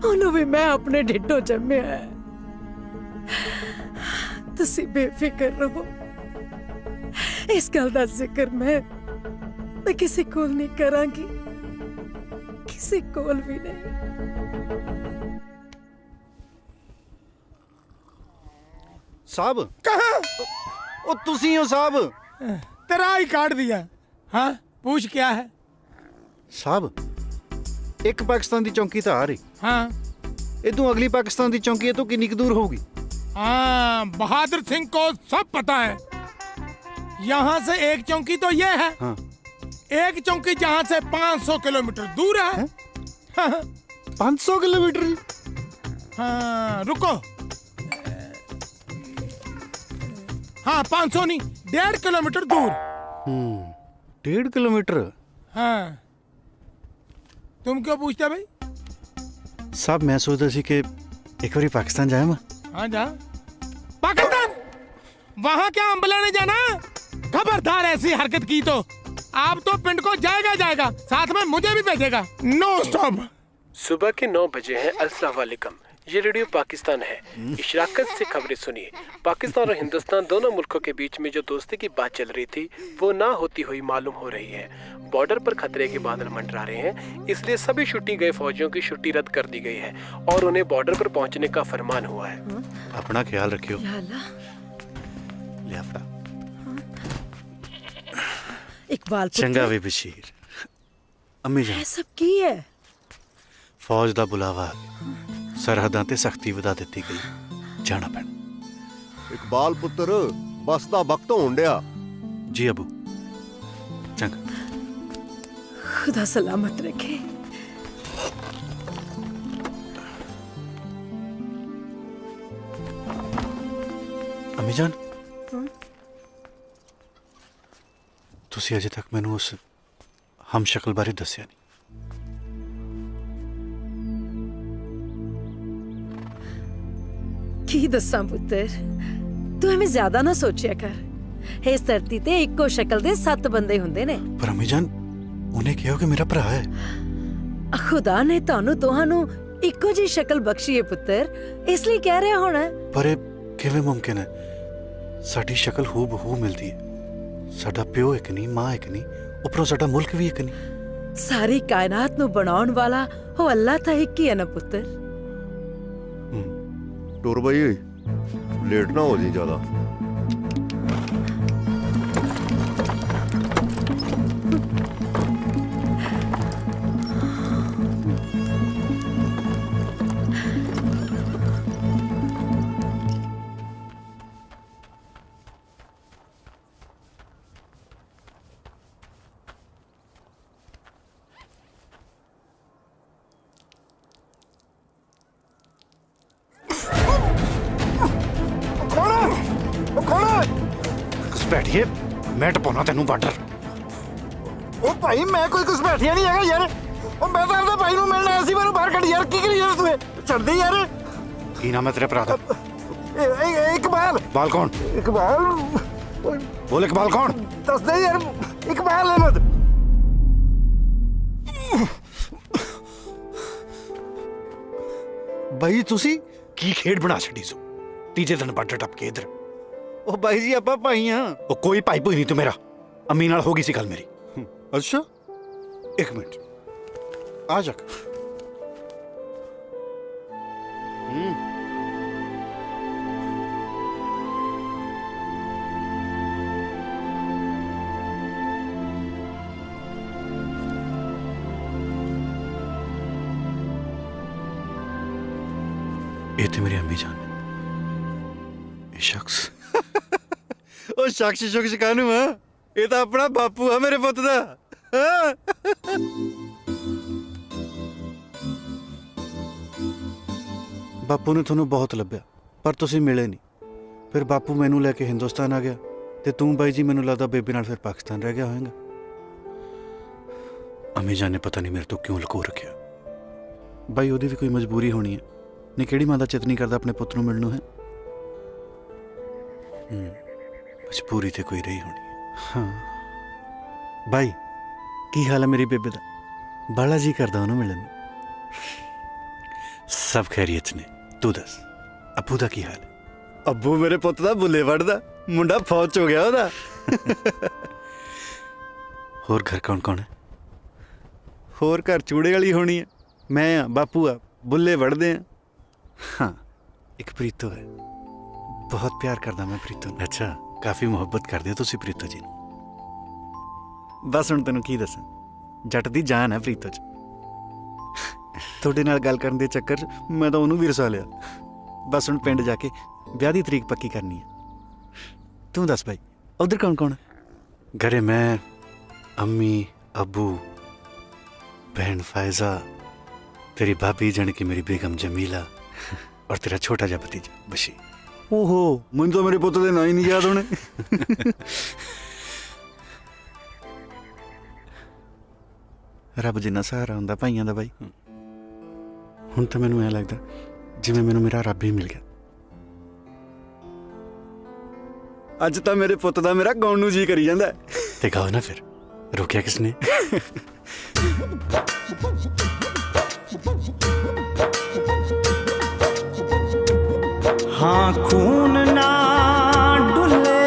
ਉਹਨੂੰ ਵੀ ਮੈਂ ਆਪਣੇ ਢਿੱਡੋਂ ਜੰਮਿਆ ਹੈ ਤੁਸੀਂ ਬੇਫਿਕਰ ਰਹੋ ਇਸ ਗੱਲ ਦਾ ਜ਼ਿਕਰ ਮੈਂ ਕਿਸੇ ਕੋਲ ਨਹੀਂ ਕਰਾਂਗੀ ਕਿਸੇ ਕੋਲ ਵੀ ਨਹੀਂ साहब कहाँ ओ तुसी हो साहब तेरा ही काट दिया हाँ पूछ क्या है साहब एक पाकिस्तान दी चौकी तो आ रही हाँ इतों अगली पाकिस्तान दी चौकी तो कितनी दूर होगी हाँ बहादुर सिंह को सब पता है यहाँ से एक चौकी तो ये है हाँ। एक चौकी जहाँ से 500 किलोमीटर दूर है 500 किलोमीटर हाँ रुको हाँ 500 नहीं 1.5 किलोमीटर दूर 1.5 किलोमीटर हाँ तुम क्यों पूछते भाई साहब मैं सोचता सी कि एक बार पाकिस्तान जाए मैं हाँ जा पाकिस्तान वहाँ क्या अम्बला ने जाना खबरदार ऐसी हरकत की तो आप तो पिंड को जाएगा जाएगा साथ में मुझे भी भेजेगा नो स्टॉप सुबह के 9 बजे हैं। अस्सलाम वालेकुम, ये रेडियो पाकिस्तान है। इशराकत से खबरें सुनिए। पाकिस्तान और हिंदुस्तान दोनों मुल्कों के बीच में जो दोस्ती की बात चल रही थी वो ना होती हुई मालूम हो रही है। बॉर्डर पर खतरे के बादल मंडरा रहे हैं, इसलिए सभी छुट्टी गए फौजियों की छुट्टी रद्द कर दी गई है और उन्हें बॉर्डर पर पहुंचने का फरमान हुआ है। अपना ख्याल रखियो। इकबाल चंगा वे बशीर अम्मी जान सब की है फौज दा बुलावा सरहदां ते सख्ती वधा ਦਿੱਤੀ ਗਈ ਜਾਣਾ ਪੈਣਾ ਇਕਬਾਲ ਪੁੱਤਰ ਬਸ ਦਾ ਵਕਤ ਹੋਣ ਡਿਆ जी अबू चंगा खुदा सलामत रखे। ਅੰਮੀ ਜਾਨ ਤੁਸੀਂ ਅਜੇ ਤੱਕ ਮੈਨੂੰ ਉਸ ਹਮਸ਼ਕਲ ਬਾਰੇ ਦੱਸਿਆ ਨਹੀਂ। ਕੀ ਦੱਸਾਂ ਪੁੱਤਰ, ਤੂੰ ਐਵੇਂ ਜ਼ਿਆਦਾ ਨਾ ਸੋਚਿਆ ਕਰ। ਇਸ ਧਰਤੀ ਤੇ ਇੱਕੋ ਸ਼ਕਲ ਦੇ 7 ਬੰਦੇ ਹੁੰਦੇ ਨੇ। ਪਰ ਅੰਮੀ ਜਾਨ ਉਹਨੇ ਕਿਹਾ ਕਿ ਮੇਰਾ ਭਰਾ ਹੈ। ਖੁਦਾ ਨੇ ਤੁਹਾਨੂੰ ਦੋਹਾਂ ਨੂੰ ਇੱਕੋ ਜਿਹੀ ਸ਼ਕਲ ਬਖਸ਼ੀ ਹੈ ਪੁੱਤਰ, ਇਸ ਲਈ ਕਹਿ ਰਿਹਾ ਹੋਣਾ। ਪਰ ਇਹ ਕਿਵੇਂ ਮੁਮਕਿਨ ਹੈ? ਸਾਡੀ ਸ਼ਕਲ ਹੂ ਬਹੂ ਮਿਲਦੀ ਹੈ। ਸਾਡਾ ਪਿਓ ਇੱਕ ਨਹੀਂ, ਮਾਂ ਇੱਕ ਨਹੀਂ, ਉੱਪਰੋਂ ਸਾਡਾ ਮੁਲਕ ਵੀ ਇੱਕ ਨਹੀਂ। ਸਾਰੀ ਕਾਇਨਾਤ ਨੂੰ ਬਣਾਉਣ ਵਾਲਾ ਉਹ ਅੱਲਾਹ ਤਾਂ ਇੱਕ ਹੀ ਹੈ ਨਾ ਪੁੱਤਰ। ਟੁਰ ਬਈ, ਲੇਟ ਨਾ ਹੋ ਜੀ ਜ਼ਿਆਦਾ। ਘੁਸਪੈਠੀਏ, ਮੈਂ ਟਪਾਉਣਾ ਤੈਨੂੰ ਬਾਰਡਰ। ਉਹ ਭਾਈ ਮੈਂ ਕੋਈ ਘੁਸਪੈਠੀਆ ਨਹੀਂ ਹੈਗਾ ਯਾਰ। ਉਹ ਮੈਂ ਤਾਂ ਆਪਦੇ ਭਾਈ ਨੂੰ ਮਿਲਣ ਆਇਆ ਸੀ, ਮੈਨੂੰ ਬਾਹਰ ਕੱਢ ਯਾਰ। ਕੀ ਕਰੀ ਯਾਰ ਤੂੰ? ਛੱਡ ਦੇ ਯਾਰ। ਕੀ ਨਾਮ ਹੈ ਤੇਰੇ ਭਰਾ ਦਾ? ਇਕਬਾਲ। ਬਾਲ ਕੌਣ? ਇਕਬਾਲ। ਬੋਲ ਇਕਬਾਲ ਕੌਣ? ਦੱਸ ਦੇ ਯਾਰ। ਇਕਬਾਲ ਅਹਿਮਦ। ਬਾਈ ਤੁਸੀਂ ਕੀ ਖੇਡ ਬਣਾ ਛੱਡੀ ਸੋ? ਤੀਜੇ ਦਿਨ ਬਾਰਡਰ ਟੱਪ ਕੇ ਇਧਰ। ਉਹ ਬਾਈ ਜੀ ਆਪਾਂ ਭਾਈ ਆ। ਉਹ ਕੋਈ ਭਾਈ ਭੂਈ ਨਹੀਂ ਤੂੰ ਮੇਰਾ। ਅੰਮੀ ਨਾਲ ਹੋ ਗਈ ਸੀ ਗੱਲ ਮੇਰੀ। ਅੱਛਾ, ਇੱਕ ਮਿੰਟ ਆ ਜਾ। ਇਹ ਤੇ ਮੇਰੀ ਅੰਮੀ ਜਾਨ ਨੇ। ਇਹ ਸ਼ਖਸ ਉਹ ਸ਼ਖਸ ਕਾਹਨੂੰ ਆ? ਇਹ ਤਾਂ ਆਪਣਾ ਬਾਪੂ ਆ ਮੇਰੇ ਪੁੱਤ ਦਾ। ਬਾਪੂ ਨੇ ਤੁਹਾਨੂੰ ਬਹੁਤ ਲੱਭਿਆ ਪਰ ਤੁਸੀਂ ਮਿਲੇ ਨਹੀਂ। ਫਿਰ ਬਾਪੂ ਮੈਨੂੰ ਲੈ ਕੇ ਹਿੰਦੁਸਤਾਨ ਆ ਗਿਆ ਤੇ ਤੂੰ ਬਾਈ ਜੀ ਮੈਨੂੰ ਲੱਗਦਾ ਬੇਬੇ ਨਾਲ ਫਿਰ ਪਾਕਿਸਤਾਨ ਰਹਿ ਗਿਆ ਹੋਵੇਗਾ। ਅੰਮੀ ਜਾਨ ਨੇ ਪਤਾ ਨਹੀਂ ਮੇਰੇ ਤੋਂ ਕਿਉਂ ਲੁਕੋ ਰੱਖਿਆ। ਬਾਈ ਉਹਦੀ ਵੀ ਕੋਈ ਮਜਬੂਰੀ ਹੋਣੀ ਹੈ। ਨਹੀਂ ਕਿਹੜੀ ਮਾਂ ਦਾ ਚਿੱਤ ਨਹੀਂ ਕਰਦਾ ਆਪਣੇ ਪੁੱਤ ਨੂੰ ਮਿਲਣ ਨੂੰ ਹੈ। ਮਜਬੂਰੀ ਤੇ ਕੋਈ ਰਹੀ ਹੋਣੀ ਹੈ। ਹਾਂ ਬਾਈ, ਕੀ ਹਾਲ ਹੈ ਮੇਰੀ ਬੇਬੇ ਦਾ? ਬਾਲਾ ਜੀ ਕਰਦਾ ਉਹਨੂੰ ਮਿਲਣ ਨੂੰ। ਸਭ ਖੈਰੀਅਤ ਨੇ। ਤੂੰ ਦੱਸ ਅੱਬੂ ਦਾ ਕੀ ਹਾਲ ਹੈ? ਅੱਬੂ ਮੇਰੇ ਪੁੱਤ ਦਾ ਬੁੱਲੇ ਵੜਦਾ। ਮੁੰਡਾ ਫੌਜ ਚ ਹੋ ਗਿਆ ਉਹਦਾ। ਹੋਰ ਘਰ ਕੌਣ ਕੌਣ ਹੈ? ਹੋਰ ਘਰ ਚੂੜੇ ਵਾਲੀ ਹੋਣੀ ਹੈ। ਮੈਂ ਆ, ਬਾਪੂ ਆ, ਬੁੱਲੇ ਵੜਦੇ ਆ। ਹਾਂ, ਇੱਕ ਪ੍ਰੀਤੋ ਹੈ। ਬਹੁਤ ਪਿਆਰ ਕਰਦਾ ਮੈਂ ਪ੍ਰੀਤੋ ਨੂੰ। ਅੱਛਾ, ਕਾਫੀ ਮੁਹੱਬਤ ਕਰਦੇ ਹੋ ਤੁਸੀਂ ਪ੍ਰੀਤੋ ਜੀ ਨੂੰ। ਬਸ ਹੁਣ ਤੈਨੂੰ ਕੀ ਦੱਸਾਂ, ਜੱਟ ਦੀ ਜਾਨ ਹੈ ਪ੍ਰੀਤੋ ਚ। ਤੁਹਾਡੇ ਨਾਲ ਗੱਲ ਕਰਨ ਦੇ ਚੱਕਰ 'ਚ ਮੈਂ ਤਾਂ ਉਹਨੂੰ ਵੀ ਰਸਾ ਲਿਆ। ਬਸ ਹੁਣ ਪਿੰਡ ਜਾ ਕੇ ਵਿਆਹ ਦੀ ਤਰੀਕ ਪੱਕੀ ਕਰਨੀ ਹੈ। ਤੂੰ ਦੱਸ ਭਾਈ, ਉਧਰ ਕੌਣ ਕੌਣ? ਘਰੇ ਮੈਂ, अम्मी, अबू, बहन फायजा, तेरी भाभी जाने की मेरी बेगम जमीला और तेरा छोटा जा भतीजा बशी। ओहो, मुझे तो मेरे पुत्र दे ना ही नहीं याद होने। रब जिन्ना सहारा हुंदा भाइयां दा बाई। हुण तां मैनूं ऐ लगदा जिवें मैनूं मेरा रब ही मिल गया। अज तां मेरे पुत दा मेरा गाउण नूं जी करी जांदा है। ते गाओ ना फिर, रोकिया किसने? हाँ खून ना डुले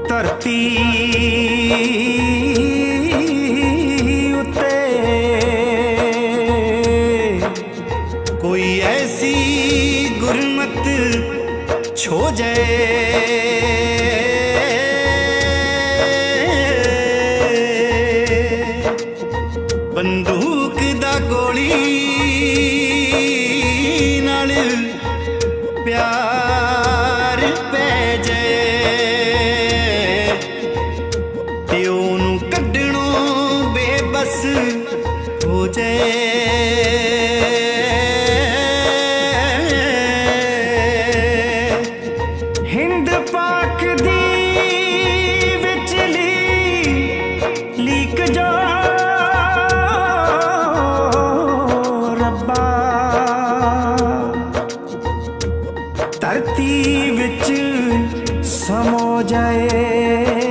धरती उते, कोई ऐसी गुरमत छो जाए बंदूक दा गोली प्यार पै जाए ते ओनू कड्ढणों बेबस हो जाए। धरती विच समो जाए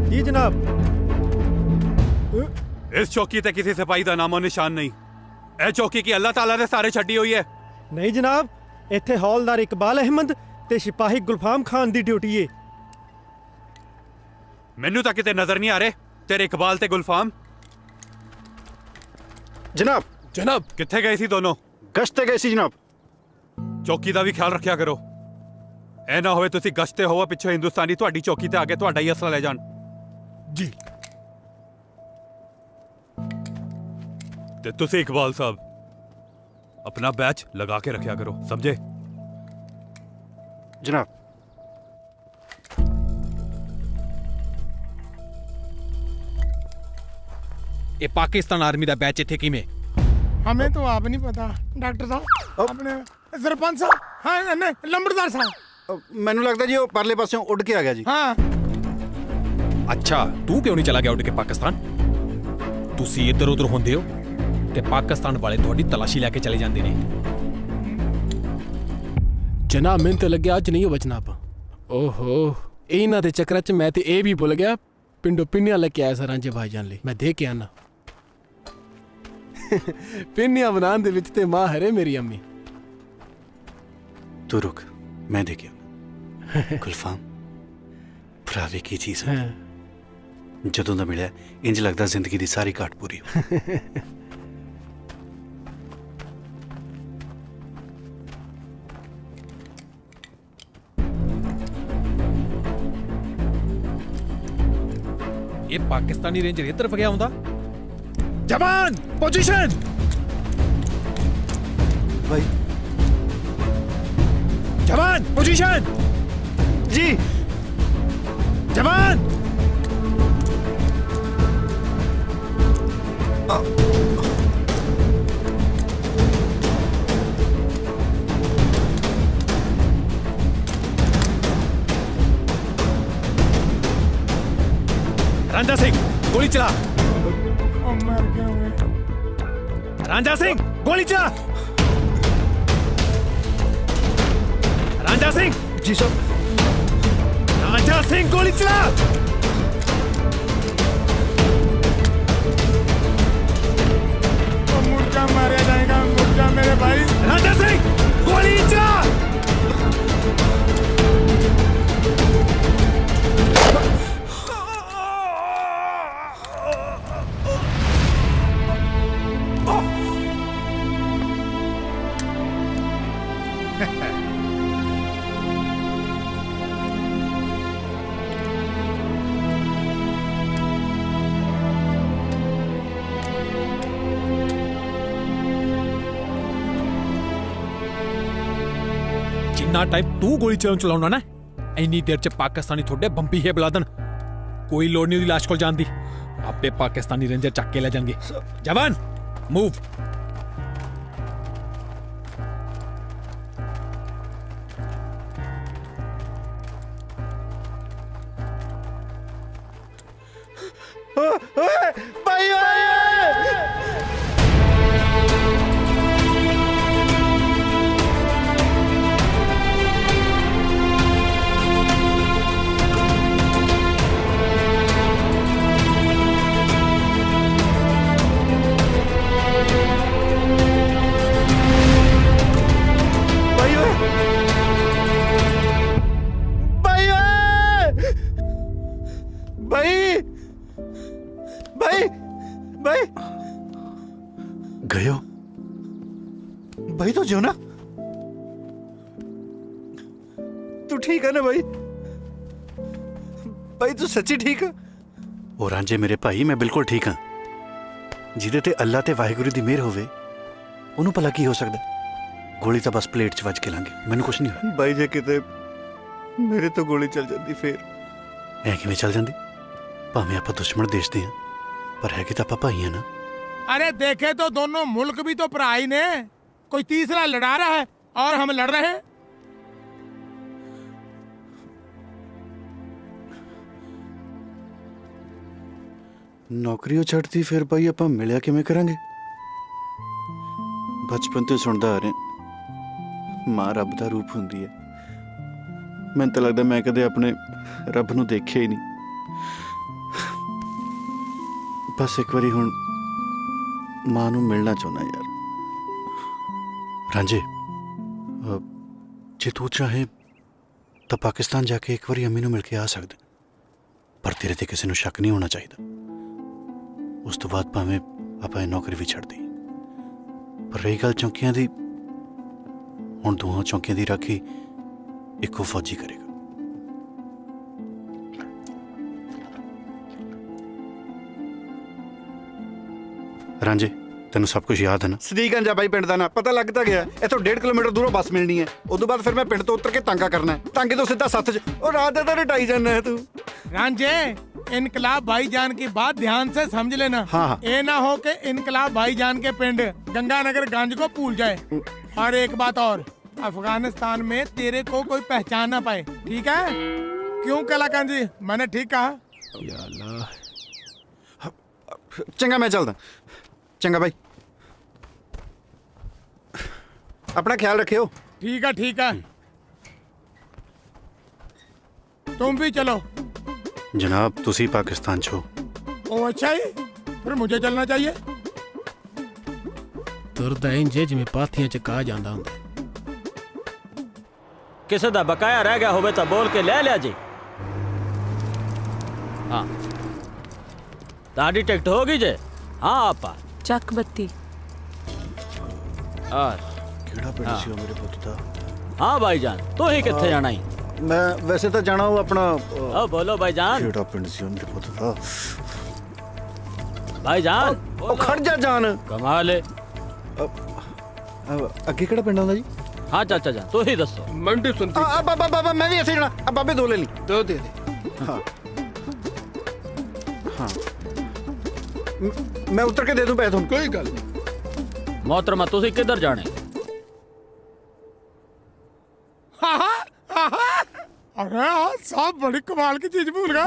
जी जनाब। इस चौकी ते किसी सिपाही का नामो निशान नहीं। ए चौकी की अल्लाह ताला ने सारे छड्डी हुई है। नहीं जनाब, इत्थे हौलदार इकबाल अहमद ते सिपाही गुलफाम खान दी ड्यूटी है। मैनू तां किते नजर नहीं आ रहे तेरे इकबाल ते गुलफाम। जनाब। जनाब कित्थे गए सी दोनों? गश्त गए सी जनाब। चौकी का भी ख्याल रखिया करो। ए ना होवे तुसी गश्ते होवो पिछे हिंदुस्तानी तुहाडी चौकी ते आके तुहाडा ही असला ले जान। जी। ते तुसी इकबाल साहब अपना बैच लगा के रखिया करो, समझे? जनाब। ये पाकिस्तान आर्मी दा बैच इत्थे किवें? हमें तो आप नहीं पता डॉक्टर साहब। अपने सरपंच साहब, हाँ नहीं लंबड़दार साहब। मैनू लगता जी वो परले पासों उड़ के आ गया जी। हाँ। अच्छा तू क्यों नहीं चला गया उड़ के पाकिस्तान? तुसी इधर उधर होंदे हो ते पाकिस्तान वाले तुहाडी तलाशी लेके चले जांदे ने। जनाब मैंने तो लग्या अज नहीं हो बचना आप। ओहो इन्हां दे चक्कर च मैं ते ए भी भुल गया पिंडो पिन्नियां लेके आया सर रांझे भाईजान ले। मैं दे के आना। पिन्नियां बनाने दे विच ते माहिर है मेरी अम्मी। तू रुक मैं दे के गुलफाम भरावे की चीज है। जदों दा मिलिया इंज लगदा जिंदगी दी सारी घाट पूरी हो। ये पाकिस्तानी रेंजर इस तरफ गया हुंदा। जवान पोजीशन। भाई जवान पोजीशन। जी जवान। रांझा सिंह गोली चला। ओ मर गया मैं। रांझा सिंह गोली चला। रांझा सिंह। जी साहब। रांझा सिंह गोली चला। मुर्गा मारा जाएगा, मुर्गा मेरे भाई। रांझा सिंह गोली चला। जिन्ना टाइम तू गोली चलाउना ना इन्नी देर च पाकिस्तानी थोड़े बंबी है बुला देन। कोई लोड़ नहीं लाश को जान दी, आपे पाकिस्तानी रेंजर चक के ले जाएंगे। जवान मूव। भाई गयो भाई तो जो ना तू ठीक है ना भाई? भाई तू सच्ची ठीक है? ओ रांझे मेरे भाई मैं बिल्कुल ठीक हाँ। ਜਿਹਦੇ ਤੇ ਅੱਲਾ ਤੇ ਵਾਹਿਗੁਰੂ ਦੀ ਮਿਹਰ ਹੋਵੇ ਉਹਨੂੰ ਭਲਾ ਕੀ ਹੋ ਸਕਦਾ। ਗੋਲੀ ਤਾਂ ਬਸ ਪਲੇਟ 'ਚ ਵੱਜ ਕੇ ਲੰਘ ਗਈ, ਮੈਨੂੰ ਕੁਝ ਨਹੀਂ ਹੋਇਆ। भाई जे किते मेरे तो गोली चल जाती फिर ਐ ਕਿਵੇਂ ਚੱਲ ਜਾਂਦੀ? ਭਾਵੇਂ ਆਪਾਂ ਦੁਸ਼ਮਣ ਦੇਸ਼ ਦੇ ਹਾਂ ਪਰ ਹੈਗੇ ਤਾਂ ਆਪਾਂ ਭਾਈ ਹਾਂ ਨਾ। अरे देखे तो दोनों मुल्क भी तो भरा ही ने, कोई तीसरा लड़ा रहा है और हम लड़ रहे हैं। ਨੌਕਰੀ ਉਹ ਛੱਡਤੀ ਫਿਰ ਭਾਈ ਆਪਾਂ ਮਿਲਿਆ ਕਿਵੇਂ ਕਰਾਂਗੇ? ਬਚਪਨ ਤੋਂ ਸੁਣਦਾ ਆ ਰਿਹਾ ਮਾਂ ਰੱਬ ਦਾ ਰੂਪ ਹੁੰਦੀ ਹੈ। ਮੈਨੂੰ ਤਾਂ ਲੱਗਦਾ ਮੈਂ ਕਦੇ ਆਪਣੇ ਰੱਬ ਨੂੰ ਦੇਖਿਆ ਹੀ ਨਹੀਂ। ਬਸ ਇੱਕ ਵਾਰੀ ਹੁਣ ਮਾਂ ਨੂੰ ਮਿਲਣਾ ਚਾਹੁੰਦਾ ਯਾਰ। ਰਾਂਝੇ ਜੇ ਤੂੰ ਚਾਹੇ ਤਾਂ ਪਾਕਿਸਤਾਨ ਜਾ ਕੇ ਇੱਕ ਵਾਰੀ ਅੰਮੀ ਨੂੰ ਮਿਲ ਕੇ ਆ ਸਕਦਾ, ਪਰ ਤੇਰੇ ਤੇ ਕਿਸੇ ਨੂੰ ਸ਼ੱਕ ਨਹੀਂ ਹੋਣਾ ਚਾਹੀਦਾ। ਉਸ ਤੋਂ ਬਾਅਦ ਭਾਵੇਂ ਆਪਾਂ ਇਹ ਨੌਕਰੀ ਵੀ ਛੱਡ ਦੇਈਏ। ਪਰ ਰਹੀ ਗੱਲ ਚੌਂਕੀਆਂ ਦੀ, ਹੁਣ ਦੋਹਾਂ ਚੌਂਕੀਆਂ ਦੀ ਰਾਖੀ ਇੱਕੋ ਫੌਜੀ ਕਰੇਗਾ। ਰਾਂਝੇ ਤੈਨੂੰ ਸਭ ਕੁਝ ਯਾਦ ਹੈ ਨਾ? ਸਦੀਕਗੰਜ ਆ ਬਾਈ ਪਿੰਡ ਦਾ ਨਾ ਪਤਾ ਲੱਗਦਾ ਗਿਆ। ਇੱਥੋਂ 1.5 ਕਿਲੋਮੀਟਰ ਦੂਰੋਂ ਬੱਸ ਮਿਲਣੀ ਹੈ। ਉਦੋਂ ਬਾਅਦ ਫਿਰ ਮੈਂ ਪਿੰਡ ਤੋਂ ਉਤਰ ਕੇ ਤਾਂਗਾ ਕਰਨਾ ਹੈ। ਤਾਂਗੇ ਤੋਂ ਸਿੱਧਾ ਸੱਤ 'ਚ। ਉਹ ਰਾਤ ਦਾ ਤਾਂ ਰਟਾਈ ਜਾਂਦਾ ਹੈ ਤੂੰ। रांझे इनकलाब भाईजान की बात ध्यान से समझ लेना। हाँ। ये ना हो कि इनकलाब भाईजान के पिंड गंगानगर गंज को भूल जाए। और एक बात और, अफगानिस्तान में तेरे को कोई पहचान ना पाए, ठीक है? क्यों कलाकंद जी, मैंने ठीक कहा? ਚੰਗਾ ਮੈਂ ਚੱਲਦਾ। ਚੰਗਾ ਬਾਈ, ਆਪਣਾ ਖਿਆਲ ਰੱਖਿਓ। ठीक है ठीक है, तुम भी चलो। ਜਨਾਬ ਤੁਸੀਂ ਪਾਕਿਸਤਾਨ 'ਚ ਹੋ। ओ अच्छा ही, फिर मुझे चलना चाहिए। ਤੁਰਦਾ ਇੰਜ ਜਿਵੇਂ ਪਾਥੀਆਂ 'ਚ ਕਹਾ ਜਾਂਦਾ ਹੁੰਦਾ। ਕਿਸੇ ਦਾ ਬਕਾਇਆ ਰਹਿ ਗਿਆ ਹੋਵੇ ਤਾਂ ਬੋਲ ਕੇ ਲੈ ਲਿਆ ਜੀ। ਹਾਂ ਤੁਹਾਡੀ ਟਿਕਟ ਹੋ ਗਈ ਜੇ? ਹਾਂ ਆਪਾ ਚੱਕ ਬੱਤੀ। ਕਿਹੜਾ ਪਿੰਡ ਸੀ ਉਹ ਮੇਰੇ ਪੁੱਤ ਦਾ? ਹਾਂ ਭਾਈਜਾਨ ਤੂੰ ਹੀ ਕਿੱਥੇ ਜਾਣਾ ਹੀ? ਮੈਂ ਵੈਸੇ ਤਾਂ ਜਾਣਾ ਉਹ ਆਪਣਾ ਓ ਬੋਲੋ ਭਾਈਜਾਨ। ਕਿਹੜਾ ਪਿੰਡ ਸੀ ਉਹ ਮੇਰੇ ਪੁੱਤ ਦਾ? ਭਾਈਜਾਨ ਉਹ ਖੜ ਜਾ ਜਾਨ। ਕਮਾਲ ਹੈ। ਅੱਗੇ ਕਿਹੜਾ ਪਿੰਡ ਆਉਂਦਾ ਜੀ? ਹਾਂ ਚਾਚਾ ਜਾਨ ਤੂੰ ਹੀ ਦੱਸੋ। ਮੰਡੀ ਸੁਣਦੀ। ਬਾਬਾ ਮੈਂ ਵੀ ਇੱਥੇ ਜਾਣਾ। ਆ ਬਾਬੇ ਦੋ ਲੈ ਲਈ। ਦੋ ਦੇ ਦੇ। ਹਾਂ ਹਾਂ ਮੈਂ ਉਤਰ ਕੇ ਦੇ ਦੂੰ ਪੈਸੇ ਤੁਹਾਨੂੰ। ਕੋਈ ਗੱਲ ਨਹੀਂ। मोहतरमा तुसी किधर जाने? अरे हाँ, साहब बड़ी कमाल की चीज भूल गया।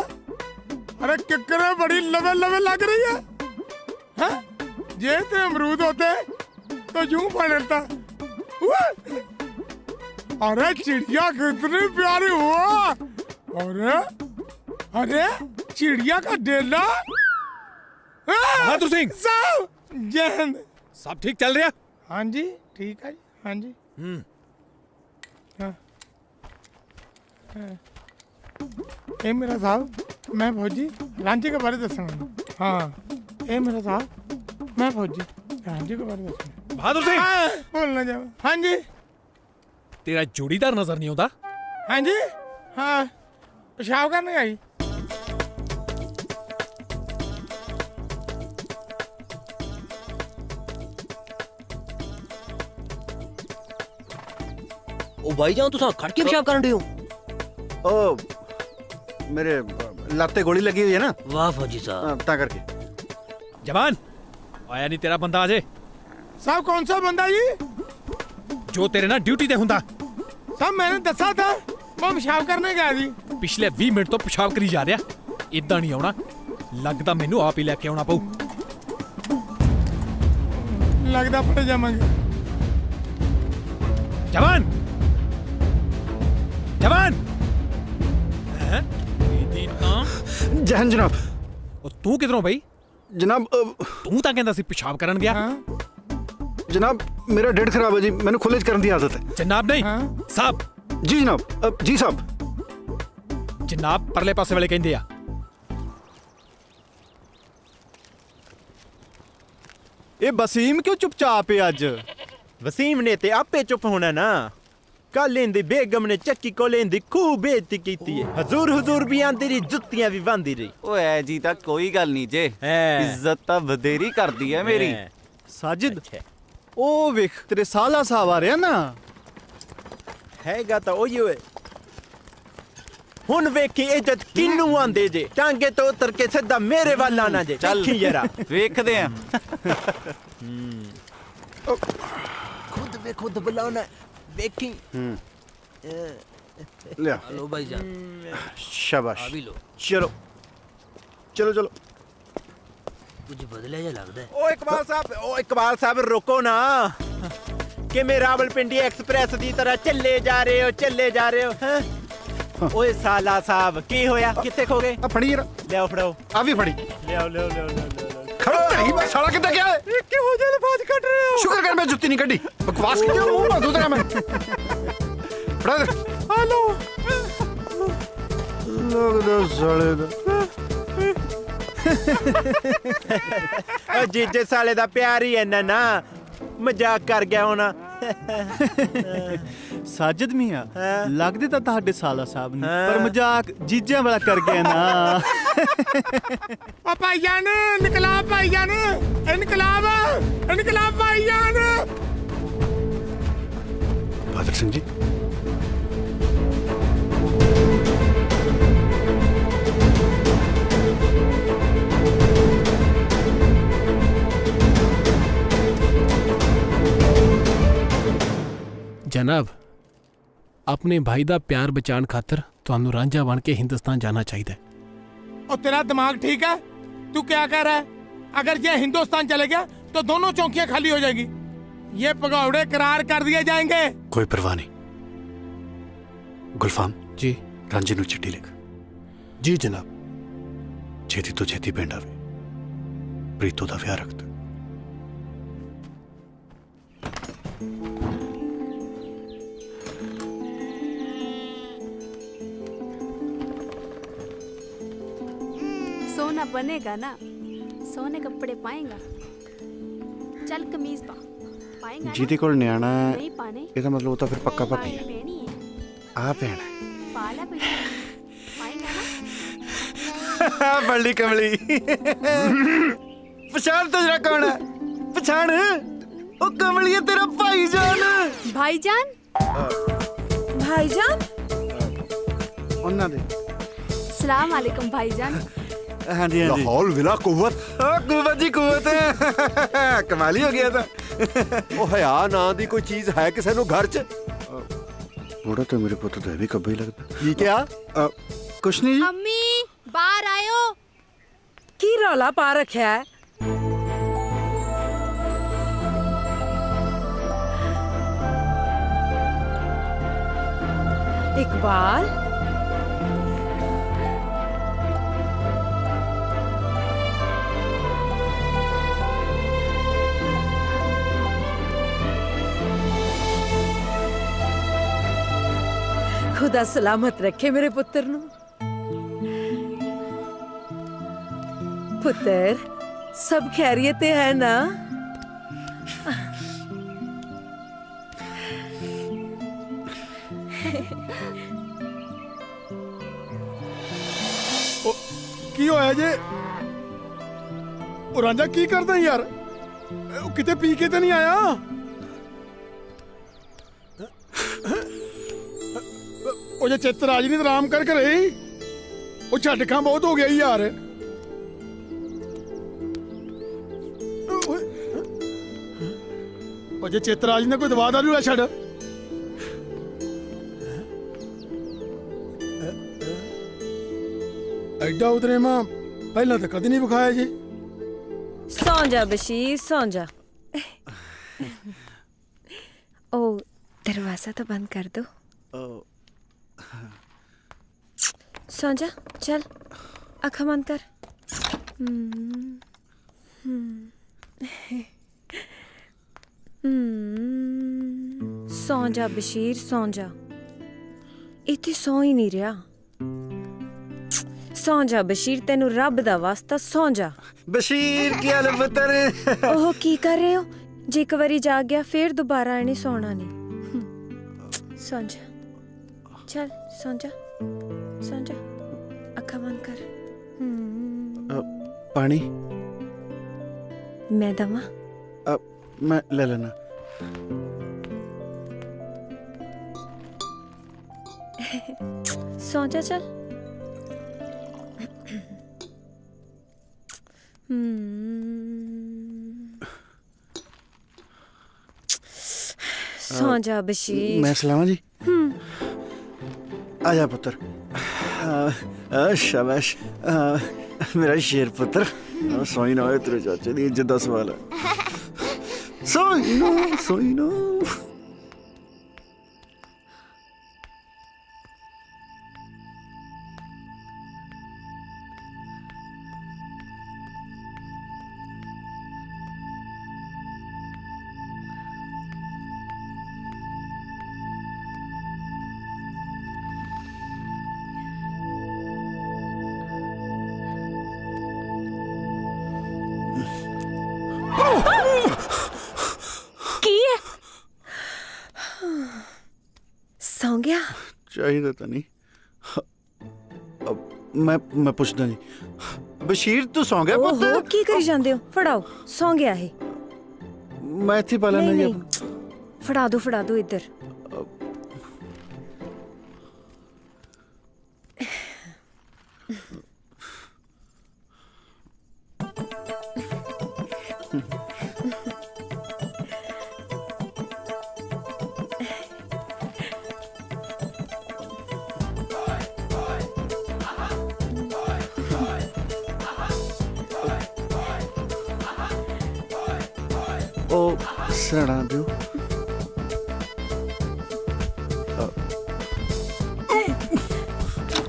अरे किकरे बड़ी लवे लवे लग रही है हैं? ये तो अमरूद होते तो यूं पड़ता। अरे चिड़िया कितनी प्यारी हुआ। अरे अरे चिड़िया का डेला। बहादुर सिंह साहब जय हिंद। सब ठीक चल रहा? हाँ जी ठीक है जी। हाँ जी हाँ। ए मेरा साहब मैं फौजी रांची के बारे दसना। हाँ ए मेरा साहब मैं फौजी रांची के बारे दसना। बहादुर सिंह बोलना जाओ। हाँ जी तेरा जोड़ीदार नजर नहीं होता? हाँ जी हाँ पेशाब करने आई। ओ भाईजान तुसा खड़ के पेशाब करन रहे हो? ओ मेरे लाते गोली लगी हुई है ना। वाह फौजी साहब। ता करके जवान आया नहीं तेरा बंदा अजे? साहब कौन सा बंदा जी? जो तेरे ना ड्यूटी ते हुंदा। साहब मैंने दसा था मैं पेशाब करने गया जी। पिछले 20 मिनट तो पेशाब करी जा रहा। इदा नहीं आना लगता मैनू आप ही लेके आना पऊ। लगता पड़ जावांगे। जवान जवान जहन जनाब। तू किधरों भाई? जनाब तू तां कहंदा सी पेशाब करन गया। जनाब मेरा डेढ़ खराब है जी, मैंने खुले करने की आदत है। जनाब नहीं साहब। जी जनाब। जी साहब। जनाब परले पासे वाले कहंदे आ। ਇਹ ਵਸੀਮ ਕਿਉਂ ਚੁੱਪਚਾਪ ਹੈ ਅੱਜ? ਵਸੀਮ ਨੇ ਤੇ ਆਪੇ ਚੁੱਪ ਹੋਣਾ ਨਾ। ਕੱਲ ਇਹਦੀ ਬੇਗਮ ਨੇ ਚੱਕੀ ਕੋਲ ਇਹਦੀ ਖੂਬ ਬੇਇੱਜ਼ਤੀ ਕੀਤੀ ਹੈ। ਹਜ਼ੂਰ ਹਜ਼ੂਰ ਵੀ ਆਂਦੀ ਰਹੀ, ਜੁੱਤੀਆਂ ਵੀ ਬੰਦੀ ਰਹੀ। ਓਏ ਐ ਜੀ ਤਾਂ ਕੋਈ ਗੱਲ ਨਹੀਂ ਜੇ, ਇੱਜ਼ਤ ਤਾਂ ਵਧੇਰੀ ਕਰਦੀ ਹੈ ਮੇਰੀ। ਸਾਜਿਦ ਉਹ ਵੇਖ ਤੇਰੇ ਸਾਲਾ ਸਾਹਿਬ ਆ ਰਿਹਾ ਨਾ। ਹੈਗਾ ਤਾਂ ਉਹੀ ਓਏ। ਹੁਣ ਵੇਖੀ ਇੱਜ਼ਤ ਕਿੰਨੂੰ ਆਂਦੇ ਜੇ। ਟਾਂਗੇ ਤੋਂ ਉਤਰ ਕੇ ਸਿੱਧਾ ਮੇਰੇ ਵੱਲ ਆਣਾ ਜੇ। ਚੱਲ ਦੇਖੀ ਜਰਾ ਵੇਖਦੇ ਆ। खुद वे खुद बुलाना देखी। ले लो भाईजान शाबाश। अभी लो। चलो चलो चलो। कुछ बदला जा लगता है। ओ इकबाल साहब रुको ना कि मैं रावलपिंडी एक्सप्रेस की तरह चले जा रहे हो हैं? ओए साला साहब की होया किथे खो गए? फड़ी जरा ले आओ फड़ाओ। आ भी फड़ी। ले आओ खड़ो नहीं मैं साला कितना क्या है? क्यों हो जाए बात कट रहे हो? शुक्र कर मैं जुत्ती नहीं कटी। बकवास क्यों मुंह मार दूं तेरा मैं। फड़ा दे। हेलो लोग दो साले दा। ओ जीजे साले दा प्यार ही है ना मजाक कर गया होना। साजिद मियां लगदे ਤਾਂ ਤੁਹਾਡੇ ਸਾਲਾ ਸਾਹਿਬ ਨੇ ਪਰ ਮਜ਼ਾਕ ਜੀਜਿਆਂ ਵਾਲਾ ਕਰ ਗਏ ਨਾ। ओ भाईजान इनकलाब भाईजान इनकलाब भाईजान। बहादुर सिंह जी जनाब अपने भाई दा प्यार बचाने खातर ਤੁਹਾਨੂੰ ਰਾਂਝਾ ਬਣ ਕੇ हिंदुस्तान जाना चाहिए। और तेरा दिमाग ठीक है? तू क्या कह रहा है? अगर ये हिंदुस्तान चले गया तो दोनों चौकियां खाली हो जाएगी। ये पगौड़े करार कर दिए जाएंगे। कोई परवाह नहीं। गुलफाम जी रांझे नूं चिट्ठी लिख। जी जनाब। छेती तो छेती पिंड आवे प्रीतो दा विआह रख दे। सोना बनेगा ना, सोने कपड़े पाएगा। चल कमीज पा पाएगा ਜਿਹਦੇ ਕੋਲ ਨਿਆਣਾ ਹੈ नहीं पाने ਇਹਦਾ ਮਤਲਬ ਉਹ ਤਾਂ ਫਿਰ ਪੱਕਾ ਭਾਬੀ ਹੈ। पहनी है ਆ ਭੈਣ पाला पाएगा ना। ਹੈ ਬੜੀ ਕਮਲੀ। ਪਛਾਣ ਤਾਂ ਜਰਾ ਕੌਣ ਹੈ? ਪਛਾਣ ਉਹ ਕਮਲੀ ਹੈ ਤੇਰਾ ਭਾਈਜਾਨ। भाईजान भाईजान ਉਹਨਾਂ ਦੇ सलाम वालेकुम भाईजान। हाँ जी हाँ जी। लाहौल विला कुव्वत। कुव्वत जी कुव्वत है। कमाल ही हो गया था। ਉਹ ਹਯਾ ਨਾਂ ਦੀ ਕੋਈ ਚੀਜ਼ ਹੈ ਕਿਸੇ ਨੂੰ ਘਰ 'ਚ? बूढ़ा तो मेरे पुत्र तो है भी कभी लगता। ਕੀ ਕਿਹਾ? कुछ नहीं जी। अम्मी बाहर आयो। रौला पा रखा है? इकबाल, खुदा सलामत रखे मेरे पुत्र नू। पुत्र, सब खैरियत है ना? ਕੀ ਹੋਇਆ ਜੇ? ਉਹ ਰਾਂਝਾ ਕੀ ਕਰਦਾ ਯਾਰ? ਉਹ ਕਿਤੇ ਪੀ ਕੇ ਤੇ ਨਹੀਂ ਆਇਆ? ਉਹ ਜੇ ਚਿੱਤ ਰਾਜ ਨਹੀਂ ਆਰਾਮ ਕਰ ਘਰੇ। ਉਹ ਝਟਕਾਂ ਬਹੁਤ ਹੋ ਗਿਆ ਯਾਰ। ਉਹ ਜੇ ਚਿੱਤ ਰਾਜ ਨੇ ਕੋਈ ਦਵਾ ਦਾ ਲਿਆ ਛੱਡ। ਐਡਾ ਉਤਰੇ ਮਾਂ ਪਹਿਲਾਂ ਤਾਂ ਕਦੇ ਨਹੀਂ ਵਿਖਾਇਆ ਜੀ। सौ जा बशीर, सौ जा। ओ दरवाजा तो बंद कर दो। सो जा, चल आँखें बंद कर। सौ जा बशीर, सौ जा। इत्थे सौ ही नहीं रहा। सौ जा बशीर, तेनू रब दा वास्ता सौ जा। बशीर की हाल पुत्र? ओह की कर रहे हो? जे एक बारी जाग गया फिर दोबारा इन्हें सोना नहीं। सो जा, चल सो जा, सो जा, अखा बंद कर। पानी मैं दवा? मैं ले लेना। सो जा, चल। सो जा बशीर। मैं सलामा जी। आजा पुत्र। शाबाश मेरा शेर पुत्र। सोई ना होए तेरे चाचे दी इज्जत दा सवाल है। सोई ना, सोई ना। सौ गया? चाहिए तो नहीं। मैं पुछदा जी। बशीर तू सौ गया पुत्र? ओहो की करी जांदे हो? फड़ाओ, सौ गया है। मैं इत्थे पा लेना जी। फड़ा दो इधर। ओ सड़ा दो।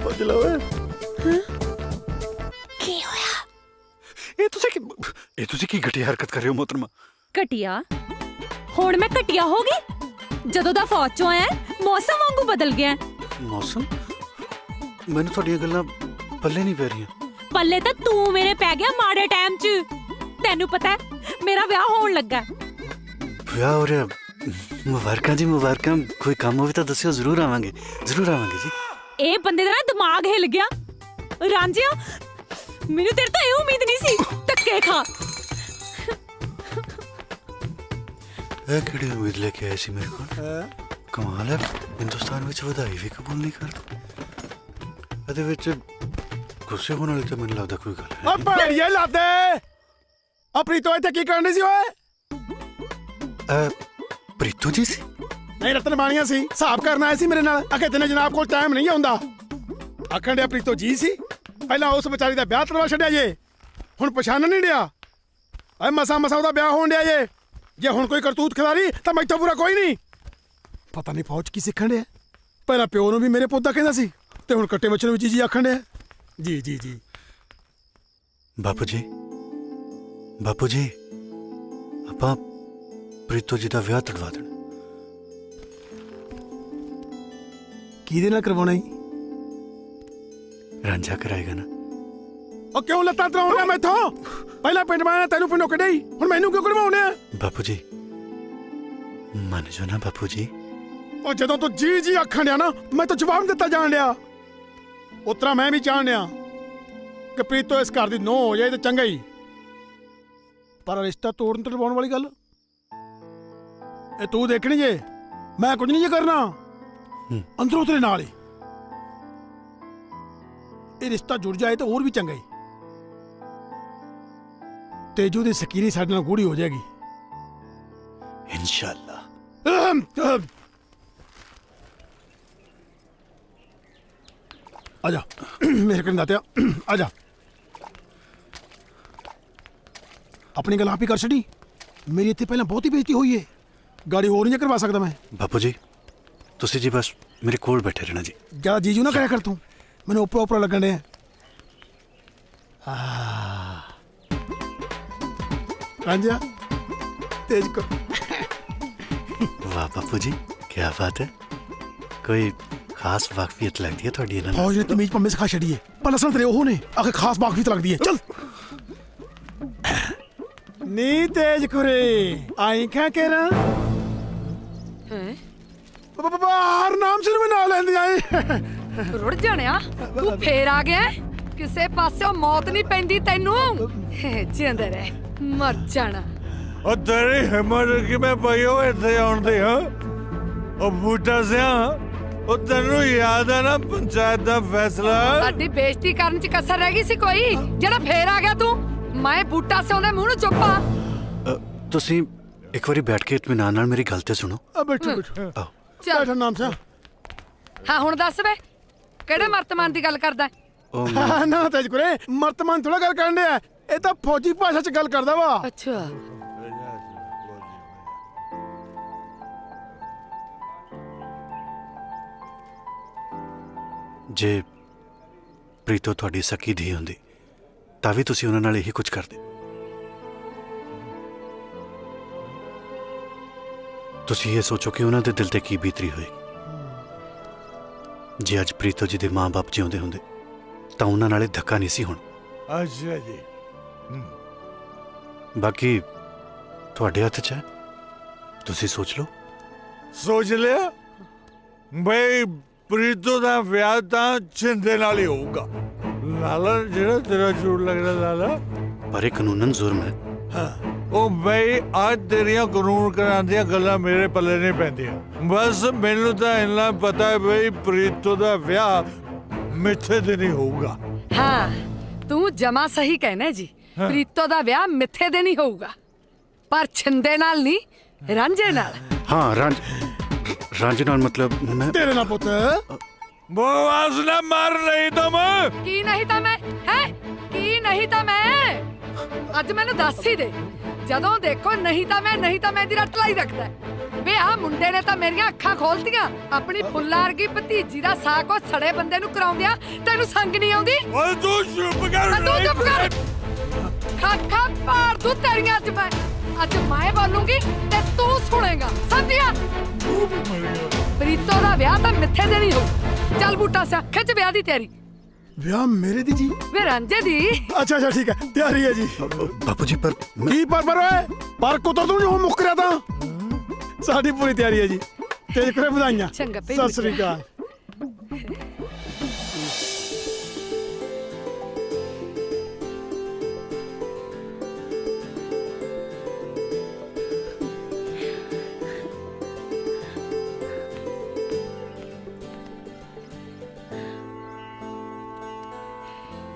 बदला वे। की होया? ये तुसी की घटिया हरकत कर रहे हो मोहतरमा? घटिया? हुण मैं घटिया हो गई? जदों दा फौज चों आया मौसम वांगू बदल गया। मौसम? मैनू थोड़ियां गल्लां पल्ले नहीं पै रही। पल्ले तो तू मेरे पै गया माड़े टाइम च। तेनू पता है मेरा ब्याह होण लगा। ब्याह हो रहा? मुबारकां जी मुबारकां। कोई काम होवे तो दस्सियो, जरूर आवांगे जी। ए बंदे दा ना दिमाग हिल गया। रांझिया मैनू तेरे तो ये उम्मीद नहीं सी। धक्के खा। ए केड़ी उम्मीद लेके आए सी मेरे को? कमाल है, हिंदुस्तान विच वधाई भी कबूल नहीं करते। ਇਹਦੇ ਵਿੱਚ ਗੁੱਸੇ ਹੋਣ ਵਾਲੀ ਤਾਂ ਮੈਨੂੰ ਲੱਗਦਾ ਕੋਈ ਗੱਲ ਹੈ। ਓ ਭੈੜੀਏ ਲਾਦੇ ਆ ਪ੍ਰੀਤੋ ਇੱਥੇ ਕੀ ਕਰਨੀ ਸੀ ਓਏ? ਪ੍ਰੀਤੋ ਜੀ ਸੀ? ਨਹੀਂ ਰਤਨ ਬਾਣੀਆਂ ਸੀ, ਹਿਸਾਬ ਕਰਨ ਆਏ ਸੀ ਮੇਰੇ ਨਾਲ। ਅਕੇ ਤੈਨੂੰ ਜਨਾਬ ਕੋਲ ਟਾਈਮ ਨਹੀਂ ਆਉਂਦਾ। ਆਖਣ ਡਿਆ ਪ੍ਰੀਤੋ ਜੀ ਸੀ। ਪਹਿਲਾਂ ਉਸ ਵਿਚਾਰੀ ਦਾ ਵਿਆਹ ਕਰਵਾ ਛੱਡਿਆ ਜੇ, ਹੁਣ ਪਛਾਣ ਨਹੀਂ ਡਿਆ ਓਏ ਮਸਾ ਉਹਦਾ ਵਿਆਹ ਹੋਣ ਡਿਆ ਜੇ ਹੁਣ ਕੋਈ ਕਰਤੂਤ ਖਿਲਾਰੀ ਤਾਂ ਮੈਥੋਂ ਪੂਰਾ ਕੋਈ ਨਹੀਂ। ਪਤਾ ਨਹੀਂ ਫੌਜ ਕੀ ਸਿੱਖਣ ਡਿਆ। ਪਹਿਲਾਂ ਪਿਓ ਨੂੰ ਵੀ ਮੇਰੇ ਪੁੱਤ ਦਾ ਕਹਿੰਦਾ ਸੀ ਤੇ ਹੁਣ ਕੱਟੇ ਬੱਚੇ ਨੂੰ ਵੀ ਜੀ ਆਖਣ ਡਿਆ। ਜੀ ਬਾਪੂ ਜੀ ਆਪਾਂ ਪ੍ਰੀਤੋ ਜੀ ਦਾ ਵਿਆਹ ਤੜਵਾ ਦੇਣਾ। ਕਿਹਦੇ ਨਾਲ ਕਰਵਾਉਣਾ ਜੀ? ਰਾਂਝਾ ਕਰਾਏਗਾ ਨਾ। ਉਹ ਕਿਉਂ ਲੱਤਾਂ ਤਰਾਉਣਾ ਮੈਥੋਂ? ਪਹਿਲਾਂ ਪਿੰਡ ਮਾਇਆ ਤੈਨੂੰ ਪਿੰਡੋਂ ਕੱਢਿਆ ਹੁਣ ਮੈਨੂੰ ਕਿਉਂ ਕਢਵਾਉਣਾ? ਬਾਪੂ ਜੀ ਮੰਨ ਜੋ ਨਾ ਬਾਪੂ ਜੀ। ਉਹ ਜਦੋਂ ਤੂੰ ਜੀ ਆਖਣ ਡਿਆ ਨਾ ਮੈਂ ਤਾਂ ਜਵਾਬ ਦਿੱਤਾ ਜਾਣ ਡਿਆ। ਉਤਰਾ ਮੈਂ ਵੀ ਚਾਹਣ ਡਿਆ ਕਿ ਪ੍ਰੀਤੋ ਇਸ ਘਰ ਦੀ ਨੋ ਹੋ ਜਾਏ ਤੇ ਚੰਗਾ ਹੀ, ਪਰ ਰਿਸ਼ਤਾ ਤੋੜਨ ਤੇ ਲਵਾਉਣ ਵਾਲੀ ਗੱਲ ਇਹ ਤੂੰ ਦੇਖਣੀ ਜੇ। ਮੈਂ ਕੁਝ ਨਹੀਂ ਜੇ ਕਰਨਾ ਅੰਦਰੋਂ ਤੇਰੇ ਨਾਲ ਹੀ। ਇਹ ਰਿਸ਼ਤਾ ਜੁੜ ਜਾਏ ਤਾਂ ਹੋਰ ਵੀ ਚੰਗਾ ਹੀ। ਤੇਜੂ ਦੀ ਸਕੀਰੀ ਸਾਡੇ ਨਾਲ ਗੂੜੀ ਹੋ ਜਾਏਗੀ इंशाल्लाह। आजा मेरे कन दातिया आजा। अपनी गल आप ही कर छड़ी। मेरी इतनी पहले बहुत ही बेइज्जती हुई है, गाड़ी और नहीं करवा सकता मैं। बापू जी तुसी जी बस मेरे कोल बैठे रहना जी। ज्यादा जीजू ना कराया कर तू, मैंने ऊपर ऊपर लगन डे। रांझा तेज को। वाह बापू जी क्या बात है, कोई खास वाकफियत लगती है थोड़ी ना। फौज ने तमीज पम्मे सिखा छड़ी है, पर असल तेरे ओह ने आखिर खास वाकफियत लगती है। चल नी तेज कुरे आई क्या कह रहा बाहर नाम से मैं ना लेंदी आई। रुड़ जानिया तू फेर आ गया किसे पासों मौत नहीं पैंदी तैनू। जिंदा रह मर जाना। ਉਹ ਤੇਰੀ ਹਿੰਮਤ ਕਿ ਮੈਂ ਪਈਓ ਇੱਥੇ ਆਉਣ ਦੀ ਹਾਂ। ਉਹ ਬੂਟਾ ਸਿਆ ਉਹ ਤੈਨੂੰ ਯਾਦ ਹੈ ਨਾ ਪੰਚਾਇਤ ਦਾ ਫੈਸਲਾ। ਸਾਡੀ ਬੇਇੱਜ਼ਤੀ ਕਰਨ ਚ ਕਸਰ ਰਹਿ ਗਈ ਸੀ ਕੋਈ ਜਿਹੜਾ ਫੇਰ ਆ ਗਿਆ ਤੂੰ। ਮੈਂ ਬੂਟਾ ਸਿਆ ਦੇ ਮੂੰਹ ਨੂੰ ਚੁੱਪਾ। तुसी एक बारी बैठ के इत्मीनान नाल मेरी गल ते सुनो। बैठो चल नाम से हाँ हुण दस वे किहड़े मर्तमान दी गल करदा है? ना तेज कुरे मर्तमान थोड़ा गल करन दिया, ये तो फौजी भाषा च गल करदा वा। अच्छा जे प्रीतो तुहाडी सकी धी हुंदी तां भी तुसी उन्हां नाल यही कुछ करदे। तुसी ये सोचो कि उन्हां दे दिल ते की बीतरी होएगी जे अज प्रीतो जी दे मां बाप जिउंदे हुंदे तां उन्हां नाले धक्का नहीं सी होना। अच्छा जी बाकी तुहाडे हत्थ च है, तुसी सोच लो। सोच लिया बई प्रीतो दा विआह तां छिंदे नाल ही होऊगा। लाला जेड़ा तेरा झूठ लगदा लाला, पर ये कानूनन जुर्म है। ਉਹ ਬਈ ਅੱਜ ਤੇਰੀਆਂ ਕਾਨੂੰਨ ਕਰਾਂ ਦੀਆਂ ਗੱਲਾਂ ਮੇਰੇ ਪੱਲੇ ਨਹੀਂ ਪੈਂਦੀਆਂ। ਬਸ ਮੈਨੂੰ ਤਾਂ ਇੰਨਾ ਪਤਾ ਹੈ ਬਈ ਪ੍ਰੀਤੋ ਦਾ ਵਿਆਹ ਮਿੱਥੇ ਤੇ ਨਹੀਂ ਹੋਊਗਾ। हाँ तू जमा सही कहना है जी। प्रीतो दा ब्याह मिथे दे नहीं होऊगा, पर छिंदे नाल नहीं रांझे नाल। हाँ रांझे नाल मतलब मैं तेरे नाल पुੱਤ बकवास ना मार नहीं तो मैं की नहीं था मैं है की नहीं था मैं ਅੱਜ ਮੈਨੂੰ ਦੱਸ ਹੀ ਦੇ। ਜਦੋਂ ਦੇਖੋ ਨਹੀਂ ਤਾਂ ਮੈਂ ਦੀ ਰੱਟ ਲਾਈ ਰੱਖਦਾ ਵੇ। ਆ ਮੁੰਡੇ ਨੇ ਤਾਂ ਮੇਰੀਆਂ ਅੱਖਾਂ ਖੋਲਤੀਆਂ। ਆਪਣੀ ਫੁੱਲਾਂ ਵਰਗੀ ਭਤੀਜੀ ਦਾ ਸਾਕ ਉਹ ਸੜੇ ਬੰਦੇ ਨੂੰ ਕਰਾਉਂਦਿਆਂ ਤੈਨੂੰ ਸੰਗ ਨਹੀਂ ਆਉਂਦੀ। ਓਏ ਤੂੰ ਚੁੱਪ ਕਰ। ਤੂੰ ਚੁੱਪ ਕਰ। ਖਾਖਾ ਪਾੜ ਦੂ ਤੇਰੀਆਂ ਅੱਜ ਮੈਂ ਬੋਲੂੰਗੀ ਤੇ ਤੂੰ ਸੁਣੇਗਾ ਸਮਝਿਆ। ਪ੍ਰੀਤੋ ਦਾ ਵਿਆਹ ਤਾਂ ਮਿੱਥੇ ਦੇ ਨਹੀਂ ਹੋ। ਚੱਲ ਬੂਟਾ ਸਿਆ ਖਿੱਚ ਵਿਆਹ ਦੀ ਤਿਆਰੀ। ਵਿਆਹ ਮੇਰੇ ਦੀ ਜੀ? ਵੇ ਰਾਂਝੇ ਦੀ। अच्छा ठीक है तैयारी है जी। बापू जी पर की पर ओए पर कुतर तू जो मुक रहा था। साडी पूरी तैयारी है जी। तेज करे बधाइयां। चंगा सत श्री अकाल।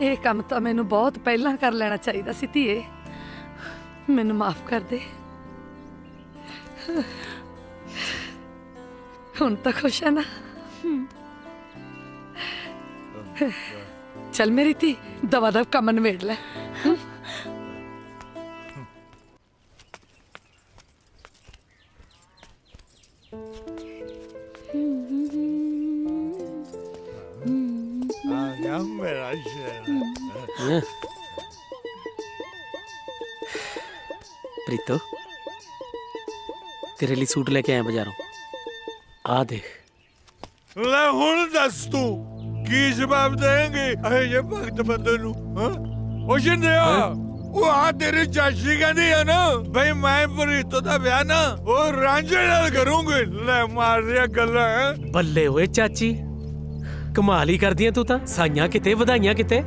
ਇਹ ਕੰਮ ਤਾਂ ਮੈਨੂੰ ਬਹੁਤ ਪਹਿਲਾਂ ਕਰ ਲੈਣਾ ਚਾਹੀਦਾ ਸੀ ਧੀਏ। ਮੈਨੂੰ ਮਾਫ ਕਰ ਦੇ। ਹੁਣ ਤਾਂ ਖੁਸ਼ ਹੈ ਨਾ? ਚੱਲ ਮੇਰੀ ਧੀ ਦਵਾ ਦਵ ਕੰਮ ਨਿਬੇੜ ਲੈ। मेरा शेर प्रीतो तेरे लिए सूट लेके आया बाजारों आ देख ले हुण दस तू की जवाब देंगे अहे ये भक्त बंदे नु हां ओ शिंदिया ਉਹ ਆ ਤੇਰੀ ਚਾਚੀ ਕਹਿੰਦੀ ਹੈ ਨਾ ਬਈ ਮੈਂ ਪ੍ਰੀਤੋ ਦਾ ਵਿਆਹ ਨਾ ਉਹ ਰਾਂਝੇ ਨਾਲ ਕਰੂੰਗੀ ਲੈ ਮਾਰ ਰਿਆ ਗੱਲਾਂ ਬੱਲੇ ਓਏ ਚਾਚੀ ਕਮਾਲ ਹੀ ਕਰਦੀਆਂ ਤੂੰ ਤਾਂ ਸਾਈਆਂ ਕਿਤੇ ਵਧਾਈਆਂ ਕਿਤੇ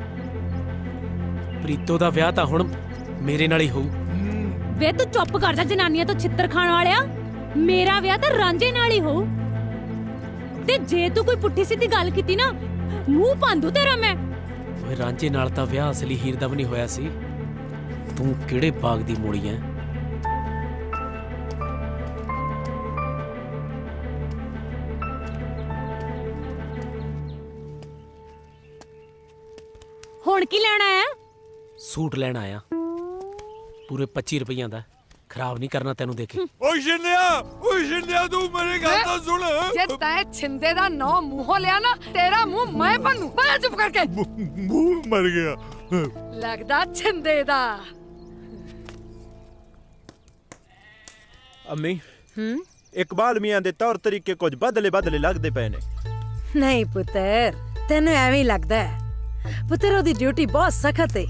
ਪ੍ਰੀਤੋ ਦਾ ਵਿਆਹ ਤਾਂ ਹੁਣ ਮੇਰੇ ਨਾਲ ਹੀ ਹੋਊ ਵੇ ਤੂੰ ਚੁੱਪ ਕਰ ਜਾ ਜਨਾਨੀਆਂ ਤੋਂ ਛਿੱਤਰ ਖਾਣ ਵਾਲਿਆ ਮੇਰਾ ਵਿਆਹ ਤਾਂ ਰਾਂਝੇ ਨਾਲ ਹੀ ਹੋਊ ਤੇ ਜੇ ਤੂੰ ਕੋਈ ਪੁੱਠੀ ਸਿੱਧੀ ਗੱਲ ਕੀਤੀ ਨਾ ਮੂੰਹ ਪਾਂਦੂ ਤੇਰਾ ਮੈਂ ਓਏ ਰਾਂਝੇ ਨਾਲ ਤਾਂ ਵਿਆਹ ਅਸਲੀ ਹੀਰ ਦਾ ਵੀ ਨਹੀਂ ਹੋਇਆ ਸੀ ਤੂੰ ਕਿਹੜੇ ਬਾਗ ਦੀ ਮੋੜੀ ਐ ਹੁਣ ਕੀ ਲੈਣਾ ਹੈ ਸੂਟ ਲੈਣ ਆਇਆ ਪੂਰੇ 25 ਰੁਪਈਆਂ ਦਾ ਖਰਾਬ ਨਹੀਂ ਕਰਨਾ ਤੈਨੂੰ ਦੇਖੇ ਓ ਸ਼ਿੰਦਿਆ ਤੂੰ ਮੇਰੀ ਗੱਲ ਤਾਂ ਸੁਣ ਜੇ ਤੈਂ ਛਿੰਦੇ ਦਾ ਨਾਂ ਮੂੰਹੋਂ ਲਿਆ ਨਾ ਤੇਰਾ ਮੂੰਹ ਮੈਂ ਭੰਨੂ ਬੜਾ ਚੁੱਪ ਕਰਕੇ ਮੂੰਹ ਮਰ ਗਿਆ ਲੱਗਦਾ ਛਿੰਦੇ ਦਾ ਅੰਮੀ ਇਕਬਾਲ ਮੀਆਂ ਦੇ ਤੌਰ ਤਰੀਕੇ ਕੁਝ ਬਦਲੇ ਲੱਗਦੇ ਪਏ ਨੇ ਨਹੀਂ ਪੁੱਤਰ ਤੈਨੂੰ ਐਵੇਂ ਹੀ ਲੱਗਦਾ ਹੈ ਪੁੱਤਰ ਉਹਦੀ ਡਿਊਟੀ ਬਹੁਤ ਸਖਤ ਹੈ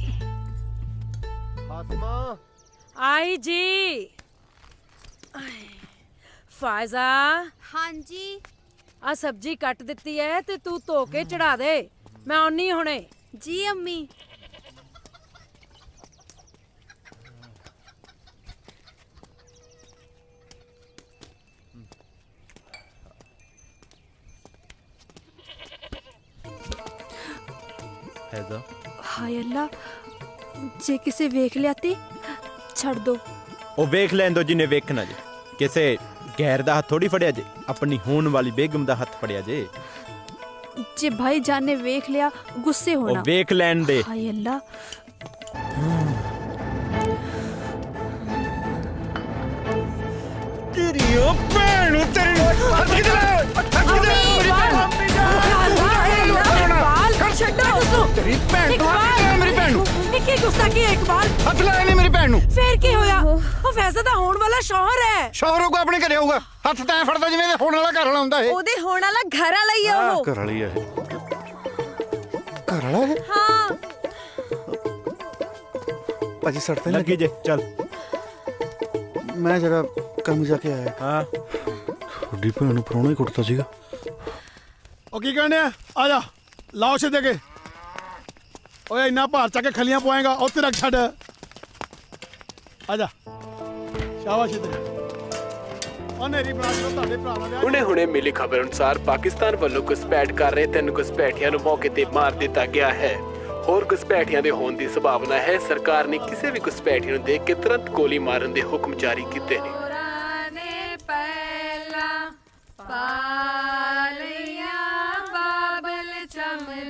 ਫਾਤਮਾ ਆਈ ਜੀ ਫਾਇਜ਼ਾ ਹਾਂਜੀ ਆ ਸਬਜ਼ੀ ਕੱਟ ਦਿੱਤੀ ਹੈ ਤੇ ਤੂੰ ਧੋ ਕੇ ਚੜਾ ਦੇ ਮੈਂ ਆਉਣੀ ਹੁਣੇ ਜੀ ਅੰਮੀ ਹੈਜ਼ਾ ਹਾਏ ਅੱਲਾ ਜੇ ਕਿਸੇ ਵੇਖ ਲਿਆ ਤੇ ਛੱਡ ਦੋ ਉਹ ਵੇਖ ਲੈਣ ਦੋ ਜਿਹਨੇ ਵੇਖਣਾ ਜੇ ਕਿਸੇ ਗੈਰ ਦਾ ਹੱਥ ਥੋੜੀ ਫੜਿਆ ਜੇ ਆਪਣੀ ਹੋਣ ਵਾਲੀ ਬੇਗਮ ਦਾ ਹੱਥ ਫੜਿਆ ਜੇ ਜੇ ਭਾਈ ਜਾਨ ਨੇ ਵੇਖ ਲਿਆ ਗੁੱਸੇ ਹੋਣਾ ਉਹ ਵੇਖ ਲੈਣ ਦੇ ਹਾਏ ਅੱਲਾ ਤੇਰੀ ਉਹ ਭੈਣ ਨੂੰ ਤੇਰੀ ਹੱਥ ਤੇਰੀ ਭੈਣ ਤੋਂ ਮੇਰੀ ਭੈਣ ਨੂੰ ਕੀ ਗੁਸਤਾਖੀ ਹੈ ਇਕਬਾਲ ਹੱਥ ਲਾਇਆ ਨਹੀਂ ਮੇਰੀ ਭੈਣ ਨੂੰ ਫੇਰ ਕੀ ਹੋਇਆ ਉਹ ਫੈਜ਼ਾ ਦਾ ਹੋਣ ਵਾਲਾ ਸ਼ੌਹਰ ਹੈ ਸ਼ੌਹਰ ਹੋਊਗਾ ਆਪਣੇ ਘਰੇ ਹੋਊਗਾ ਹੱਥ ਤਾਂ ਫੜਦਾ ਜਿਵੇਂ ਇਹਦੇ ਹੋਣ ਵਾਲਾ ਘਰ ਵਾਲਾ ਹੁੰਦਾ ਇਹ ਉਹਦੇ ਹੋਣ ਵਾਲਾ ਘਰ ਵਾਲਾ ਹੀ ਆ ਉਹ ਘਰ ਵਾਲੀ ਹੈ ਘਰ ਵਾਲਾ ਹੈ ਹਾਂ ਭਾਜੀ ਸੜਕ ਤੇ ਲੱਗੀ ਜੇ ਚੱਲ ਮੈਂ ਜਰਾ ਕੰਮ ਜਾ ਕੇ ਆਇਆ ਹਾਂ ਤੁਹਾਡੀ ਭੈਣ ਨੂੰ ਪਰੋਣਾ ਹੀ ਕੁੱਟਦਾ ਸੀਗਾ ਉਹ ਕੀ ਕਹਿੰਦੇ ਆ ਜਾ ਲਾਓ ਸਿੱਧੇ ਕੇ ਓਏ ਇੰਨਾ ਭਾਰ ਚੱਕ ਕੇ ਖਲੀਆਂ ਪਵਾਏਗਾ ਉੱਥੇ ਰੱਖ ਛੱਡ ਆ ਜਾ ਸ਼ਾਬਾਸ਼ ਸਿੱਧੇ ਉਹਨੇਰੀ ਬਣਾ ਕੇ ਤੁਹਾਡੇ ਭਰਾ ਦਾ ਵਿਆਹ ਹੁਣੇ ਮਿਲੀ ਖਬਰ ਅਨੁਸਾਰ ਪਾਕਿਸਤਾਨ ਵੱਲੋਂ ਘੁਸਪੈਠ ਕਰ ਰਹੇ 3 ਘੁਸਪੈਠੀਆਂ ਨੂੰ ਮੌਕੇ ਤੇ ਮਾਰ ਦਿੱਤਾ ਗਿਆ ਹੈ ਹੋਰ ਘੁਸਪੈਠੀਆਂ ਦੇ ਹੋਣ ਦੀ ਸੰਭਾਵਨਾ ਹੈ ਸਰਕਾਰ ਨੇ ਕਿਸੇ ਵੀ ਘੁਸਪੈਠੀ ਨੂੰ ਦੇਖ ਕੇ ਤੁਰੰਤ ਗੋਲੀ ਮਾਰਨ ਦੇ ਹੁਕਮ ਜਾਰੀ ਕੀਤੇ ਨੇ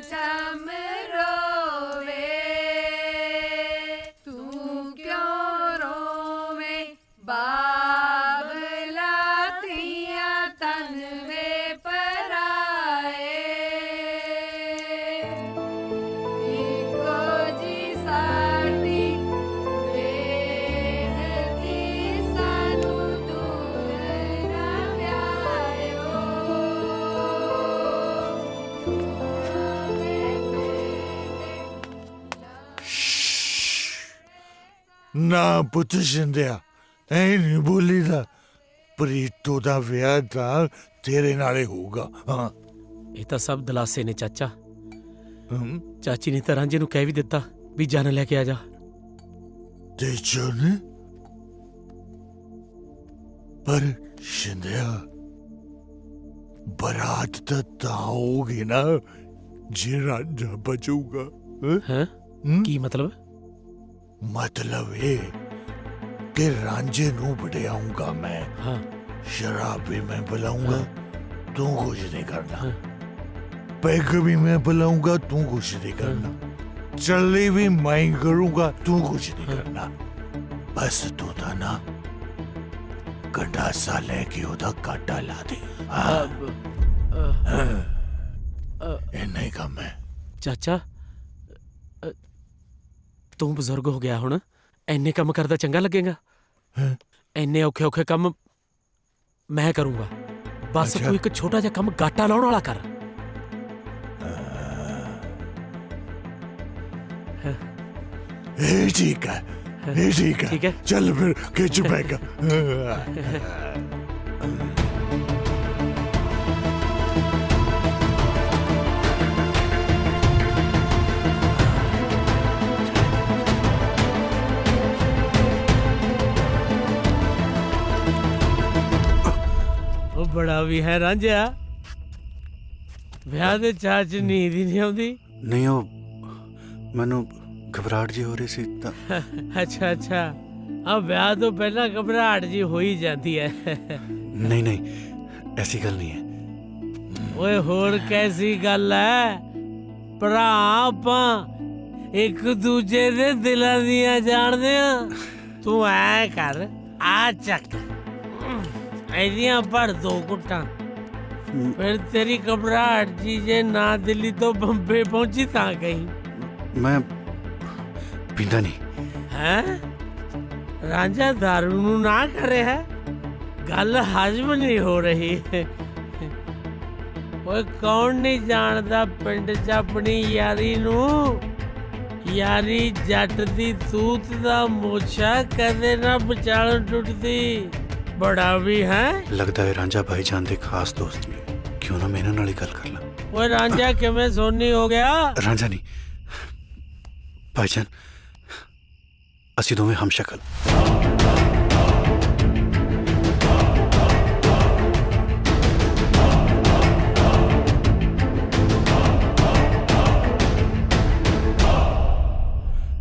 ਚਮ ਰੋਵੇ ਤੂੰ ਕਿਉਂ ਰੋਵੇਂ ਬਾਬਲਾ ਤੀਆਂ ਤਨ ਵੇ ਪਰਾਏ ਇੱਕੋ ਜੀ ਸਾਡੀ ਬੇਨਤੀ ਸਾਨੂੰ ਦੂਰ ਨਾ ਵਿਆਇਓ ਨਾ ਪੁੱਤ ਸ਼ਿੰਦਿਆ ਐ ਨਹੀਂ ਬੋਲੀਦਾ ਪ੍ਰੀਤੋ ਦਾ ਵਿਆਹ ਤਾਂ ਤੇਰੇ ਨਾਲੇ ਹੋਊਗਾ ਹਾਂ ਇਹ ਤਾਂ ਸਭ ਦਲਾਸੇ ਨੇ ਚਾਚਾ ਚਾਚੀ ਨੇ ਤਾਂ ਰਾਂਝੇ ਨੂੰ ਕਹਿ ਵੀ ਦਿੱਤਾ ਵੀ ਜਨ ਲੈ ਕੇ ਆ ਜਾ ਤੇ ਜਨ ਪਰ ਸ਼ਿੰਦਿਆ ਬਰਾਤ ਤਾਂ ਹੋਊਗੀ ਨਾ ਜੇ ਰਾਂਝਾ ਬਚੂਗਾ ਹੈ ਕੀ ਮਤਲਬ मतलब ये कि रांझे नू बढ़ियाऊंगा मैं हाँ शराब भी मैं पिलाऊंगा तू कुछ नहीं करना पैग भी मैं पिलाऊंगा तू कुछ नहीं करना चलनी भी मैं करूंगा तू कुछ नहीं करना बस तू था ना गंडासा लेके उधर काटा ला दे चाचा ਤੂੰ ਬਜ਼ੁਰਗ ਹੋ ਗਿਆ ਹੁਣ ਇੰਨੇ ਕੰਮ ਕਰਦਾ ਚੰਗਾ ਲੱਗੇਗਾ ਇੰਨੇ ਔਖੇ ਔਖੇ ਕੰਮ ਮੈਂ ਕਰੂੰਗਾ ਬਸ ਤੂੰ ਇੱਕ ਛੋਟਾ ਜਿਹਾ ਕੰਮ ਗਾਟਾ ਲਾਉਣ ਵਾਲਾ ਕਰ ठीक है ठीक है चल फिर खिंच बैग ਉਹ ਬੜਾ ਵੀ ਹੈ ਰਾਂਝਿਆ ਵਿਆਹ ਦੇ ਚਾਅ 'ਚ ਨੀਂਦ ਹੀ ਨਹੀਂ ਆਉਂਦੀ ਨਹੀਂ ਉਹ ਮੈਨੂੰ ਘਬਰਾਹਟ ਜੀ ਹੋ ਰਹੀ ਸੀ ਤਾਂ ਅੱਛਾ ਅੱਛਾ ਆ ਵਿਆਹ ਤੋਂ ਪਹਿਲਾਂ ਘਬਰਾਹਟ ਜੀ ਹੋ ਹੀ ਜਾਂਦੀ ਹੈ ਨਹੀਂ ਨਹੀਂ ਐਸੀ ਗੱਲ ਨਹੀਂ ਹੈ ਓਏ ਹੋਰ ਕੈਸੀ ਗੱਲ ਹੈ ਭਰਾ ਆਪਾਂ ਇੱਕ ਦੂਜੇ ਦੇ ਦਿਲਾਂ ਦੀਆਂ ਜਾਣਦੇ ਆ ਤੂੰ ਐ ਕਰ ਆ ਚੱਕ ਐਦੀਆਂ ਭਰ ਦੋ ਕੁੱਟਾਂ ਫਿਰ ਤੇਰੀ ਘਬਰਾਹਟ ਜੀ ਜੇ ਨਾ ਦਿੱਲੀ ਤੋਂ ਬੰਬੇ ਪਹੁੰਚੀ ਤਾਂ ਕਹੀਂ ਮੈਂ ਪੀਂਦਾ ਨਹੀਂ ਹੈ ਰਾਂਝਾ ਦਾਰੂ ਨੂੰ ਨਾ ਕਰੇ ਹੈ ਗੱਲ ਹਜਮ ਨਹੀਂ ਹੋ ਰਹੀ ਓਏ ਕੌਣ ਨਹੀਂ ਜਾਣਦਾ ਪਿੰਡ 'ਚ ਆਪਣੀ ਯਾਰੀ ਨੂੰ ਯਾਰੀ ਜੱਟ ਦੀ ਤੂਤ ਦਾ ਮੋਛਾ ਕਦੇ ਨਾ ਵਿਚਾਲੋਂ ਟੁੱਟਦੀ ਬੜਾ ਵੀ ਹੈ ਲੱਗਦਾ ਹੈ ਰਾਂਝਾ ਭਾਈਜਾਨ ਦੇ ਖਾਸ ਦੋਸਤ ਨੇ ਕਿਉਂ ਨਾ ਮੈਂ ਇਹਨਾਂ ਨਾਲ ਹੀ ਗੱਲ ਕਰ ਲਾਂ ਓਏ ਰਾਂਝਾ ਕਿਵੇਂ ਸੋਨੀ ਹੋ ਗਿਆ ਰਾਂਝਾ ਨਹੀਂ ਭਾਈਜਾਨ ਅਸੀਂ ਦੋਵੇਂ ਹਮਸ਼ਕਲ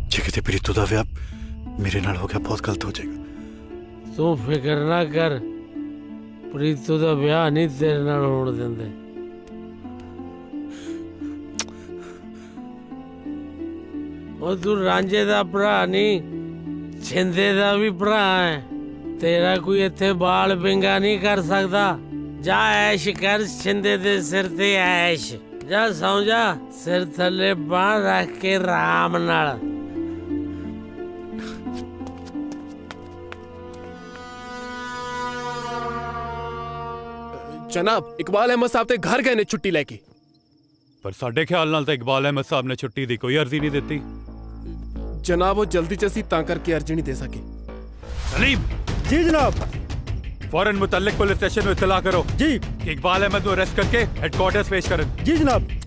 ਜੇ ਕਿਤੇ ਪ੍ਰੀਤੂ ਦਾ ਵਿਆਹ ਮੇਰੇ ਨਾਲ ਹੋ ਗਿਆ ਬਹੁਤ ਗਲਤ ਹੋ ਜਾਏਗਾ ਤੂੰ ਫਿਕਰ ਨਾ ਕਰ ਪ੍ਰੀਤੂ ਦਾ ਵਿਆਹ ਨਹੀਂ ਤੇਰੇ ਨਾਲ ਹੋਣ ਦਿੰਦੇ ਉਹ ਤੂੰ ਰਾਂਝੇ ਦਾ ਭਰਾ ਨਹੀਂ ਛਿੰਦੇ ਦਾ ਵੀ ਭਰਾ ਹੈ ਤੇਰਾ ਕੋਈ ਇੱਥੇ ਬਾਲ ਬਿੰਗਾ ਨਹੀਂ ਕਰ ਸਕਦਾ ਜਾ ਐਸ਼ ਕਰ ਛਿੰਦੇ ਦੇ ਸਿਰ ਤੇ ਐਸ਼ ਜਾ ਸੌਂ ਜਾ ਸਿਰ ਥੱਲੇ ਬਾਂਹ ਰੱਖ ਕੇ ਆਰਾਮ ਨਾਲ जनाब इकबाल अहमद साहब ते घर गए ने छुट्टी लेके पर साडे ख्याल नाल तो इकबाल अहमद साहब ने छुट्टी दी कोई अर्जी नहीं देती जनाब वो जल्दी च असीं तां करके अर्जी नहीं दे सके सलीम जी जनाब फौरन मुतल्लिक पुलिस स्टेशन में इत्तला करो जी कि इकबाल अहमद को अरेस्ट करके हेडक्वार्टर्स पेश करें जी जनाब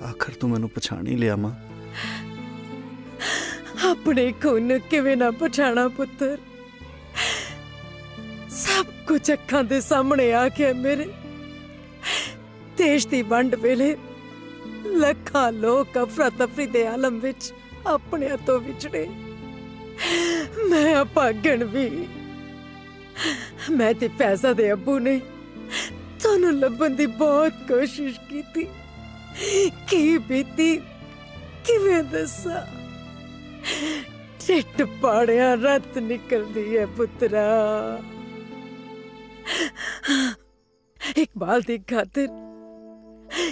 ਆਖਰ ਤੂੰ ਮੈਨੂੰ ਪਛਾਣ ਹੀ ਲਿਆ ਮਾਂ ਆਪਣੇ ਖੂਨ ਕਿਵੇਂ ਨਾ ਪਛਾਣਾ ਪੁੱਤਰ ਸਭ ਕੁਝ ਅੱਖਾਂ ਦੇ ਸਾਹਮਣੇ ਆ ਕੇ ਮੇਰੇ ਦੇਸ਼ ਦੀ ਵੰਡ ਵੇਲੇ ਲੱਖਾਂ ਲੋਕ ਅਫਰਾ ਤਫਰੀ ਦੇ ਆਲਮ ਵਿੱਚ ਆਪਣੇ ਤੋਂ ਵਿਛੜੇ ਮੈਂ ਅਪਾਗਣ ਵੀ ਮੈਂ ਤੇ ਫੈਜ਼ਾ ਦੇ ਅੱਬੂ ਨੇ ਤੁਹਾਨੂੰ ਲੱਭਣ ਦੀ ਬਹੁਤ ਕੋਸ਼ਿਸ਼ ਕੀਤੀ ਕੀ ਬੀਤੀ ਕਿਵੇਂ ਦੱਸਾਂ ਢਿੱਡ ਪਾੜਿਆ ਰੱਤ ਨਿਕਲਦੀ ਹੈ ਪੁੱਤਰਾ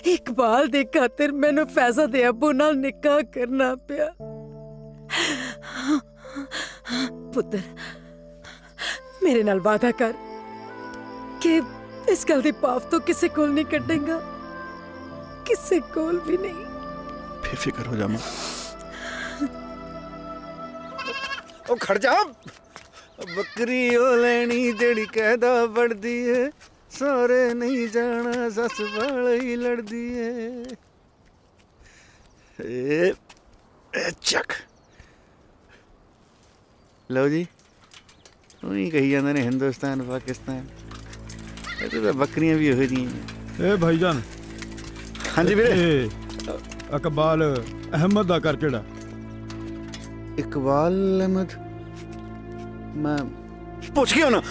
ਇਕਬਾਲ ਦੀ ਖਾਤਰ ਮੈਨੂੰ ਫੈਜ਼ਾ ਦੇ ਅੱਬੂ ਨਾਲ ਨਿਕਾਹ ਕਰਨਾ ਪਿਆ ਪੁੱਤਰ ਮੇਰੇ ਨਾਲ ਵਾਅਦਾ ਕਰ ਕਿ ਇਸ ਗੱਲ ਦੀ ਪਾਪ ਤੋਂ ਕਿਸੇ ਕੋਲ ਨਹੀਂ ਕੱਢੇਗਾ ਕਿਸੇ ਕੋਲ ਵੀ ਨਹੀਂ ਬੇਫਿਕਰ ਹੋ ਜਾ ਮਾਂ ਉਹ ਖੜ ਜਾ ਬੱਕਰੀ ਉਹ ਲੈਣੀ ਜਿਹੜੀ ਕਹਿਦਾ ਵੜਦੀ ਏ ਸਾਰੇ ਨਹੀਂ ਜਾਣਾ ਸੱਸ ਵਾਲੀ ਲੜਦੀ ਏ ਇਹ ਚੱਕ ਲਓ ਜੀ ਉਹੀ ਕਹੀ ਜਾਂਦੇ ਨੇ ਹਿੰਦੁਸਤਾਨ ਪਾਕਿਸਤਾਨ ਇਹ ਤਾਂ ਬੱਕਰੀਆਂ ਵੀ ਉਹੋ ਜਿਹੀਆਂ ਏ ਭਾਈਜਾਨ ਹਾਂਜੀ ਵੀਰੇ ਇਕਬਾਲ ਅਹਿਮਦ ਦਾ ਘਰ ਕਿਹੜਾ ਇਕਬਾਲ ਅਹਿਮਦ ਮੈਂ ਪੁੱਛ ਗਿਆ ਨਾ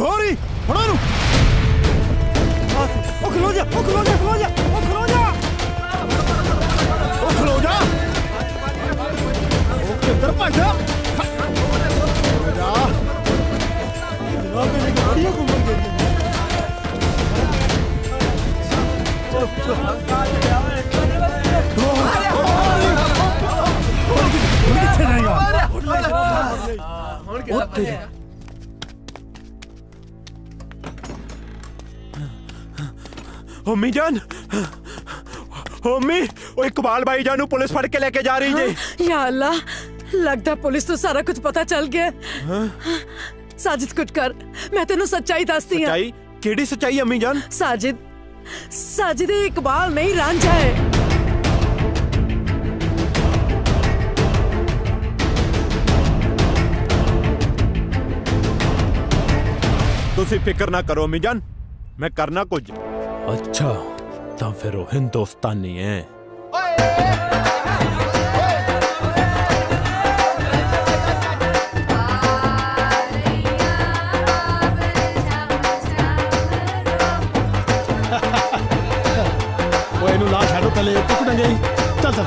ਹੋਰ ਹੀ ਫੜੋ ਇਹਨੂੰ ਉਹ ਖਲੋ ਜਾ ਉਹ ਖਲੋ ਜਾ ਖਲੋ ਜਾ ਉਹ ਖਲੋ ਜਾ ਉਹ ਖਲੋ ਜਾ ਉਹ ਕਿੱਧਰ ਭੱਜਦਾ ਜਾ ਜਨਾਬ ਮੇਰੀ ਗੱਡੀਆਂ ਘੁੰਮਣ ਗਈ ਚਲੋ ਚਲੋ ਕਿੱਥੇ ਜਾਏਗਾ ਉੱਥੇ होमी जान होमी ओ इकबाल भाई जान पुलिस फड़ के लेके जा रही है या अल्लाह लगता पुलिस तो सारा कुछ पता चल गया साजिद कुछ कर मैं तेनू सच्चाई दसदी हां सच्चाई केड़ी सच्चाई अम्मी जान साजिद साजिद इकबाल नहीं रांझा है तुसी फिक्र ना करो अम्मी जान मैं करना कुछ अच्छा तो फिर वो हिंदुस्तानी है ਉਹ ਇਹਨੂੰ ਲਾ ਛੱਡੋ ਥੱਲੇ ਟੁੱਟਣ ਗਈ ਚੱਲ ਚੱਲ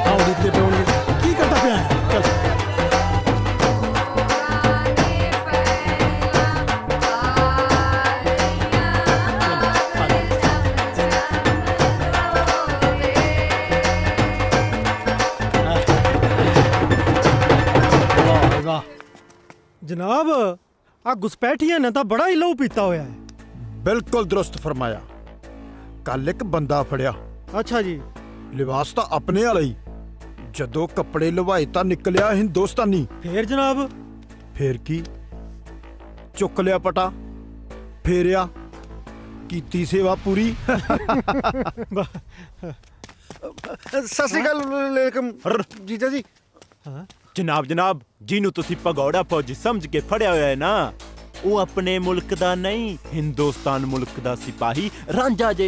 ਆਓ ਦੇਖਦੇ ਪਏ ਕੀ ਕਰਦਾ ਪਿਆ ਹੈ ਚੱਲ जनाब आ घुसपैठिया ने तो बड़ा ही लहू पीता होया है ਬਿਲਕੁਲ ਦਰੁਸਤ ਫਰਮਾਇਆ ਕੱਲ ਇੱਕ ਬੰਦਾ ਫੜਿਆ अच्छा जी ਲਿਬਾਸ ਤਾਂ ਆਪਣੇ ਵਾਲਾ ਹੀ ਜਦੋਂ ਕੱਪੜੇ ਲਵਾਏ ਤਾਂ ਨਿਕਲਿਆ ਹਿੰਦੁਸਤਾਨੀ फिर जनाब ਫੇਰ ਕੀ ਚੁੱਕ ਲਿਆ ਪਟਾ ਫੇਰਿਆ ਕੀਤੀ ਸੇਵਾ ਪੂਰੀ ਸਤਿ ਸ਼੍ਰੀ ਅਕਾਲ ਲੇਕਮ ਜੀਜਾ ਜੀ जनाब जनाब जिन्हों तुसी भगौड़ा फौजी समझ के फड़िया होया है ना वो अपने मुल्क दा नहीं हिंदुस्तान मुल्क दा सिपाही रांझा जे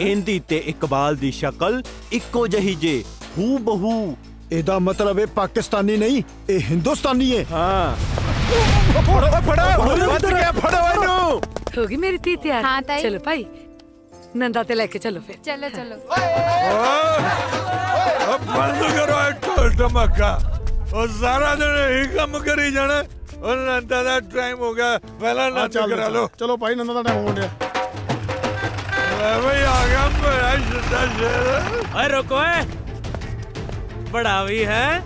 इंदी ते इकबाल दी शक्ल इक्को जही जे हू बहू ਇਹਦਾ ਮਤਲਬ ਇਹ ਪਾਕਿਸਤਾਨੀ ਨਹੀਂ ਇਹ ਹਿੰਦੁਸਤਾਨੀ ਹੈ हाँ फड़ो होगी मेरी धी तैयार हाँ ताई। चलो भाई नंदा ते लेके चलो फिर चलो चलो ਬੰਦ ਕਰੋ ਇਹ ਢੋਲ ਧਮਾਕਾ ਉਹ ਸਾਰਾ ਦਿਨ ਇਹੀ ਕੰਮ ਕਰੀ ਜਾਣਾ ਉਹ ਨੰਦਾ ਦਾ ਟਾਈਮ ਹੋ ਗਿਆ ਪਹਿਲਾਂ ਨੰਦ ਕਰਾ ਲਓ ਚਲੋ ਭਾਈ ਨੰਦਾ ਦਾ ਟਾਈਮ ਹੋਣ ਡਿਆ ਲੈ ਬਈ ਆ ਗਿਆ ਮੇਰਾ ਛੱਡਾ ਸ਼ੇਰ ਓਏ ਰੁਕੋ ਏ ਬੜਾ ਵੀ ਹੈ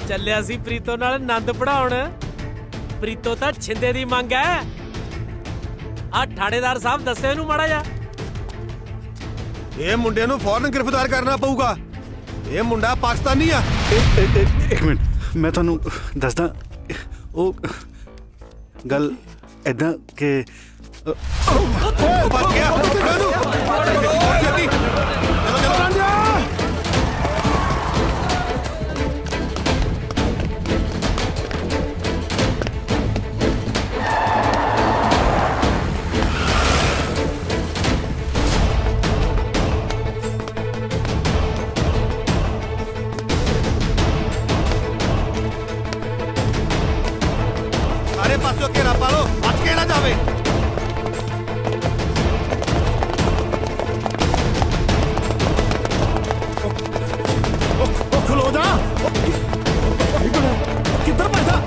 ਚੱਲਿਆ ਸੀ ਪ੍ਰੀਤੋ ਨਾਲ ਆਨੰਦ ਪੜਾਉਣ ਪ੍ਰੀਤੋ ਤਾਂ ਛਿੰਦੇ ਦੀ ਮੰਗ ਹੈ ਆ ਠਾੜੇਦਾਰ ਸਾਹਿਬ ਦੱਸੇ ਇਹਨੂੰ ਮਾੜਾ ਜਾ ਇਹ ਮੁੰਡੇ ਨੂੰ ਫੌਰਨ ਗ੍ਰਿਫਤਾਰ ਕਰਨਾ ਪਊਗਾ ਇਹ ਮੁੰਡਾ ਪਾਕਿਸਤਾਨੀ ਆ ਇੱਕ ਮਿੰਟ ਮੈਂ ਤੁਹਾਨੂੰ ਦੱਸਦਾ ਉਹ ਗੱਲ ਐਦਾਂ ਕਿ ਬਚ ਗਿਆ ਜਲਦੀ ਚਲੋ ਸਾਰੇ ਪਾਸੋਂ ਘੇਰਾ ਪਾ ਲਓ ਬਚ ਕੇ ਨਾ ਜਾਵੇ ਉਹ ਖਲੋ ਜਾ ਕਿੱਧਰ ਭੱਜਦਾ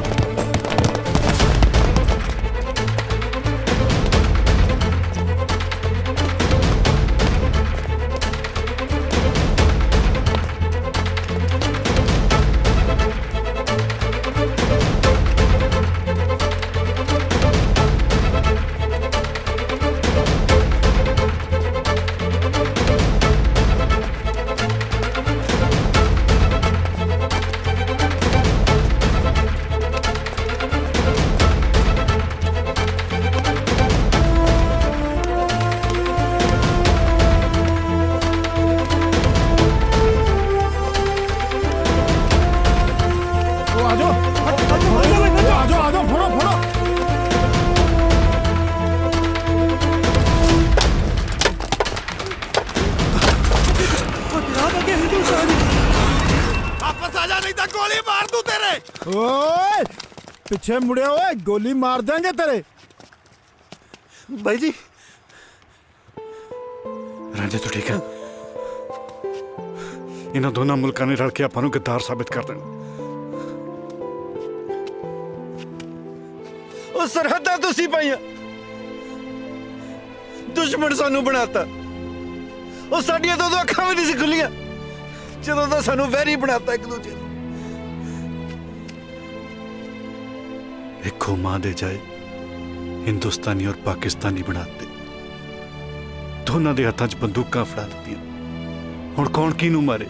ਪਿੱਛੇ ਮੁੜਿਆ ਓਏ ਗੋਲੀ ਮਾਰ ਦਾਂਗੇ ਤੇਰੇ। ਬਾਈ ਜੀ ਰਾਂਝਾ ਤੂੰ ਠੀਕ ਹੈ? ਇਹਨਾਂ ਦੋਨਾਂ ਮੁਲਕਾਂ ਨੇ ਰਲ ਕੇ ਆਪਾਂ ਨੂੰ ਗੱਦਾਰ ਸਾਬਿਤ ਕਰ ਦੇਣਾ। ਉਹ ਸਰਹੱਦਾਂ ਤੁਸੀਂ ਪਾਈਆਂ, ਦੁਸ਼ਮਣ ਸਾਨੂੰ ਬਣਾਤਾ। ਉਹ ਸਾਡੀਆਂ ਤਾਂ ਉਦੋਂ ਅੱਖਾਂ ਵੀ ਨਹੀਂ ਸੀ ਖੁੱਲੀਆਂ ਜਦੋਂ ਤਾਂ ਸਾਨੂੰ ਵੈਰੀ ਬਣਾਤਾ ਇੱਕ ਦੂਜੇ ਨੂੰ। ਇੱਕੋ ਮਾਂ ਦੇ ਜਾਏ ਹਿੰਦੁਸਤਾਨੀ ਔਰ ਪਾਕਿਸਤਾਨੀ ਬਣਾਤੇ। ਦੋਨਾਂ ਦੇ ਹੱਥਾਂ 'ਚ ਬੰਦੂਕਾਂ ਫੜਾ ਦਿੱਤੀਆਂ। ਹੁਣ ਕੌਣ ਕਿਹਨੂੰ ਮਾਰੇ?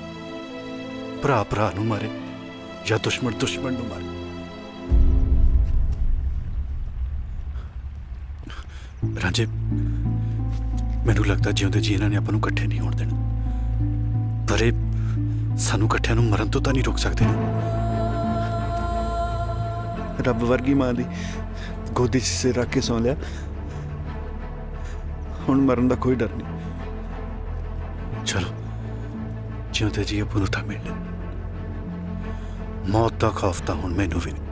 ਭਰਾ ਭਰਾ ਨੂੰ ਮਾਰੇ ਜਾਂ ਦੁਸ਼ਮਣ ਦੁਸ਼ਮਣ ਨੂੰ ਮਾਰੇ? ਰਾਜੇ ਮੈਨੂੰ ਲੱਗਦਾ ਜਿਉਂਦੇ ਜੀ ਇਹਨਾਂ ਨੇ ਆਪਾਂ ਨੂੰ ਇਕੱਠੇ ਨਹੀਂ ਹੋਣ ਦੇਣਾ, ਪਰ ਇਹ ਸਾਨੂੰ ਇਕੱਠਿਆਂ ਨੂੰ ਮਰਨ ਤੋਂ ਤਾਂ ਨਹੀਂ ਰੋਕ ਸਕਦੇ ਨਾ। ਰੱਬ ਵਰਗੀ ਮਾਂ ਦੀ ਗੋਦੀ 'ਚ ਸਿਰ ਰੱਖ ਕੇ ਸੌਂ ਲਿਆ, ਹੁਣ ਮਰਨ ਦਾ ਕੋਈ ਡਰ ਨਹੀਂ। ਚਲੋ ਜਿਉਂਦੇ ਜੀ ਆਪਾਂ ਨੂੰ ਤਾਂ ਮਿਲ ਲੈ। ਮੌਤ ਦਾ ਖੌਫ ਤਾਂ ਹੁਣ ਮੈਨੂੰ ਵੀ ਨਹੀਂ।